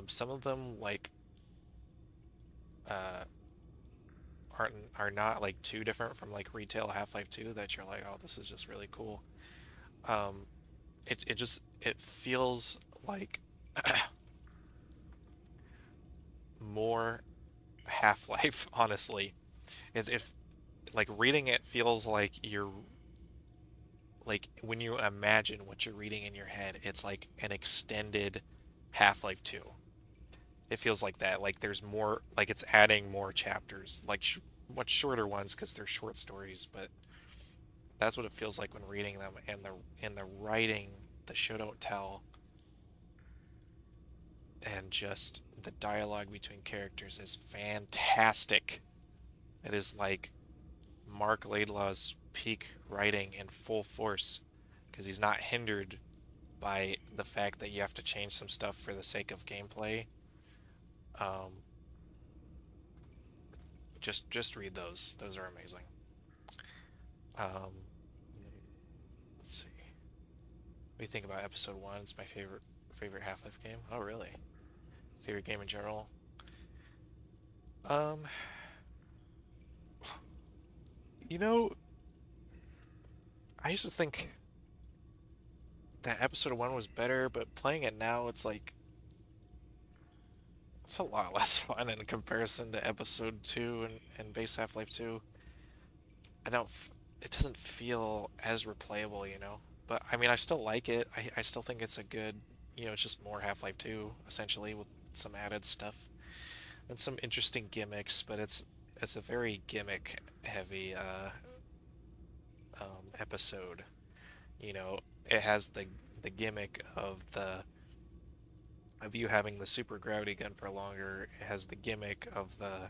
Some of them like are not like too different from like retail Half-Life 2 that you're like, oh, this is just really cool. It feels like more Half-Life, honestly. It's if like reading it feels like you're like when you imagine what you're reading in your head, it's like an extended Half-Life 2. It feels like that. Like there's more, like it's adding more chapters, like much shorter ones because they're short stories, but that's what it feels like when reading them. And the writing, the show don't tell, and just the dialogue between characters is fantastic. It is like Mark Laidlaw's peak writing in full force because he's not hindered by the fact that you have to change some stuff for the sake of gameplay. Just read those. Those are amazing. Let's see. What do you think about episode 1? It's my favorite Half-Life game. Oh, really? Favorite game in general? You know, I used to think that episode 1 was better, but playing it now, it's like it's a lot less fun in comparison to episode 2 and base Half-Life 2. I don't, it doesn't feel as replayable, you know? But I mean, I still like it. I still think it's a good, you know, it's just more Half-Life 2, essentially, with some added stuff and some interesting gimmicks, but it's a very gimmick heavy episode. You know, it has the gimmick of you having the super gravity gun for longer. It has the gimmick of the,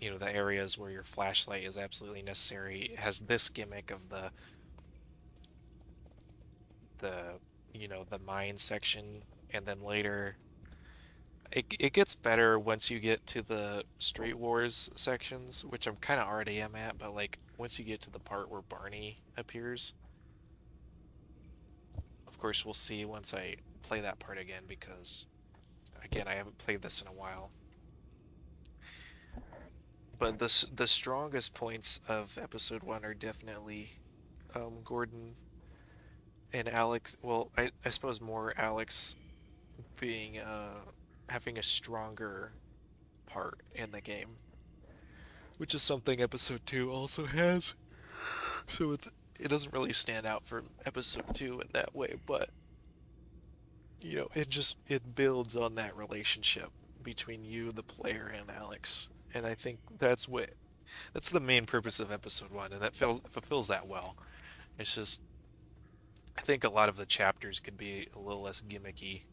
you know, the areas where your flashlight is absolutely necessary. It has this gimmick of the you know, the mine section, and then later it gets better once you get to the Street Wars sections, which I'm kind of already am at, but like once you get to the part where Barney appears. Of course, we'll see once I play that part again because again, I haven't played this in a while. But the strongest points of episode 1 are definitely Gordon and Alex. Well, I suppose more Alex being having a stronger part in the game, which is something episode 2 also has. So it doesn't really stand out from episode 2 in that way, but you know, it builds on that relationship between you, the player, and Alex. And I think that's the main purpose of episode 1, and that fulfills that well. It's just I think a lot of the chapters could be a little less gimmicky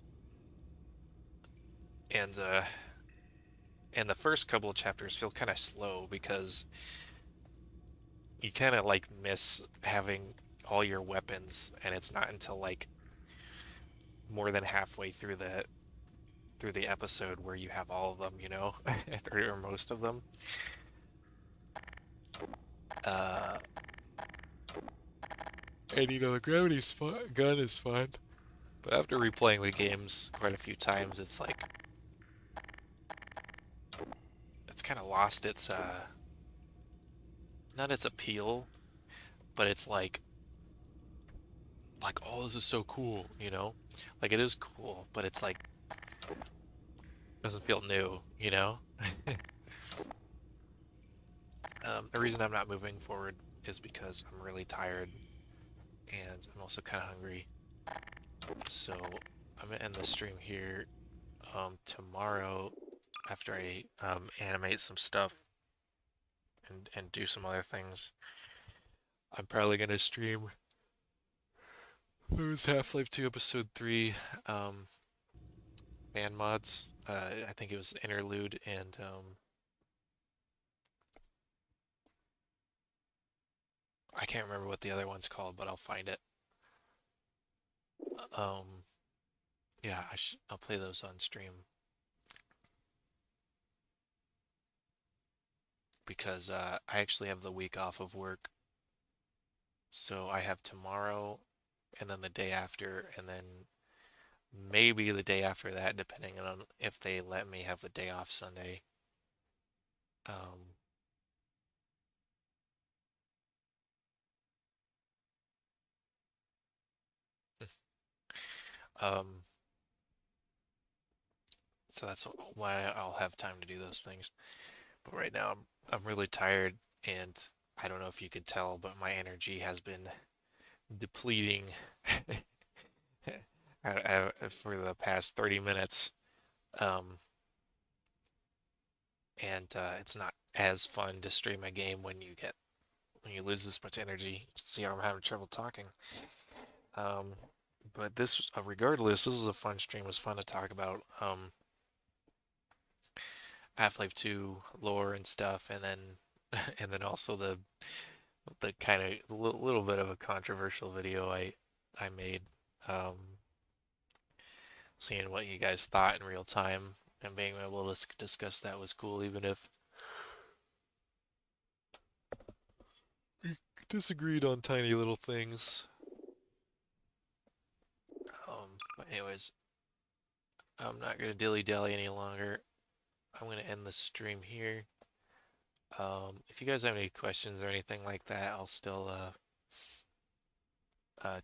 and the first couple of chapters feel kind of slow because you kind of like miss having all your weapons, and it's not until like more than halfway through the episode where you have all of them, you know, or most of them. Uh, and you know the gun is fun, but after replaying the games quite a few times, it's like it's kind of lost its not its appeal, but it's like oh this is so cool, you know, like it is cool, but it's like doesn't feel new, you know. The reason I'm not moving forward is because I'm really tired and I'm also kind of hungry. So I'm gonna end the stream here. Tomorrow, after I animate some stuff and do some other things, I'm probably gonna stream those Half-Life 2 Episode 3 fan mods. I think it was Interlude and I can't remember what the other one's called, but I'll find it. Um, yeah, I'll play those on stream because I actually have the week off of work. So I have tomorrow and then the day after and then maybe the day after that, depending on if they let me have the day off Sunday. Um, um, so that's why I'll have time to do those things. But right now I'm really tired and I don't know if you could tell, but my energy has been depleting for the past 30 minutes. Um, and it's not as fun to stream a game when you lose this much energy. You can see how I'm having trouble talking. Um, but this, regardless, this was a fun stream. It was fun to talk about Half-Life 2 lore and stuff, and then and then also the kind of little bit of a controversial video I made, seeing what you guys thought in real time and being able to discuss that was cool, even if we disagreed on tiny little things. But anyways, I'm not gonna dilly-dally any longer. I'm gonna end the stream here. If you guys have any questions or anything like that, I'll still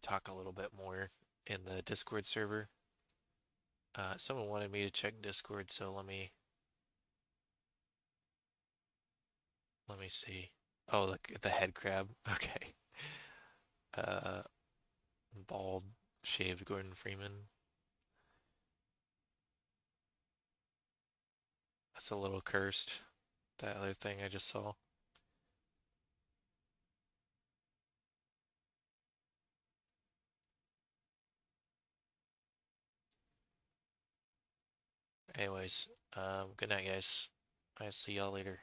talk a little bit more in the Discord server. Someone wanted me to check Discord, so let me see. Oh, look at the head crab. Okay. Uh, bald, shaved Gordon Freeman. That's a little cursed. That other thing I just saw. Anyways, good night, guys. I'll see y'all later.